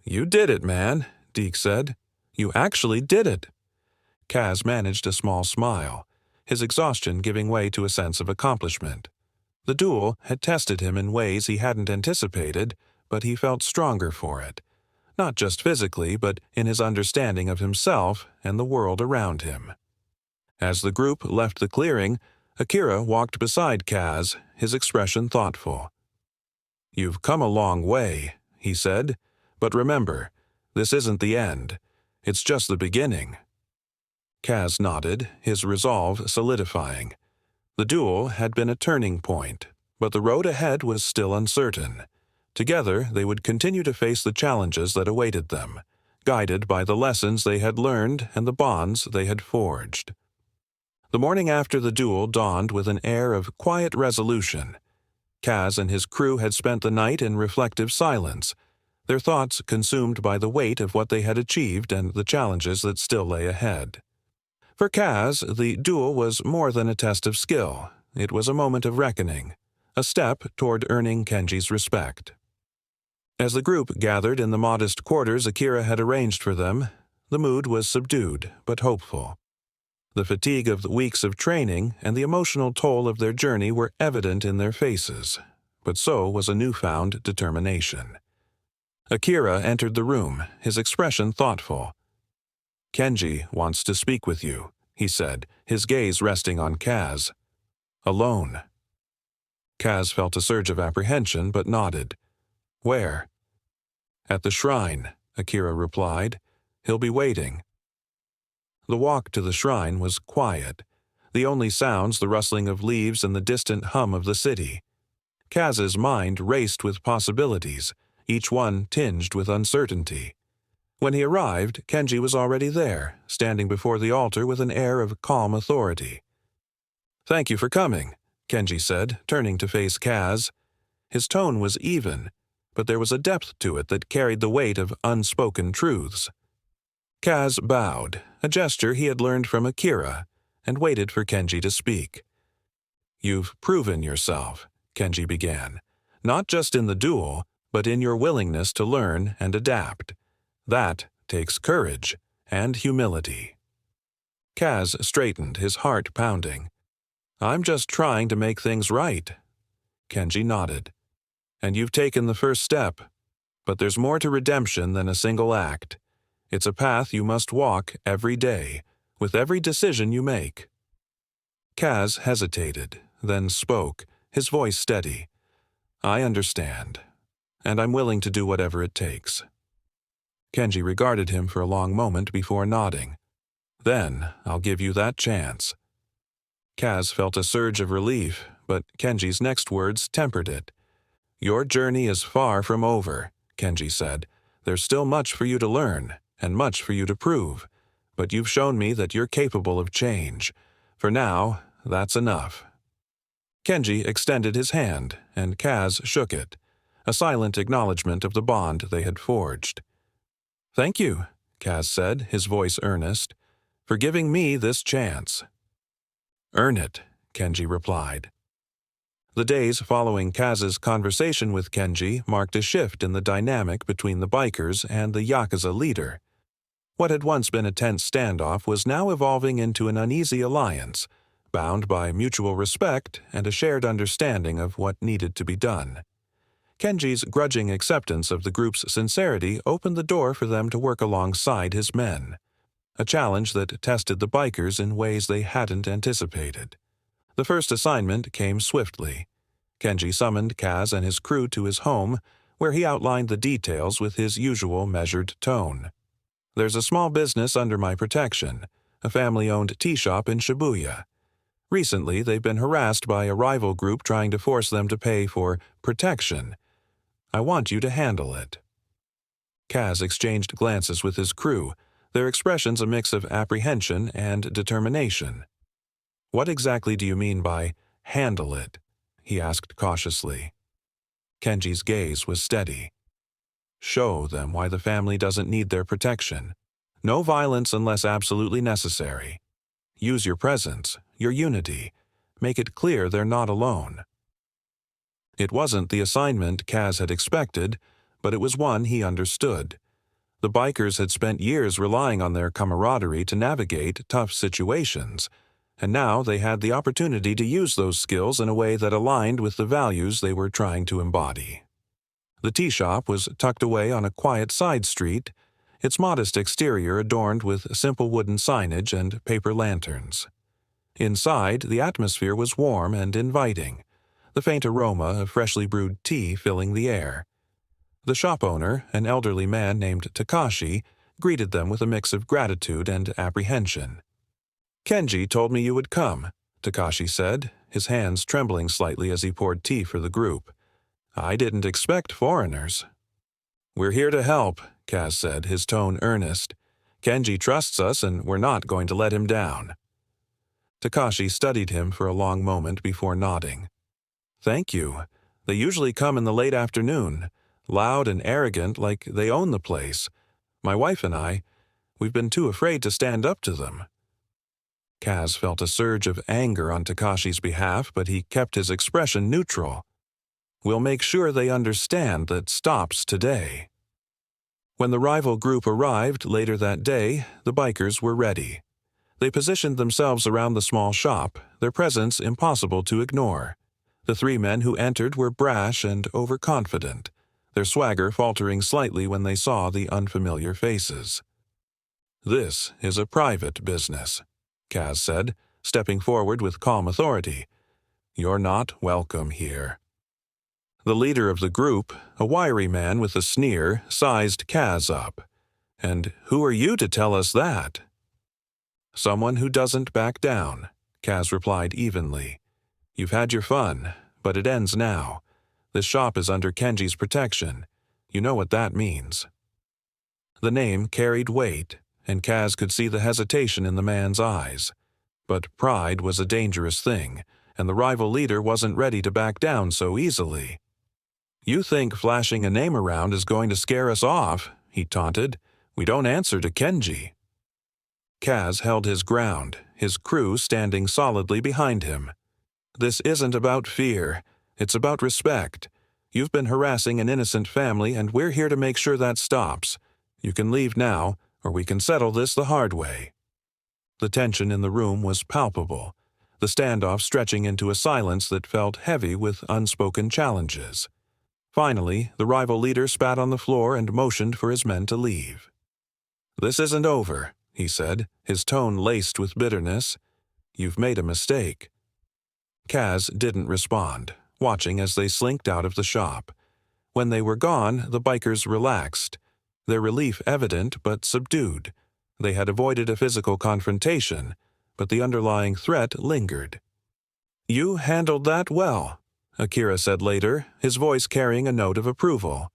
"You did it, man," Deke said. "You actually did it." Kaz managed a small smile, his exhaustion giving way to a sense of accomplishment. The duel had tested him in ways he hadn't anticipated, but he felt stronger for it, not just physically but in his understanding of himself and the world around him. As the group left the clearing, Akira walked beside Kaz, his expression thoughtful. "You've come a long way," he said, "but remember, this isn't the end. It's just the beginning." Kaz nodded, his resolve solidifying. The duel had been a turning point, but the road ahead was still uncertain. Together, they would continue to face the challenges that awaited them, guided by the lessons they had learned and the bonds they had forged. The morning after the duel dawned with an air of quiet resolution. Kaz and his crew had spent the night in reflective silence, their thoughts consumed by the weight of what they had achieved and the challenges that still lay ahead. For Kaz, the duel was more than a test of skill. It was a moment of reckoning, a step toward earning Kenji's respect. As the group gathered in the modest quarters Akira had arranged for them, the mood was subdued but hopeful. The fatigue of the weeks of training and the emotional toll of their journey were evident in their faces, but so was a newfound determination. Akira entered the room, his expression thoughtful. "Kenji wants to speak with you," he said, his gaze resting on Kaz. "Alone." Kaz felt a surge of apprehension but nodded. "Where?" "At the shrine," Akira replied. "He'll be waiting." The walk to the shrine was quiet, the only sounds the rustling of leaves and the distant hum of the city. Kaz's mind raced with possibilities, each one tinged with uncertainty. When he arrived, Kenji was already there, standing before the altar with an air of calm authority. "Thank you for coming," Kenji said, turning to face Kaz. His tone was even, but there was a depth to it that carried the weight of unspoken truths. Kaz bowed, a gesture he had learned from Akira, and waited for Kenji to speak. "You've proven yourself," Kenji began, "not just in the duel, but in your willingness to learn and adapt. That takes courage and humility." Kaz straightened, his heart pounding. "I'm just trying to make things right." Kenji nodded. "And you've taken the first step. But there's more to redemption than a single act. It's a path you must walk every day, with every decision you make." Kaz hesitated, then spoke, his voice steady. "I understand, and I'm willing to do whatever it takes." Kenji regarded him for a long moment before nodding. "Then I'll give you that chance." Kaz felt a surge of relief, but Kenji's next words tempered it. "Your journey is far from over," Kenji said. "There's still much for you to learn, and much for you to prove, but you've shown me that you're capable of change. For now, that's enough." Kenji extended his hand, and Kaz shook it, a silent acknowledgement of the bond they had forged. "Thank you," Kaz said, his voice earnest, "for giving me this chance." "Earn it," Kenji replied. The days following Kaz's conversation with Kenji marked a shift in the dynamic between the bikers and the Yakuza leader. What had once been a tense standoff was now evolving into an uneasy alliance, bound by mutual respect and a shared understanding of what needed to be done. Kenji's grudging acceptance of the group's sincerity opened the door for them to work alongside his men, a challenge that tested the bikers in ways they hadn't anticipated. The first assignment came swiftly. Kenji summoned Kaz and his crew to his home, where he outlined the details with his usual measured tone. "There's a small business under my protection, a family-owned tea shop in Shibuya. Recently, they've been harassed by a rival group trying to force them to pay for protection. I want you to handle it." Kaz exchanged glances with his crew, their expressions a mix of apprehension and determination. "What exactly do you mean by handle it?" he asked cautiously. Kenji's gaze was steady. "Show them why the family doesn't need their protection. No violence unless absolutely necessary. Use your presence, your unity. Make it clear they're not alone." It wasn't the assignment Kaz had expected, but it was one he understood. The bikers had spent years relying on their camaraderie to navigate tough situations, and now they had the opportunity to use those skills in a way that aligned with the values they were trying to embody. The tea shop was tucked away on a quiet side street, its modest exterior adorned with simple wooden signage and paper lanterns. Inside, the atmosphere was warm and inviting, the faint aroma of freshly brewed tea filling the air. The shop owner, an elderly man named Takashi, greeted them with a mix of gratitude and apprehension. "Kenji told me you would come," Takashi said, his hands trembling slightly as he poured tea for the group. "I didn't expect foreigners." "We're here to help," Kaz said, his tone earnest. "Kenji trusts us and we're not going to let him down." Takashi studied him for a long moment before nodding. "Thank you. They usually come in the late afternoon, loud and arrogant like they own the place. My wife and we've been too afraid to stand up to them." Kaz felt a surge of anger on Takashi's behalf, but he kept his expression neutral. "We'll make sure they understand that stops today." When the rival group arrived later that day, the bikers were ready. They positioned themselves around the small shop, their presence impossible to ignore. The three men who entered were brash and overconfident, their swagger faltering slightly when they saw the unfamiliar faces. "This is a private business," Kaz said, stepping forward with calm authority. "You're not welcome here." The leader of the group, a wiry man with a sneer, sized Kaz up. "And who are you to tell us that?" "Someone who doesn't back down," Kaz replied evenly. "You've had your fun, but it ends now. This shop is under Kenji's protection. You know what that means." The name carried weight, and Kaz could see the hesitation in the man's eyes. But pride was a dangerous thing, and the rival leader wasn't ready to back down so easily. "You think flashing a name around is going to scare us off," he taunted. "We don't answer to Kenji." Kaz held his ground, his crew standing solidly behind him. "This isn't about fear. It's about respect. You've been harassing an innocent family, and we're here to make sure that stops. You can leave now, or we can settle this the hard way." The tension in the room was palpable, the standoff stretching into a silence that felt heavy with unspoken challenges. Finally, the rival leader spat on the floor and motioned for his men to leave. "This isn't over," he said, his tone laced with bitterness. "You've made a mistake." Kaz didn't respond, watching as they slinked out of the shop. When they were gone, the bikers relaxed, their relief evident but subdued. They had avoided a physical confrontation, but the underlying threat lingered. "You handled that well," Akira said later, his voice carrying a note of approval.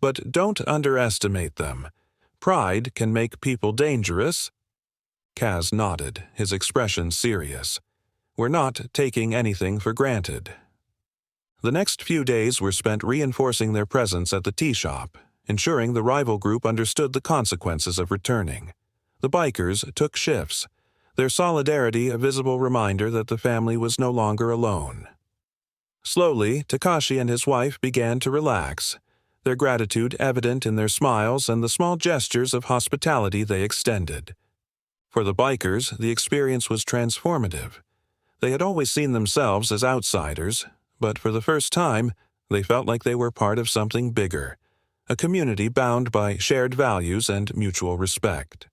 "But don't underestimate them. Pride can make people dangerous." Kaz nodded, his expression serious. "We're not taking anything for granted." The next few days were spent reinforcing their presence at the tea shop, ensuring the rival group understood the consequences of returning. The bikers took shifts, their solidarity a visible reminder that the family was no longer alone. Slowly, Takashi and his wife began to relax, their gratitude evident in their smiles and the small gestures of hospitality they extended. For the bikers, the experience was transformative. They had always seen themselves as outsiders, but for the first time, they felt like they were part of something bigger, a community bound by shared values and mutual respect.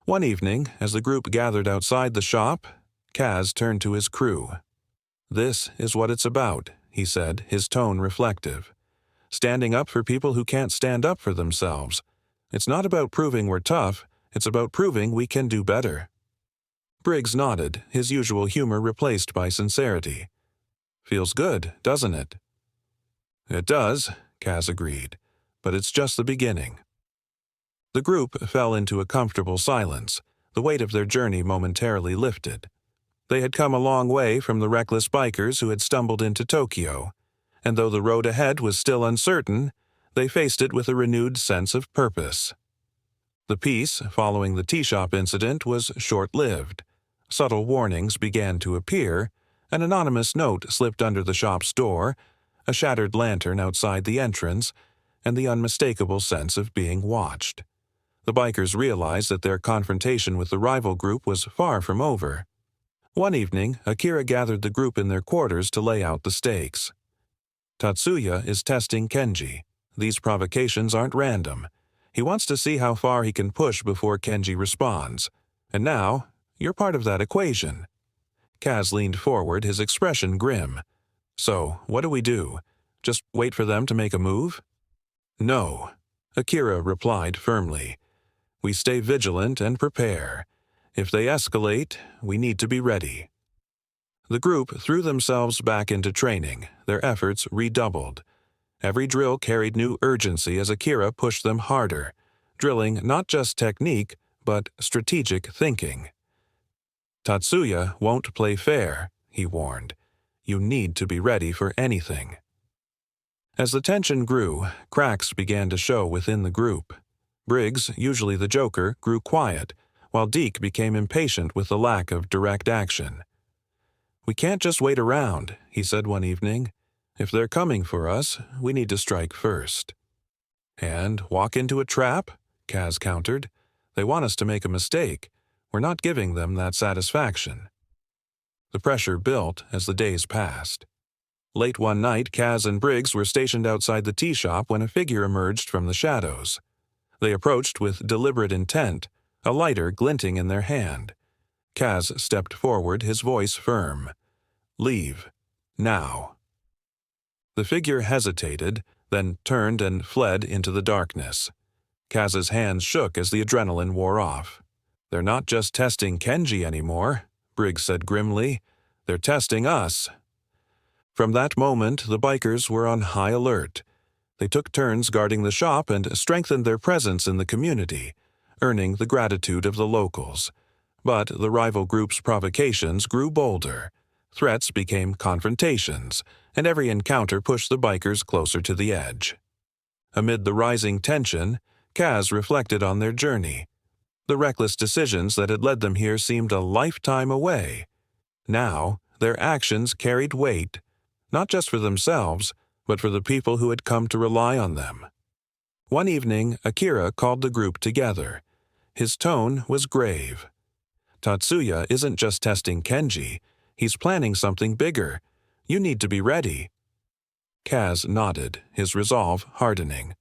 One evening, as the group gathered outside the shop, Kaz turned to his crew. "This is what it's about," he said, his tone reflective. "Standing up for people who can't stand up for themselves. It's not about proving we're tough, it's about proving we can do better." Briggs nodded, his usual humor replaced by sincerity. "Feels good, doesn't it?" "It does," Kaz agreed, "but it's just the beginning." The group fell into a comfortable silence, the weight of their journey momentarily lifted. They had come a long way from the reckless bikers who had stumbled into Tokyo, and though the road ahead was still uncertain, they faced it with a renewed sense of purpose. The peace following the tea shop incident was short-lived. Subtle warnings began to appear, an anonymous note slipped under the shop's door, a shattered lantern outside the entrance, and the unmistakable sense of being watched. The bikers realized that their confrontation with the rival group was far from over. One evening, Akira gathered the group in their quarters to lay out the stakes. "Tatsuya is testing Kenji. These provocations aren't random. He wants to see how far he can push before Kenji responds. And now, you're part of that equation." Kaz leaned forward, his expression grim. "So, what do we do? Just wait for them to make a move?" "No," Akira replied firmly. "We stay vigilant and prepare. If they escalate, we need to be ready." The group threw themselves back into training, their efforts redoubled. Every drill carried new urgency as Akira pushed them harder, drilling not just technique, but strategic thinking. "Tatsuya won't play fair," he warned. "You need to be ready for anything." As the tension grew, cracks began to show within the group. Briggs, usually the joker, grew quiet, while Deke became impatient with the lack of direct action. "We can't just wait around," he said one evening. "If they're coming for us, we need to strike first." "And walk into a trap?" Kaz countered. "They want us to make a mistake. We're not giving them that satisfaction." The pressure built as the days passed. Late one night, Kaz and Briggs were stationed outside the tea shop when a figure emerged from the shadows. They approached with deliberate intent, a lighter glinting in their hand. Kaz stepped forward, his voice firm. "Leave. Now." The figure hesitated, then turned and fled into the darkness. Kaz's hands shook as the adrenaline wore off. "They're not just testing Kenji anymore," Briggs said grimly. "They're testing us." From that moment, the bikers were on high alert. They took turns guarding the shop and strengthened their presence in the community, earning the gratitude of the locals. But the rival group's provocations grew bolder. Threats became confrontations, and every encounter pushed the bikers closer to the edge. Amid the rising tension, Kaz reflected on their journey. The reckless decisions that had led them here seemed a lifetime away. Now, their actions carried weight, not just for themselves, but for the people who had come to rely on them. One evening, Akira called the group together. His tone was grave. "Tatsuya isn't just testing Kenji. He's planning something bigger. You need to be ready." Kaz nodded, his resolve hardening.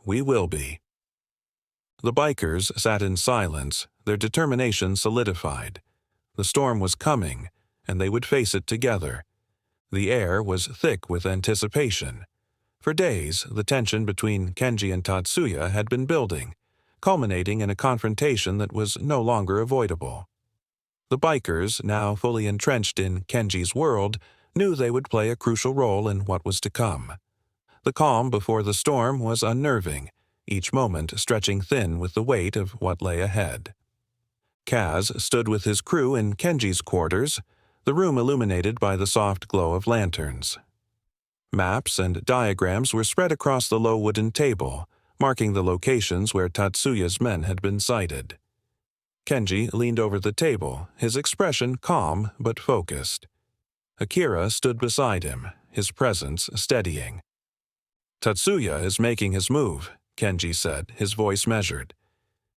"We will be." The bikers sat in silence, their determination solidified. The storm was coming, and they would face it together. The air was thick with anticipation. For days, the tension between Kenji and Tatsuya had been building, culminating in a confrontation that was no longer avoidable. The bikers, now fully entrenched in Kenji's world, knew they would play a crucial role in what was to come. The calm before the storm was unnerving, each moment stretching thin with the weight of what lay ahead. Kaz stood with his crew in Kenji's quarters, the room illuminated by the soft glow of lanterns. Maps and diagrams were spread across the low wooden table, marking the locations where Tatsuya's men had been sighted. Kenji leaned over the table, his expression calm but focused. Akira stood beside him, his presence steadying. "Tatsuya is making his move," Kenji said, his voice measured.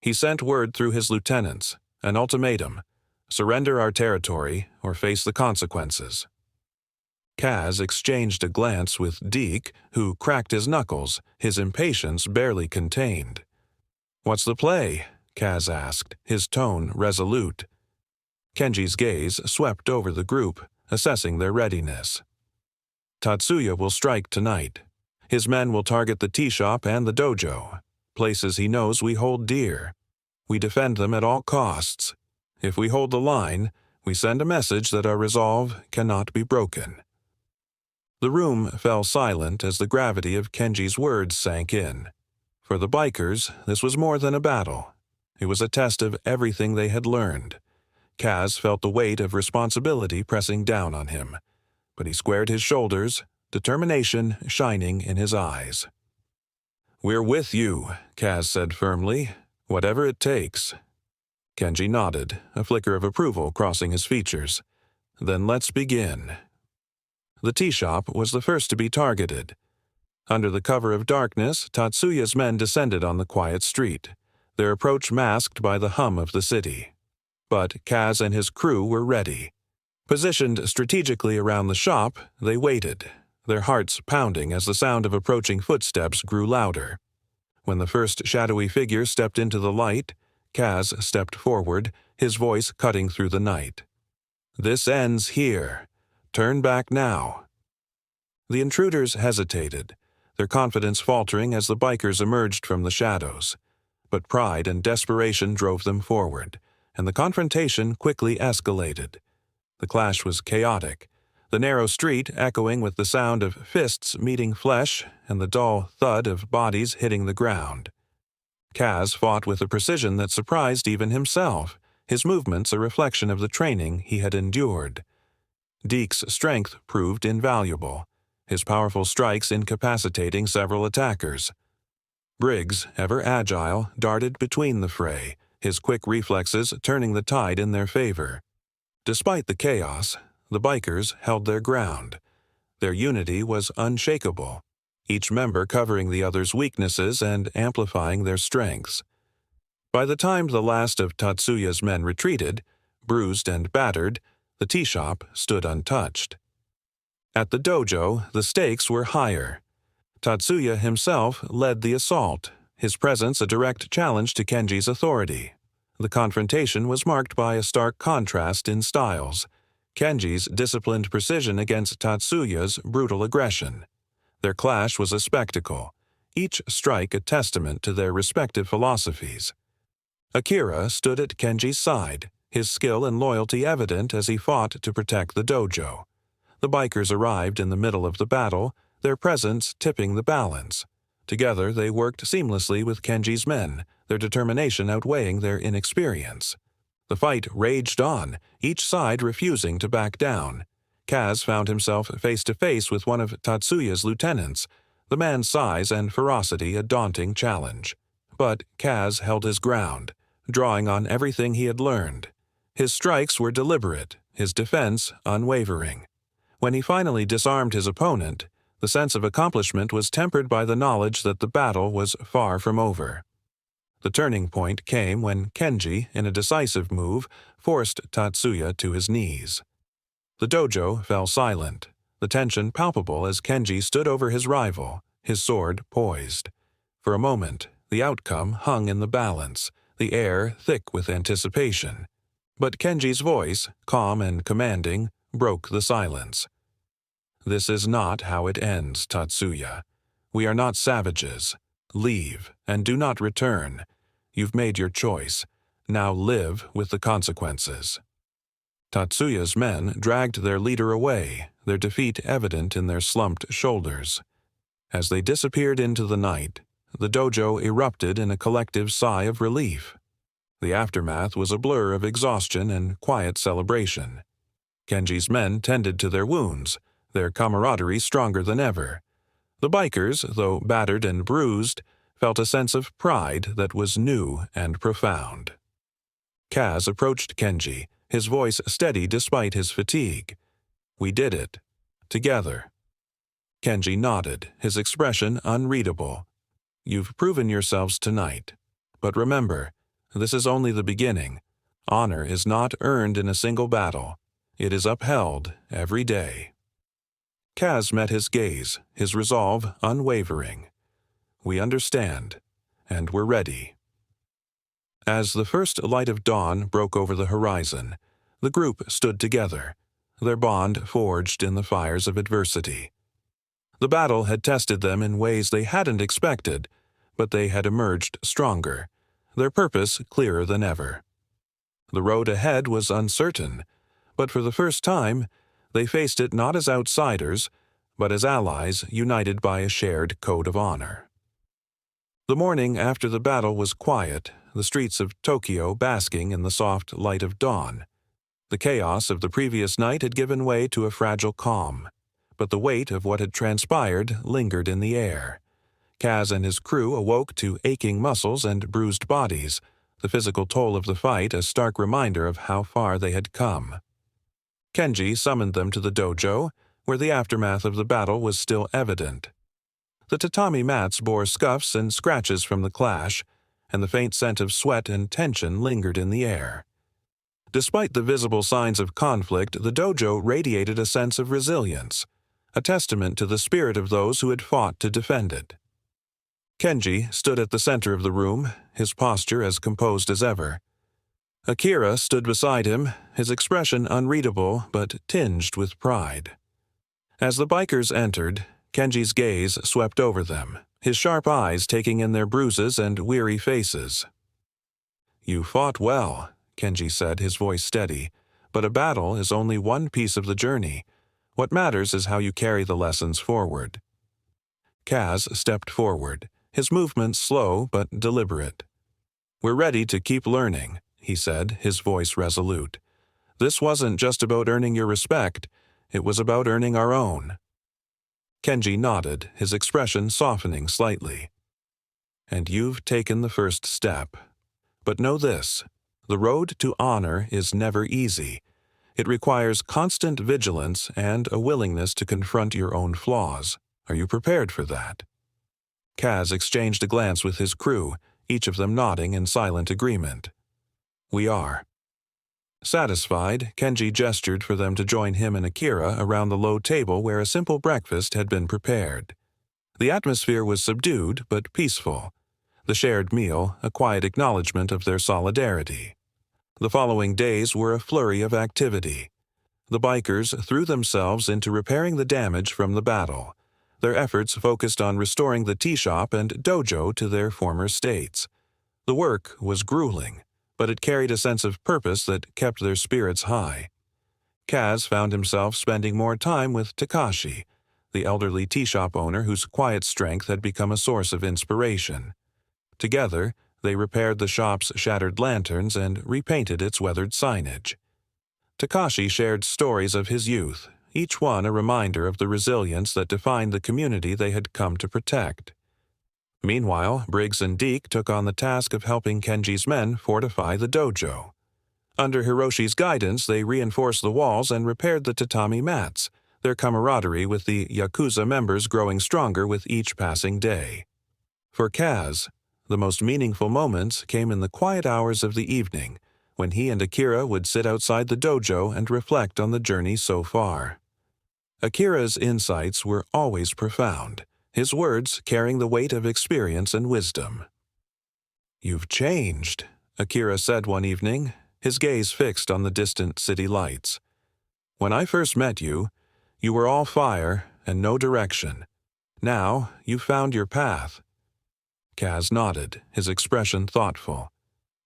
"He sent word through his lieutenants, an ultimatum. Surrender our territory or face the consequences." Kaz exchanged a glance with Deke, who cracked his knuckles, his impatience barely contained. "What's the play?" Kaz asked, his tone resolute. Kenji's gaze swept over the group, assessing their readiness. "Tatsuya will strike tonight. His men will target the tea shop and the dojo, places he knows we hold dear. We defend them at all costs. If we hold the line, we send a message that our resolve cannot be broken." The room fell silent as the gravity of Kenji's words sank in. For the bikers, this was more than a battle. It was a test of everything they had learned. Kaz felt the weight of responsibility pressing down on him, but he squared his shoulders, determination shining in his eyes. "We're with you," Kaz said firmly, "whatever it takes." Kenji nodded, a flicker of approval crossing his features. "Then let's begin." The tea shop was the first to be targeted. Under the cover of darkness, Tatsuya's men descended on the quiet street, their approach masked by the hum of the city. But Kaz and his crew were ready. Positioned strategically around the shop, they waited, their hearts pounding as the sound of approaching footsteps grew louder. When the first shadowy figure stepped into the light, Kaz stepped forward, his voice cutting through the night. "This ends here. Turn back now." The intruders hesitated, their confidence faltering as the bikers emerged from the shadows. But pride and desperation drove them forward, and the confrontation quickly escalated. The clash was chaotic, the narrow street echoing with the sound of fists meeting flesh and the dull thud of bodies hitting the ground. Kaz fought with a precision that surprised even himself, his movements a reflection of the training he had endured. Deke's strength proved invaluable, his powerful strikes incapacitating several attackers. Briggs, ever agile, darted between the fray, his quick reflexes turning the tide in their favor. Despite the chaos, the bikers held their ground. Their unity was unshakable, each member covering the other's weaknesses and amplifying their strengths. By the time the last of Tatsuya's men retreated, bruised and battered, the tea shop stood untouched. At the dojo, the stakes were higher. Tatsuya himself led the assault, his presence a direct challenge to Kenji's authority. The confrontation was marked by a stark contrast in styles, Kenji's disciplined precision against Tatsuya's brutal aggression. Their clash was a spectacle, each strike a testament to their respective philosophies. Akira stood at Kenji's side, his skill and loyalty evident as he fought to protect the dojo. The bikers arrived in the middle of the battle, their presence tipping the balance. Together they worked seamlessly with Kenji's men, their determination outweighing their inexperience. The fight raged on, each side refusing to back down. Kaz found himself face to face with one of Tatsuya's lieutenants, the man's size and ferocity a daunting challenge. But Kaz held his ground, drawing on everything he had learned. His strikes were deliberate, his defense unwavering. When he finally disarmed his opponent, the sense of accomplishment was tempered by the knowledge that the battle was far from over. The turning point came when Kenji, in a decisive move, forced Tatsuya to his knees. The dojo fell silent, the tension palpable as Kenji stood over his rival, his sword poised. For a moment, the outcome hung in the balance, the air thick with anticipation. But Kenji's voice, calm and commanding, broke the silence. "This is not how it ends, Tatsuya. We are not savages. Leave, and do not return. You've made your choice. Now live with the consequences." Tatsuya's men dragged their leader away, their defeat evident in their slumped shoulders. As they disappeared into the night, the dojo erupted in a collective sigh of relief. The aftermath was a blur of exhaustion and quiet celebration. Kenji's men tended to their wounds, their camaraderie stronger than ever. The bikers, though battered and bruised, felt a sense of pride that was new and profound. Kaz approached Kenji, his voice steady despite his fatigue. "We did it. Together." Kenji nodded, his expression unreadable. "You've proven yourselves tonight. But remember, this is only the beginning. Honor is not earned in a single battle. It is upheld every day." Kaz met his gaze, his resolve unwavering. "We understand, and we're ready." As the first light of dawn broke over the horizon, the group stood together, their bond forged in the fires of adversity. The battle had tested them in ways they hadn't expected, but they had emerged stronger, their purpose clearer than ever. The road ahead was uncertain, but for the first time, they faced it not as outsiders, but as allies united by a shared code of honor. The morning after the battle was quiet, the streets of Tokyo basking in the soft light of dawn. The chaos of the previous night had given way to a fragile calm, but the weight of what had transpired lingered in the air. Kaz and his crew awoke to aching muscles and bruised bodies, the physical toll of the fight a stark reminder of how far they had come. Kenji summoned them to the dojo, where the aftermath of the battle was still evident. The tatami mats bore scuffs and scratches from the clash, and the faint scent of sweat and tension lingered in the air. Despite the visible signs of conflict, the dojo radiated a sense of resilience, a testament to the spirit of those who had fought to defend it. Kenji stood at the center of the room, his posture as composed as ever. Akira stood beside him, his expression unreadable but tinged with pride. As the bikers entered, Kenji's gaze swept over them, his sharp eyes taking in their bruises and weary faces. "You fought well," Kenji said, his voice steady, "but a battle is only one piece of the journey. What matters is how you carry the lessons forward." Kaz stepped forward, his movements slow but deliberate. "We're ready to keep learning," he said, his voice resolute. "This wasn't just about earning your respect, it was about earning our own." Kenji nodded, his expression softening slightly. "And you've taken the first step. But know this, the road to honor is never easy. It requires constant vigilance and a willingness to confront your own flaws. Are you prepared for that?" Kaz exchanged a glance with his crew, each of them nodding in silent agreement. "We are." Satisfied, Kenji gestured for them to join him and Akira around the low table where a simple breakfast had been prepared. The atmosphere was subdued but peaceful, the shared meal a quiet acknowledgement of their solidarity. The following days were a flurry of activity. The bikers threw themselves into repairing the damage from the battle. Their efforts focused on restoring the tea shop and dojo to their former states. The work was grueling, but it carried a sense of purpose that kept their spirits high. Kaz found himself spending more time with Takashi, the elderly tea shop owner whose quiet strength had become a source of inspiration. Together, they repaired the shop's shattered lanterns and repainted its weathered signage. Takashi shared stories of his youth, each one a reminder of the resilience that defined the community they had come to protect. Meanwhile, Briggs and Deke took on the task of helping Kenji's men fortify the dojo. Under Hiroshi's guidance, they reinforced the walls and repaired the tatami mats, their camaraderie with the Yakuza members growing stronger with each passing day. For Kaz, the most meaningful moments came in the quiet hours of the evening, when he and Akira would sit outside the dojo and reflect on the journey so far. Akira's insights were always profound, his words carrying the weight of experience and wisdom. "You've changed," Akira said one evening, his gaze fixed on the distant city lights. "When I first met you, you were all fire and no direction. Now, you've found your path." Kaz nodded, his expression thoughtful.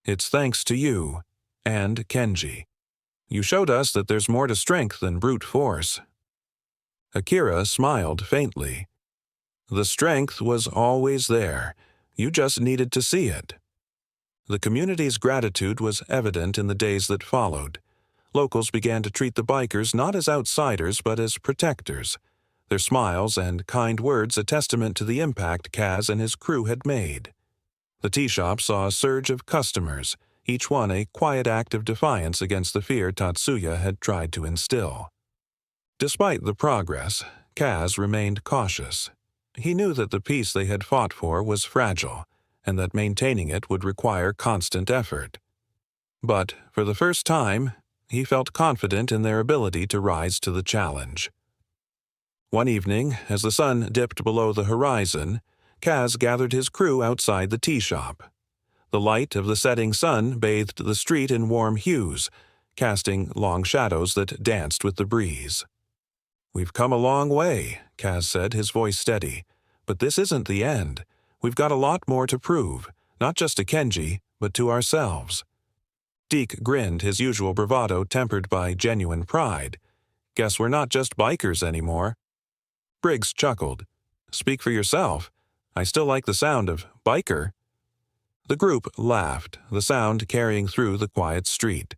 "It's thanks to you, and Kenji. You showed us that there's more to strength than brute force." Akira smiled faintly. "The strength was always there. You just needed to see it." The community's gratitude was evident in the days that followed. Locals began to treat the bikers not as outsiders but as protectors, their smiles and kind words a testament to the impact Kaz and his crew had made. The tea shop saw a surge of customers, each one a quiet act of defiance against the fear Tatsuya had tried to instill. Despite the progress, Kaz remained cautious. He knew that the peace they had fought for was fragile, and that maintaining it would require constant effort. But, for the first time, he felt confident in their ability to rise to the challenge. One evening, as the sun dipped below the horizon, Kaz gathered his crew outside the tea shop. The light of the setting sun bathed the street in warm hues, casting long shadows that danced with the breeze. "We've come a long way," Kaz said, his voice steady. "But this isn't the end. We've got a lot more to prove, not just to Kenji, but to ourselves." Deke grinned, his usual bravado tempered by genuine pride. "Guess we're not just bikers anymore." Briggs chuckled. "Speak for yourself. I still like the sound of biker." The group laughed, the sound carrying through the quiet street.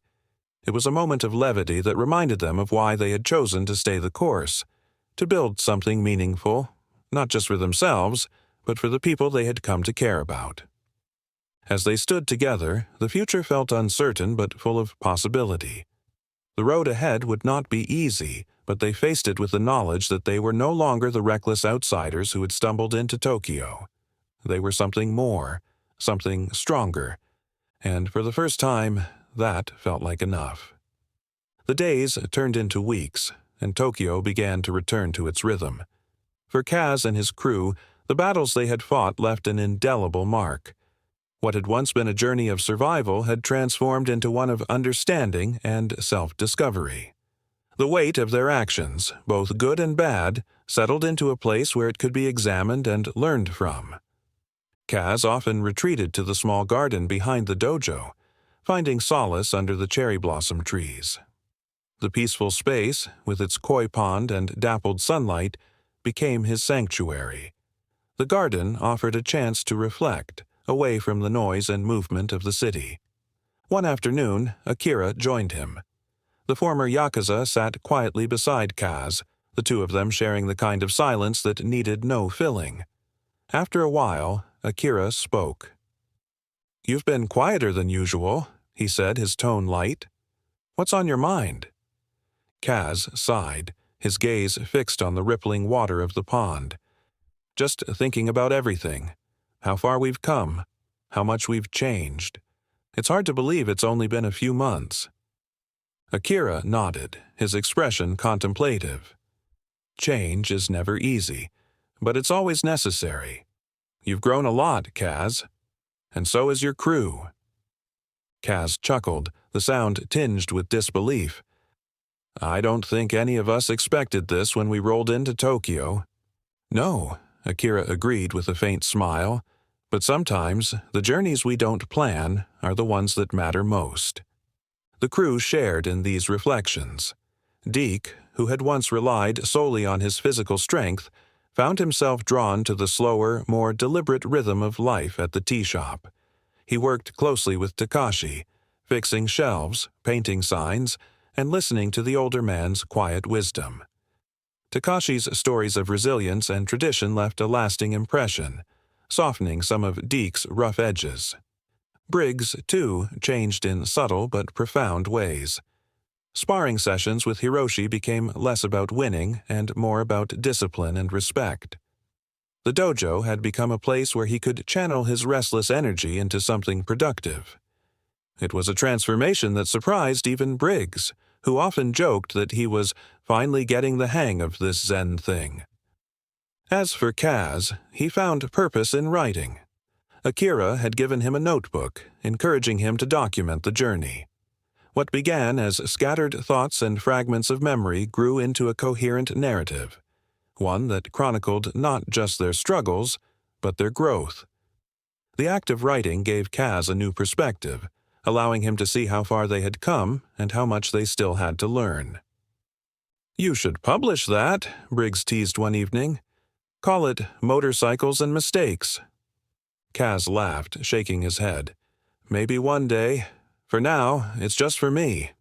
It was a moment of levity that reminded them of why they had chosen to stay the course, to build something meaningful, not just for themselves, but for the people they had come to care about. As they stood together, the future felt uncertain but full of possibility. The road ahead would not be easy, but they faced it with the knowledge that they were no longer the reckless outsiders who had stumbled into Tokyo. They were something more, something stronger, and for the first time, that felt like enough. The days turned into weeks, and Tokyo began to return to its rhythm. For Kaz and his crew, the battles they had fought left an indelible mark. What had once been a journey of survival had transformed into one of understanding and self-discovery. The weight of their actions, both good and bad, settled into a place where it could be examined and learned from. Kaz often retreated to the small garden behind the dojo, finding solace under the cherry blossom trees. The peaceful space, with its koi pond and dappled sunlight, became his sanctuary. The garden offered a chance to reflect, away from the noise and movement of the city. One afternoon, Akira joined him. The former Yakuza sat quietly beside Kaz, the two of them sharing the kind of silence that needed no filling. After a while, Akira spoke. "You've been quieter than usual," he said, his tone light. "What's on your mind?" Kaz sighed, his gaze fixed on the rippling water of the pond. "Just thinking about everything. How far we've come. How much we've changed. It's hard to believe it's only been a few months." Akira nodded, his expression contemplative. Change is never easy, but it's always necessary. You've grown a lot, Kaz. And so has your crew. Kaz chuckled, the sound tinged with disbelief. I don't think any of us expected this when we rolled into Tokyo. No, Akira agreed with a faint smile, but sometimes the journeys we don't plan are the ones that matter most. The crew shared in these reflections. Deke, who had once relied solely on his physical strength, found himself drawn to the slower, more deliberate rhythm of life at the tea shop. He worked closely with Takashi, fixing shelves, painting signs, and listening to the older man's quiet wisdom. Takashi's stories of resilience and tradition left a lasting impression, softening some of Deke's rough edges. Briggs, too, changed in subtle but profound ways. Sparring sessions with Hiroshi became less about winning and more about discipline and respect. The dojo had become a place where he could channel his restless energy into something productive. It was a transformation that surprised even Briggs, who often joked that he was finally getting the hang of this Zen thing. As for Kaz, he found purpose in writing. Akira had given him a notebook, encouraging him to document the journey. What began as scattered thoughts and fragments of memory grew into a coherent narrative, one that chronicled not just their struggles, but their growth. The act of writing gave Kaz a new perspective, allowing him to see how far they had come and how much they still had to learn. You should publish that, Briggs teased one evening. Call it Motorcycles and Mistakes. Kaz laughed, shaking his head. Maybe one day. For now, it's just for me.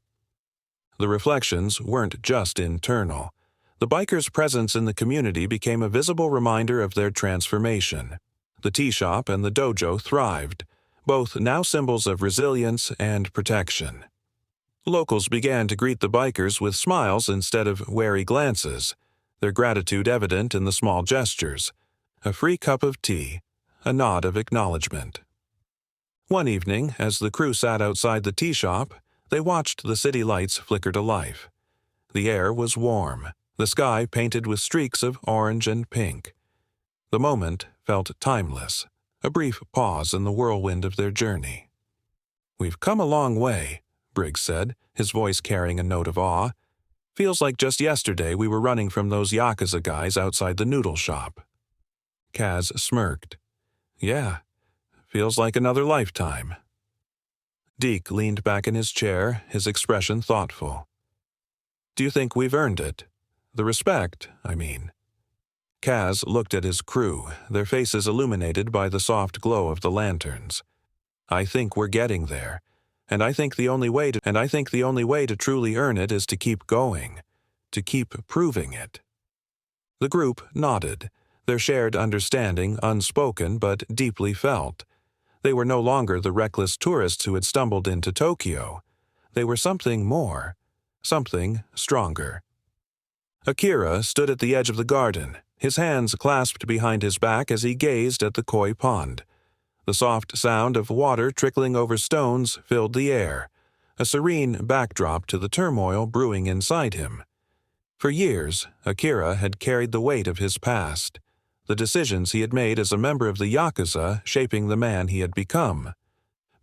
The reflections weren't just internal. The bikers' presence in the community became a visible reminder of their transformation. The tea shop and the dojo thrived, both now symbols of resilience and protection. Locals began to greet the bikers with smiles instead of wary glances, their gratitude evident in the small gestures. A free cup of tea, a nod of acknowledgement. One evening, as the crew sat outside the tea shop, they watched the city lights flicker to life. The air was warm, the sky painted with streaks of orange and pink. The moment felt timeless, a brief pause in the whirlwind of their journey. We've come a long way, Briggs said, his voice carrying a note of awe. Feels like just yesterday we were running from those Yakuza guys outside the Noodle shop. Kaz smirked. Yeah. Feels like another lifetime. Deke leaned back in his chair, his expression thoughtful. Do you think we've earned it? The respect, I mean. Kaz looked at his crew, their faces illuminated by the soft glow of the lanterns. I think we're getting there, and I think the only way to truly earn it is to keep going, to keep proving it. The group nodded, their shared understanding unspoken but deeply felt. They were no longer the reckless tourists who had stumbled into Tokyo. They were something more, something stronger. Akira stood at the edge of the garden, his hands clasped behind his back as he gazed at the koi pond. The soft sound of water trickling over stones filled the air, a serene backdrop to the turmoil brewing inside him. For years, Akira had carried the weight of his past, the decisions he had made as a member of the Yakuza shaping the man he had become.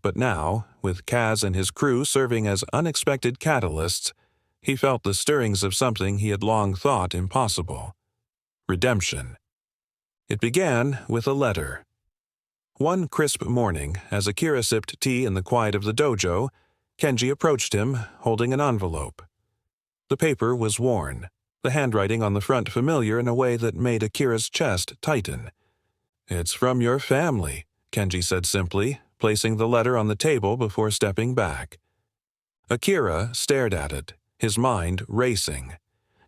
But now, with Kaz and his crew serving as unexpected catalysts, he felt the stirrings of something he had long thought impossible. Redemption. It began with a letter. One crisp morning, as Akira sipped tea in the quiet of the dojo, Kenji approached him, holding an envelope. The paper was worn, the handwriting on the front familiar in a way that made Akira's chest tighten. It's from your family, Kenji said simply, placing the letter on the table before stepping back. Akira stared at it, his mind racing.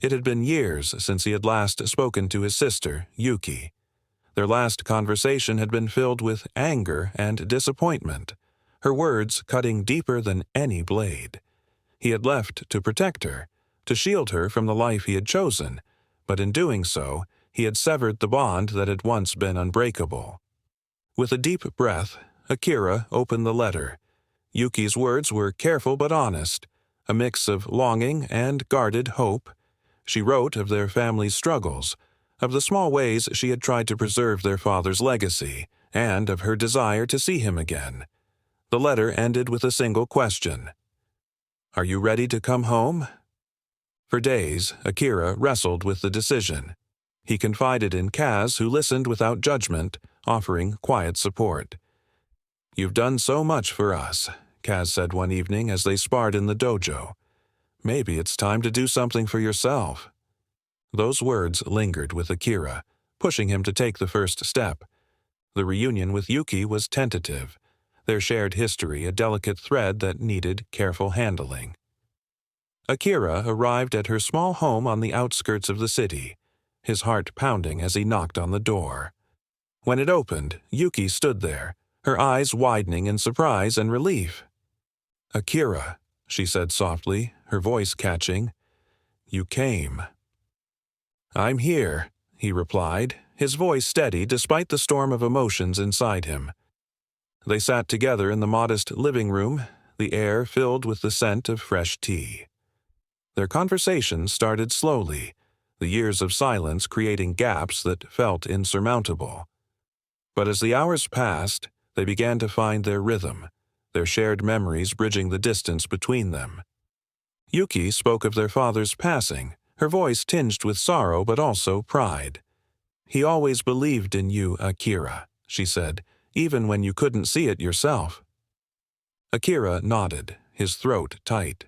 It had been years since he had last spoken to his sister, Yuki. Their last conversation had been filled with anger and disappointment, her words cutting deeper than any blade. He had left to protect her, to shield her from the life he had chosen, but in doing so, he had severed the bond that had once been unbreakable. With a deep breath, Akira opened the letter. Yuki's words were careful but honest, a mix of longing and guarded hope. She wrote of their family's struggles, of the small ways she had tried to preserve their father's legacy, and of her desire to see him again. The letter ended with a single question. "Are you ready to come home?" For days, Akira wrestled with the decision. He confided in Kaz, who listened without judgment, offering quiet support. "You've done so much for us," Kaz said one evening as they sparred in the dojo. "Maybe it's time to do something for yourself." Those words lingered with Akira, pushing him to take the first step. The reunion with Yuki was tentative, their shared history a delicate thread that needed careful handling. Akira arrived at her small home on the outskirts of the city, his heart pounding as he knocked on the door. When it opened, Yuki stood there, her eyes widening in surprise and relief. "Akira," she said softly, her voice catching. "You came." "I'm here," he replied, his voice steady despite the storm of emotions inside him. They sat together in the modest living room, the air filled with the scent of fresh tea. Their conversation started slowly, the years of silence creating gaps that felt insurmountable. But as the hours passed, they began to find their rhythm, their shared memories bridging the distance between them. Yuki spoke of their father's passing, her voice tinged with sorrow but also pride. "He always believed in you, Akira," she said, "even when you couldn't see it yourself." Akira nodded, his throat tight.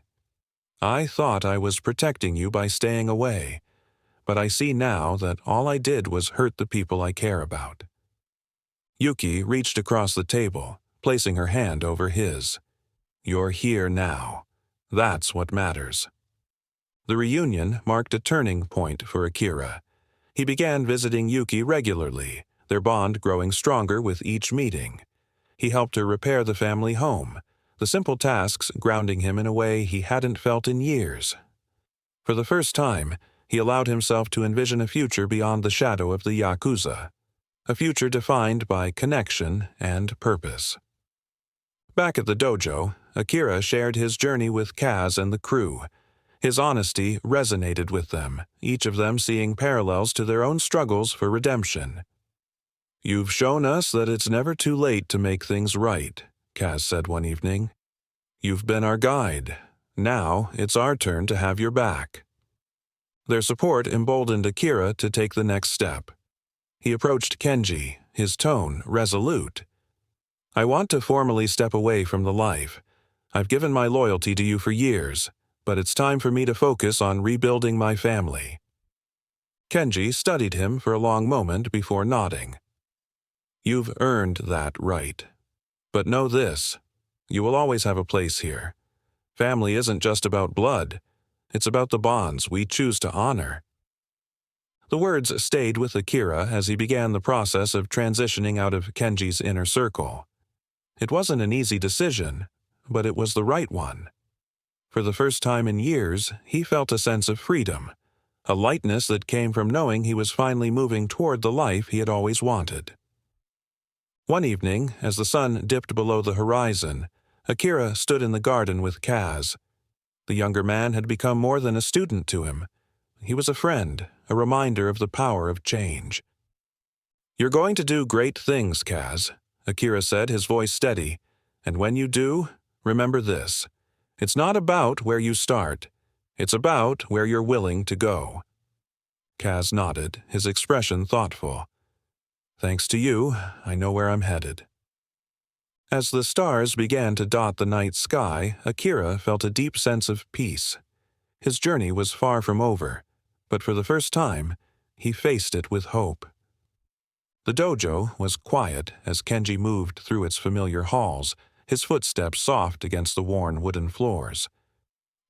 "I thought I was protecting you by staying away, but I see now that all I did was hurt the people I care about." Yuki reached across the table, placing her hand over his. "You're here now. That's what matters." The reunion marked a turning point for Akira. He began visiting Yuki regularly, their bond growing stronger with each meeting. He helped her repair the family home, the simple tasks grounding him in a way he hadn't felt in years. For the first time, he allowed himself to envision a future beyond the shadow of the Yakuza, a future defined by connection and purpose. Back at the dojo, Akira shared his journey with Kaz and the crew. His honesty resonated with them, each of them seeing parallels to their own struggles for redemption. "You've shown us that it's never too late to make things right," Kaz said one evening. "You've been our guide. Now it's our turn to have your back." Their support emboldened Akira to take the next step. He approached Kenji, his tone resolute. "I want to formally step away from the life. I've given my loyalty to you for years, but it's time for me to focus on rebuilding my family." Kenji studied him for a long moment before nodding. "You've earned that right. But know this, you will always have a place here. Family isn't just about blood. It's about the bonds we choose to honor." The words stayed with Akira as he began the process of transitioning out of Kenji's inner circle. It wasn't an easy decision, but it was the right one. For the first time in years, he felt a sense of freedom, a lightness that came from knowing he was finally moving toward the life he had always wanted. One evening, as the sun dipped below the horizon, Akira stood in the garden with Kaz. The younger man had become more than a student to him. He was a friend, a reminder of the power of change. "You're going to do great things, Kaz," Akira said, his voice steady. "And when you do, remember this. It's not about where you start. It's about where you're willing to go." Kaz nodded, his expression thoughtful. "Thanks to you, I know where I'm headed." As the stars began to dot the night sky, Akira felt a deep sense of peace. His journey was far from over, but for the first time, he faced it with hope. The dojo was quiet as Kenji moved through its familiar halls, his footsteps soft against the worn wooden floors.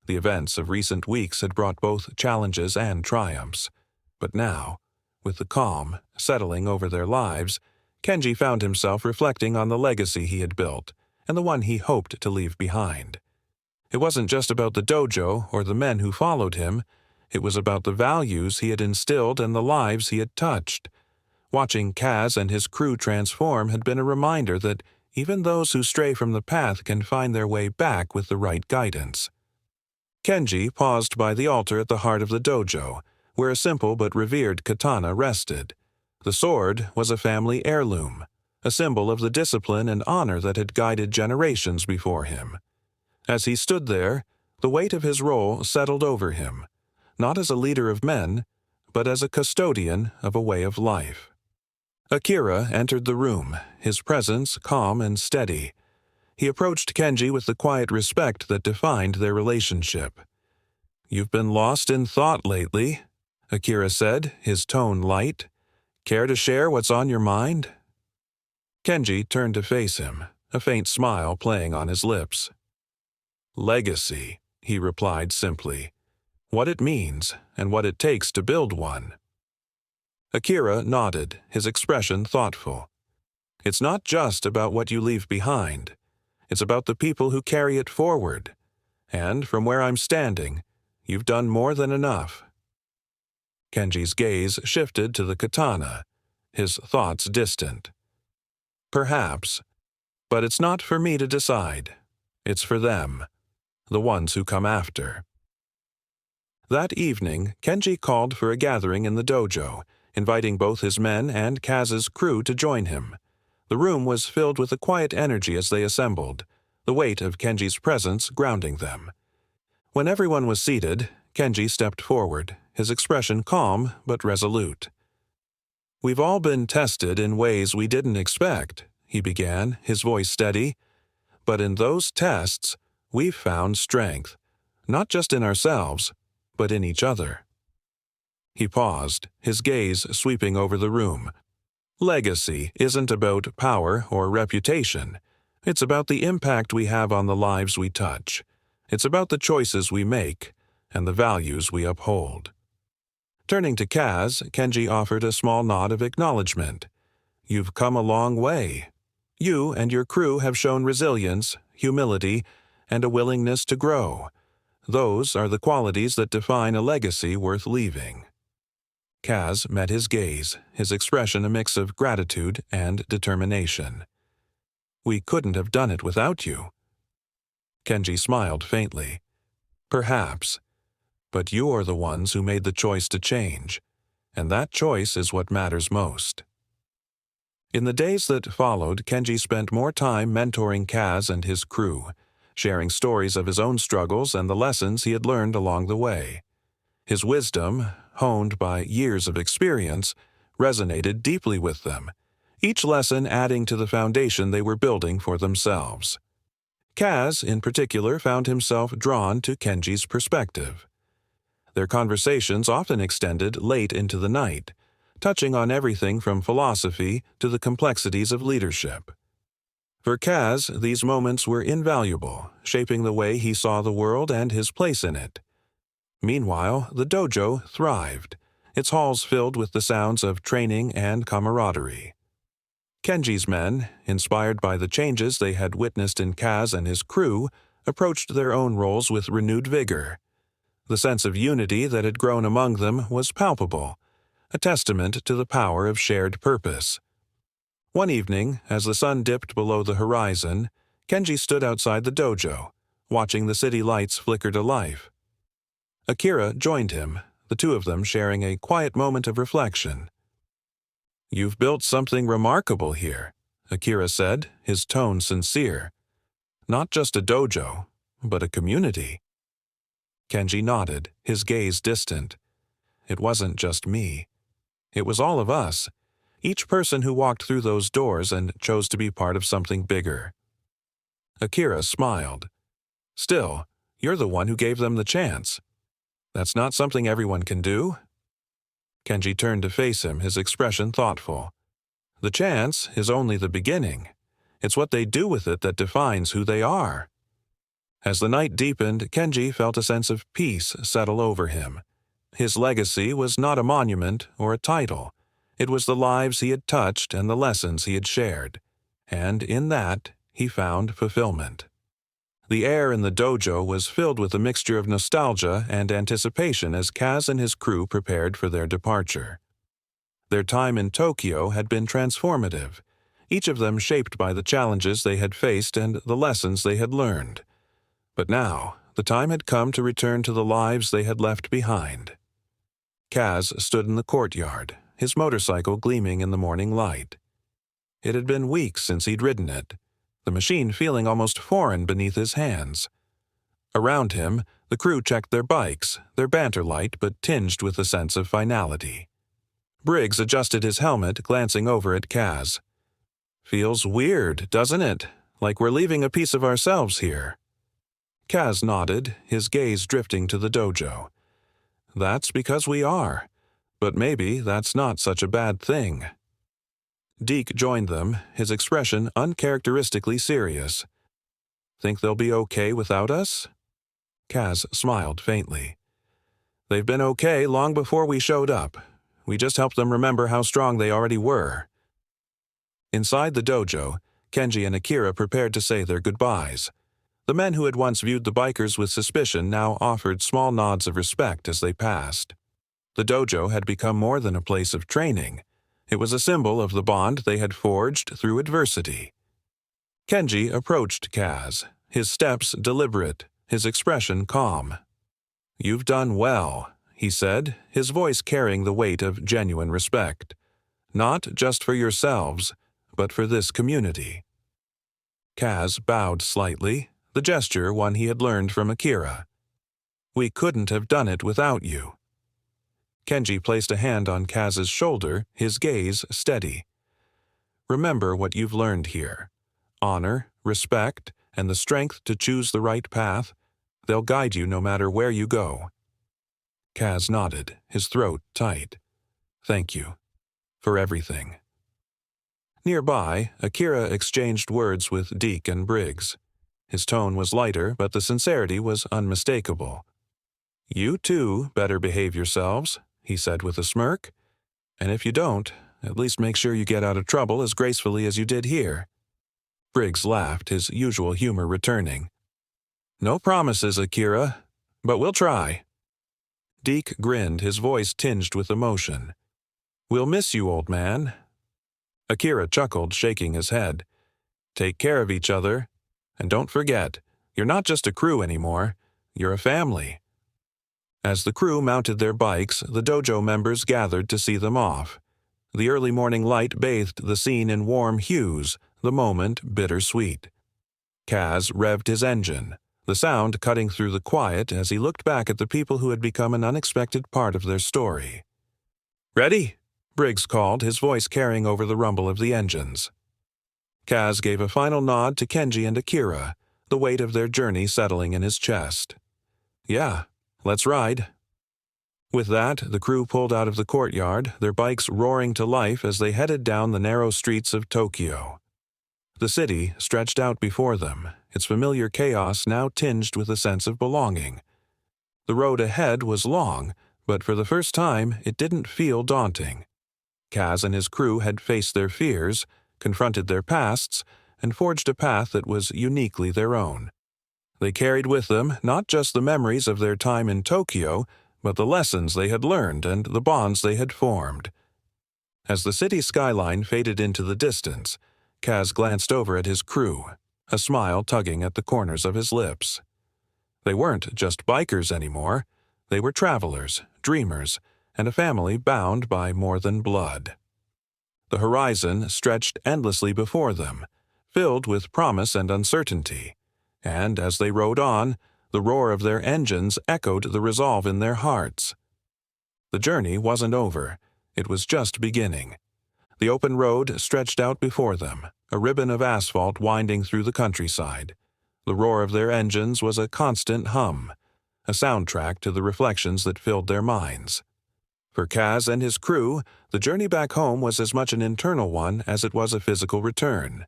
The events of recent weeks had brought both challenges and triumphs, but now, with the calm settling over their lives, Kenji found himself reflecting on the legacy he had built and the one he hoped to leave behind. It wasn't just about the dojo or the men who followed him. It was about the values he had instilled and the lives he had touched. Watching Kaz and his crew transform had been a reminder that even those who stray from the path can find their way back with the right guidance. Kenji paused by the altar at the heart of the dojo, where a simple but revered katana rested. The sword was a family heirloom, a symbol of the discipline and honor that had guided generations before him. As he stood there, the weight of his role settled over him, not as a leader of men, but as a custodian of a way of life. Akira entered the room, his presence calm and steady. He approached Kenji with the quiet respect that defined their relationship. "You've been lost in thought lately," Akira said, his tone light. "Care to share what's on your mind?" Kenji turned to face him, a faint smile playing on his lips. "Legacy," he replied simply. "What it means, and what it takes to build one." Akira nodded, his expression thoughtful. "It's not just about what you leave behind. It's about the people who carry it forward. And from where I'm standing, you've done more than enough." Kenji's gaze shifted to the katana, his thoughts distant. "Perhaps, but it's not for me to decide. It's for them, the ones who come after." That evening, Kenji called for a gathering in the dojo, inviting both his men and Kaz's crew to join him. The room was filled with a quiet energy as they assembled, the weight of Kenji's presence grounding them. When everyone was seated, Kenji stepped forward, his expression calm but resolute. "We've all been tested in ways we didn't expect," he began, his voice steady. "But in those tests, we've found strength, not just in ourselves, but in each other." He paused, his gaze sweeping over the room. "Legacy isn't about power or reputation. It's about the impact we have on the lives we touch. It's about the choices we make and the values we uphold." Turning to Kaz, Kenji offered a small nod of acknowledgement. "You've come a long way. You and your crew have shown resilience, humility, and a willingness to grow. Those are the qualities that define a legacy worth leaving." Kaz met his gaze, his expression a mix of gratitude and determination. "We couldn't have done it without you." Kenji smiled faintly. "Perhaps, but you're the ones who made the choice to change, and that choice is what matters most." In the days that followed, Kenji spent more time mentoring Kaz and his crew, sharing stories of his own struggles and the lessons he had learned along the way. His wisdom, honed by years of experience, resonated deeply with them, each lesson adding to the foundation they were building for themselves. Kaz, in particular, found himself drawn to Kenji's perspective. Their conversations often extended late into the night, touching on everything from philosophy to the complexities of leadership. For Kaz, these moments were invaluable, shaping the way he saw the world and his place in it. Meanwhile, the dojo thrived, its halls filled with the sounds of training and camaraderie. Kenji's men, inspired by the changes they had witnessed in Kaz and his crew, approached their own roles with renewed vigor. The sense of unity that had grown among them was palpable, a testament to the power of shared purpose. One evening, as the sun dipped below the horizon, Kenji stood outside the dojo, watching the city lights flicker to life. Akira joined him, the two of them sharing a quiet moment of reflection. "You've built something remarkable here," Akira said, his tone sincere. "Not just a dojo, but a community." Kenji nodded, his gaze distant. "It wasn't just me. It was all of us, each person who walked through those doors and chose to be part of something bigger." Akira smiled. "Still, you're the one who gave them the chance. That's not something everyone can do?" Kenji turned to face him, his expression thoughtful. "The chance is only the beginning. It's what they do with it that defines who they are." As the night deepened, Kenji felt a sense of peace settle over him. His legacy was not a monument or a title. It was the lives he had touched and the lessons he had shared. And in that, he found fulfillment. The air in the dojo was filled with a mixture of nostalgia and anticipation as Kaz and his crew prepared for their departure. Their time in Tokyo had been transformative, each of them shaped by the challenges they had faced and the lessons they had learned. But now, The time had come to return to the lives they had left behind. Kaz stood in the courtyard, his motorcycle gleaming in the morning light. It had been weeks since he'd ridden it, the machine feeling almost foreign beneath his hands. Around him, the crew checked their bikes, their banter light but tinged with a sense of finality. Briggs adjusted his helmet, glancing over at Kaz. "Feels weird, doesn't it? Like we're leaving a piece of ourselves here." Kaz nodded, his gaze drifting to the dojo. "That's because we are. But maybe that's not such a bad thing." Deke joined them, his expression uncharacteristically serious. "Think they'll be okay without us?" Kaz smiled faintly. "They've been okay long before we showed up. We just helped them remember how strong they already were." Inside the dojo, Kenji and Akira prepared to say their goodbyes. The men who had once viewed the bikers with suspicion now offered small nods of respect as they passed. The dojo had become more than a place of training. It was a symbol of the bond they had forged through adversity. Kenji approached Kaz, his steps deliberate, his expression calm. "You've done well," he said, his voice carrying the weight of genuine respect. "Not just for yourselves, but for this community." Kaz bowed slightly, the gesture one he had learned from Akira. "We couldn't have done it without you." Kenji placed a hand on Kaz's shoulder, his gaze steady. "Remember what you've learned here. Honor, respect, and the strength to choose the right path. They'll guide you no matter where you go." Kaz nodded, his throat tight. "Thank you. For everything." Nearby, Akira exchanged words with Deke and Briggs. His tone was lighter, but the sincerity was unmistakable. "You too better behave yourselves," he said with a smirk. "And if you don't, at least make sure you get out of trouble as gracefully as you did here." Briggs laughed, his usual humor returning. "No promises, Akira, but we'll try." Deke grinned, his voice tinged with emotion. "We'll miss you, old man." Akira chuckled, shaking his head. "Take care of each other. And don't forget, you're not just a crew anymore. You're a family." As the crew mounted their bikes, the dojo members gathered to see them off. The early morning light bathed the scene in warm hues, the moment bittersweet. Kaz revved his engine, the sound cutting through the quiet as he looked back at the people who had become an unexpected part of their story. "Ready?" Briggs called, his voice carrying over the rumble of the engines. Kaz gave a final nod to Kenji and Akira, the weight of their journey settling in his chest. "Yeah, let's ride." With that, the crew pulled out of the courtyard, their bikes roaring to life as they headed down the narrow streets of Tokyo. The city stretched out before them, its familiar chaos now tinged with a sense of belonging. The road ahead was long, but for the first time it didn't feel daunting. Kaz and his crew had faced their fears, confronted their pasts, and forged a path that was uniquely their own. They carried with them not just the memories of their time in Tokyo, but the lessons they had learned and the bonds they had formed. As the city skyline faded into the distance, Kaz glanced over at his crew, a smile tugging at the corners of his lips. They weren't just bikers anymore. They were travelers, dreamers, and a family bound by more than blood. The horizon stretched endlessly before them, filled with promise and uncertainty, and as they rode on, the roar of their engines echoed the resolve in their hearts. The journey wasn't over. It was just beginning. The open road stretched out before them, a ribbon of asphalt winding through the countryside. The roar of their engines was a constant hum, a soundtrack to the reflections that filled their minds. For Kaz and his crew, the journey back home was as much an internal one as it was a physical return.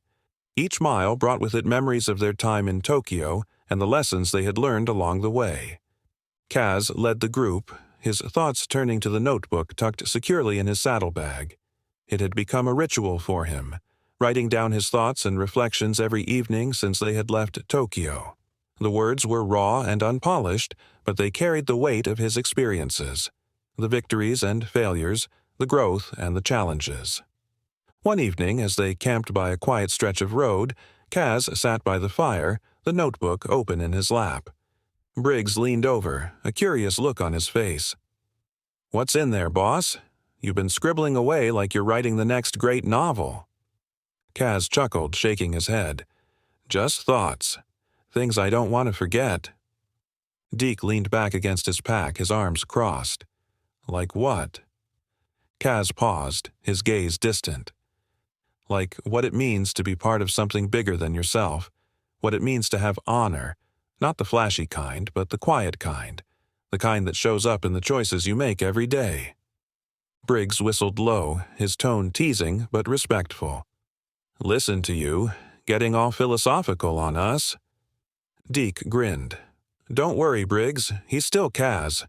Each mile brought with it memories of their time in Tokyo and the lessons they had learned along the way. Kaz led the group, his thoughts turning to the notebook tucked securely in his saddlebag. It had become a ritual for him, writing down his thoughts and reflections every evening since they had left Tokyo. The words were raw and unpolished, but they carried the weight of his experiences, the victories and failures, the growth and the challenges. One evening, as they camped by a quiet stretch of road, Kaz sat by the fire, the notebook open in his lap. Briggs leaned over, a curious look on his face. "What's in there, boss? You've been scribbling away like you're writing the next great novel." Kaz chuckled, shaking his head. "Just thoughts. Things I don't want to forget." Deke leaned back against his pack, his arms crossed. "Like what?" Kaz paused, his gaze distant. "Like what it means to be part of something bigger than yourself. What it means to have honor. Not the flashy kind, but the quiet kind. The kind that shows up in the choices you make every day." Briggs whistled low, his tone teasing but respectful. "Listen to you, getting all philosophical on us." Deke grinned. "Don't worry, Briggs, he's still Kaz.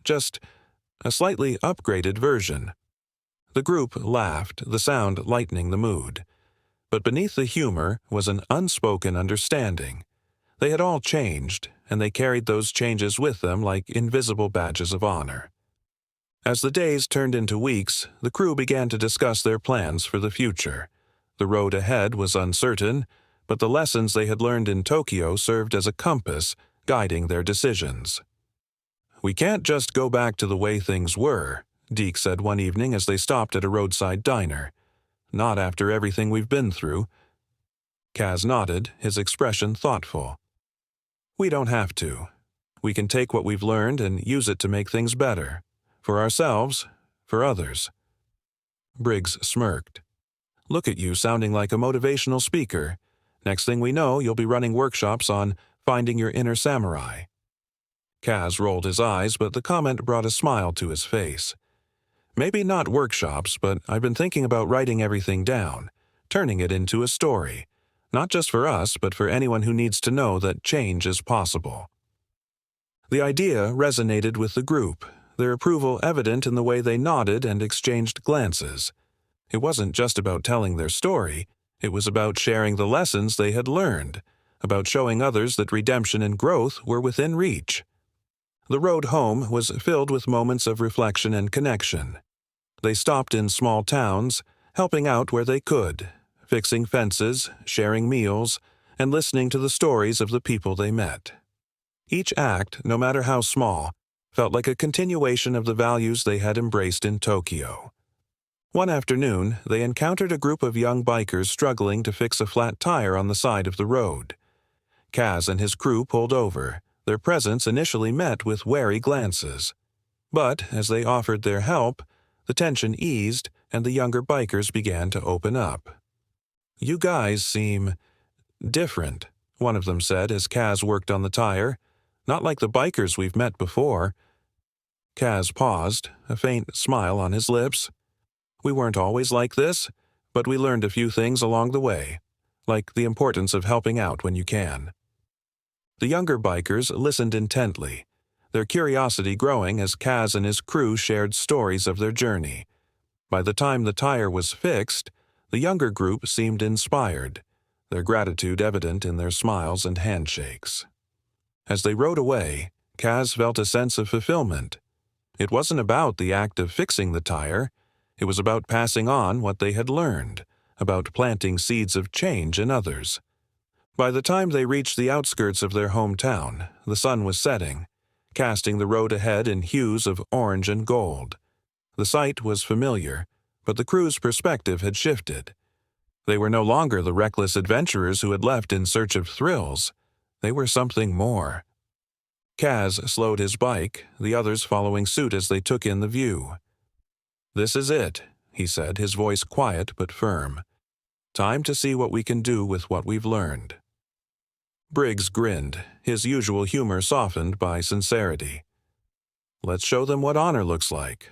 Just a slightly upgraded version." The group laughed, the sound lightening the mood. But beneath the humor was an unspoken understanding. They had all changed, and they carried those changes with them like invisible badges of honor. As the days turned into weeks, the crew began to discuss their plans for the future. The road ahead was uncertain, but the lessons they had learned in Tokyo served as a compass, guiding their decisions. "We can't just go back to the way things were," Deke said one evening as they stopped at a roadside diner. "Not after everything we've been through." Kaz nodded, his expression thoughtful. "We don't have to. We can take what we've learned and use it to make things better. For ourselves, for others." Briggs smirked. "Look at you sounding like a motivational speaker. Next thing we know, you'll be running workshops on finding your inner samurai." Kaz rolled his eyes, but the comment brought a smile to his face. "Maybe not workshops, but I've been thinking about writing everything down, turning it into a story. Not just for us, but for anyone who needs to know that change is possible." The idea resonated with the group, their approval evident in the way they nodded and exchanged glances. It wasn't just about telling their story, it was about sharing the lessons they had learned, about showing others that redemption and growth were within reach. The road home was filled with moments of reflection and connection. They stopped in small towns, helping out where they could, fixing fences, sharing meals, and listening to the stories of the people they met. Each act, no matter how small, felt like a continuation of the values they had embraced in Tokyo. One afternoon, they encountered a group of young bikers struggling to fix a flat tire on the side of the road. Kaz and his crew pulled over, their presence initially met with wary glances. But as they offered their help, the tension eased and the younger bikers began to open up. "You guys seem different," one of them said as Kaz worked on the tire. "Not like the bikers we've met before." Kaz paused, a faint smile on his lips. "We weren't always like this, but we learned a few things along the way, like the importance of helping out when you can." The younger bikers listened intently, their curiosity growing as Kaz and his crew shared stories of their journey. By the time the tire was fixed, the younger group seemed inspired, their gratitude evident in their smiles and handshakes. As they rode away, Kaz felt a sense of fulfillment. It wasn't about the act of fixing the tire, it was about passing on what they had learned, about planting seeds of change in others. By the time they reached the outskirts of their hometown, the sun was setting, casting the road ahead in hues of orange and gold. The sight was familiar, but the crew's perspective had shifted. They were no longer the reckless adventurers who had left in search of thrills. They were something more. Kaz slowed his bike, the others following suit as they took in the view. "This is it," he said, his voice quiet but firm. "Time to see what we can do with what we've learned." Briggs grinned, his usual humor softened by sincerity. "Let's show them what honor looks like."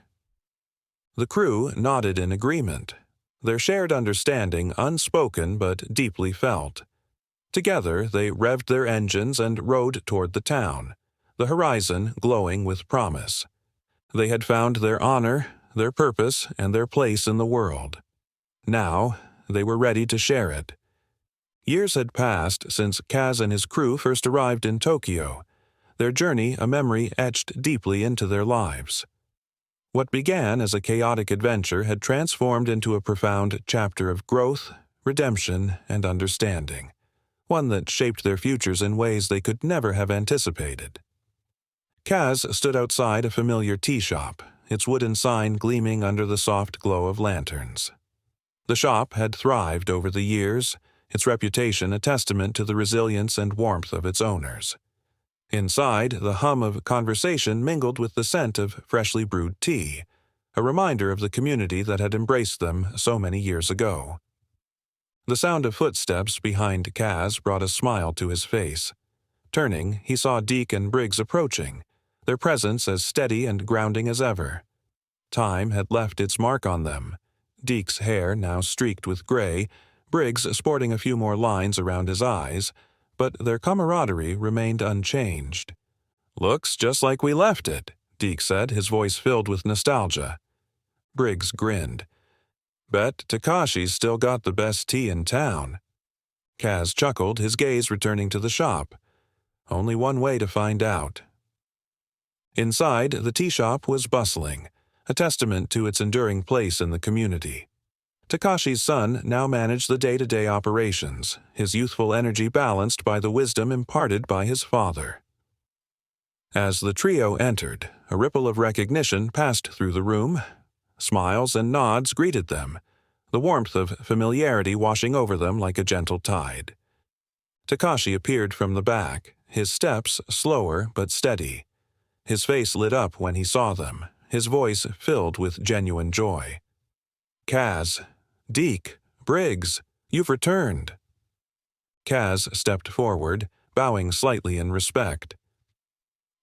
The crew nodded in agreement, their shared understanding unspoken but deeply felt. Together they revved their engines and rode toward the town, the horizon glowing with promise. They had found their honor, their purpose, and their place in the world. Now they were ready to share it. Years had passed since Kaz and his crew first arrived in Tokyo, their journey a memory etched deeply into their lives. What began as a chaotic adventure had transformed into a profound chapter of growth, redemption, and understanding, one that shaped their futures in ways they could never have anticipated. Kaz stood outside a familiar tea shop, its wooden sign gleaming under the soft glow of lanterns. The shop had thrived over the years, its reputation a testament to the resilience and warmth of its owners. Inside, the hum of conversation mingled with the scent of freshly brewed tea, a reminder of the community that had embraced them so many years ago. The sound of footsteps behind Kaz brought a smile to his face. Turning, he saw Deke and Briggs approaching, their presence as steady and grounding as ever. Time had left its mark on them, Deke's hair now streaked with gray, Briggs sporting a few more lines around his eyes, but their camaraderie remained unchanged. "Looks just like we left it," Deke said, his voice filled with nostalgia. Briggs grinned. "Bet Takashi's still got the best tea in town." Kaz chuckled, his gaze returning to the shop. Only one way to find out. Inside, the tea shop was bustling, a testament to its enduring place in the community. Takashi's son now managed the day-to-day operations, his youthful energy balanced by the wisdom imparted by his father. As the trio entered, a ripple of recognition passed through the room. Smiles and nods greeted them, the warmth of familiarity washing over them like a gentle tide. Takashi appeared from the back, his steps slower but steady. His face lit up when he saw them, his voice filled with genuine joy. "Kaz, Deke, Briggs, you've returned." Kaz stepped forward, bowing slightly in respect.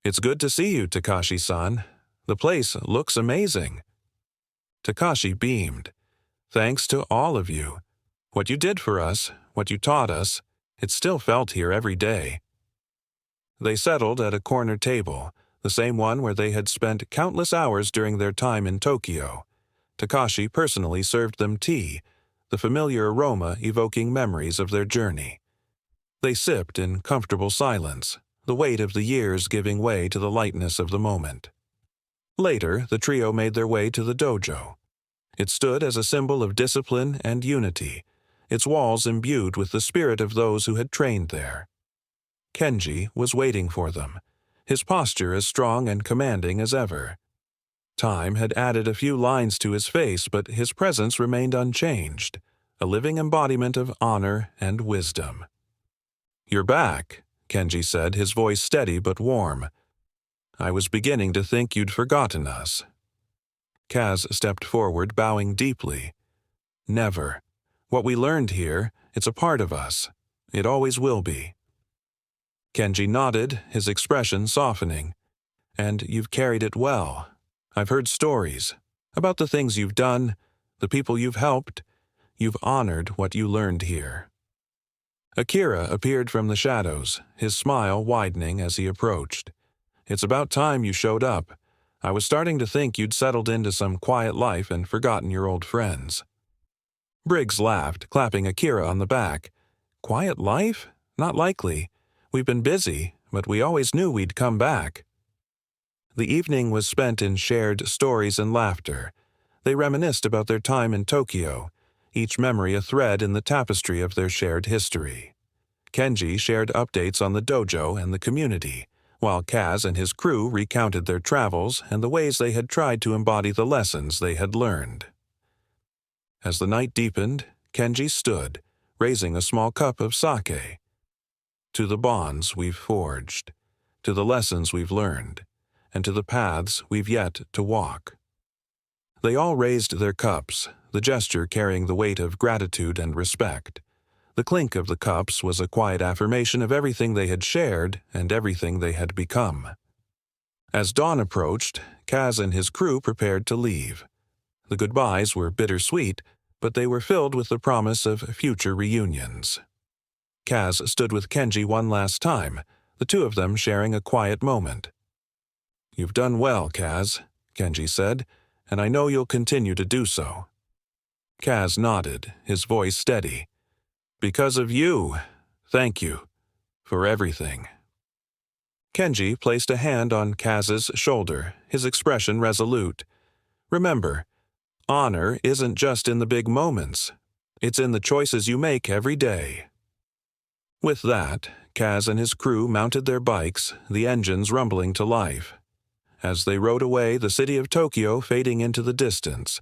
"It's good to see you, Takashi-san. The place looks amazing." Takashi beamed. "Thanks to all of you. What you did for us, what you taught us, it's still felt here every day." They settled at a corner table, the same one where they had spent countless hours during their time in Tokyo. Takashi personally served them tea, the familiar aroma evoking memories of their journey. They sipped in comfortable silence, the weight of the years giving way to the lightness of the moment. Later, the trio made their way to the dojo. It stood as a symbol of discipline and unity, its walls imbued with the spirit of those who had trained there. Kenji was waiting for them, his posture as strong and commanding as ever. Time had added a few lines to his face, but his presence remained unchanged, a living embodiment of honor and wisdom. "You're back," Kenji said, his voice steady but warm. "I was beginning to think you'd forgotten us." Kaz stepped forward, bowing deeply. "Never. What we learned here, it's a part of us. It always will be." Kenji nodded, his expression softening. "And you've carried it well. I've heard stories about the things you've done, the people you've helped. You've honored what you learned here." Akira appeared from the shadows, his smile widening as he approached. "It's about time you showed up. I was starting to think you'd settled into some quiet life and forgotten your old friends." Briggs laughed, clapping Akira on the back. "Quiet life? Not likely. We've been busy, but we always knew we'd come back." The evening was spent in shared stories and laughter. They reminisced about their time in Tokyo, each memory a thread in the tapestry of their shared history. Kenji shared updates on the dojo and the community, while Kaz and his crew recounted their travels and the ways they had tried to embody the lessons they had learned. As the night deepened, Kenji stood, raising a small cup of sake. "To the bonds we've forged, to the lessons we've learned, and to the paths we've yet to walk." They all raised their cups, the gesture carrying the weight of gratitude and respect. The clink of the cups was a quiet affirmation of everything they had shared and everything they had become. As dawn approached, Kaz and his crew prepared to leave. The goodbyes were bittersweet, but they were filled with the promise of future reunions. Kaz stood with Kenji one last time, the two of them sharing a quiet moment. "You've done well, Kaz," Kenji said, "and I know you'll continue to do so." Kaz nodded, his voice steady. "Because of you, thank you, for everything." Kenji placed a hand on Kaz's shoulder, his expression resolute. "Remember, honor isn't just in the big moments. It's in the choices you make every day." With that, Kaz and his crew mounted their bikes, the engines rumbling to life. As they rode away, the city of Tokyo fading into the distance,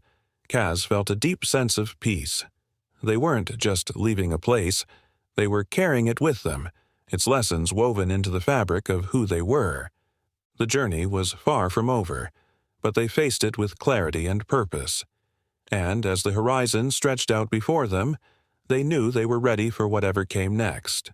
Kaz felt a deep sense of peace. They weren't just leaving a place, they were carrying it with them, its lessons woven into the fabric of who they were. The journey was far from over, but they faced it with clarity and purpose. And as the horizon stretched out before them, they knew they were ready for whatever came next.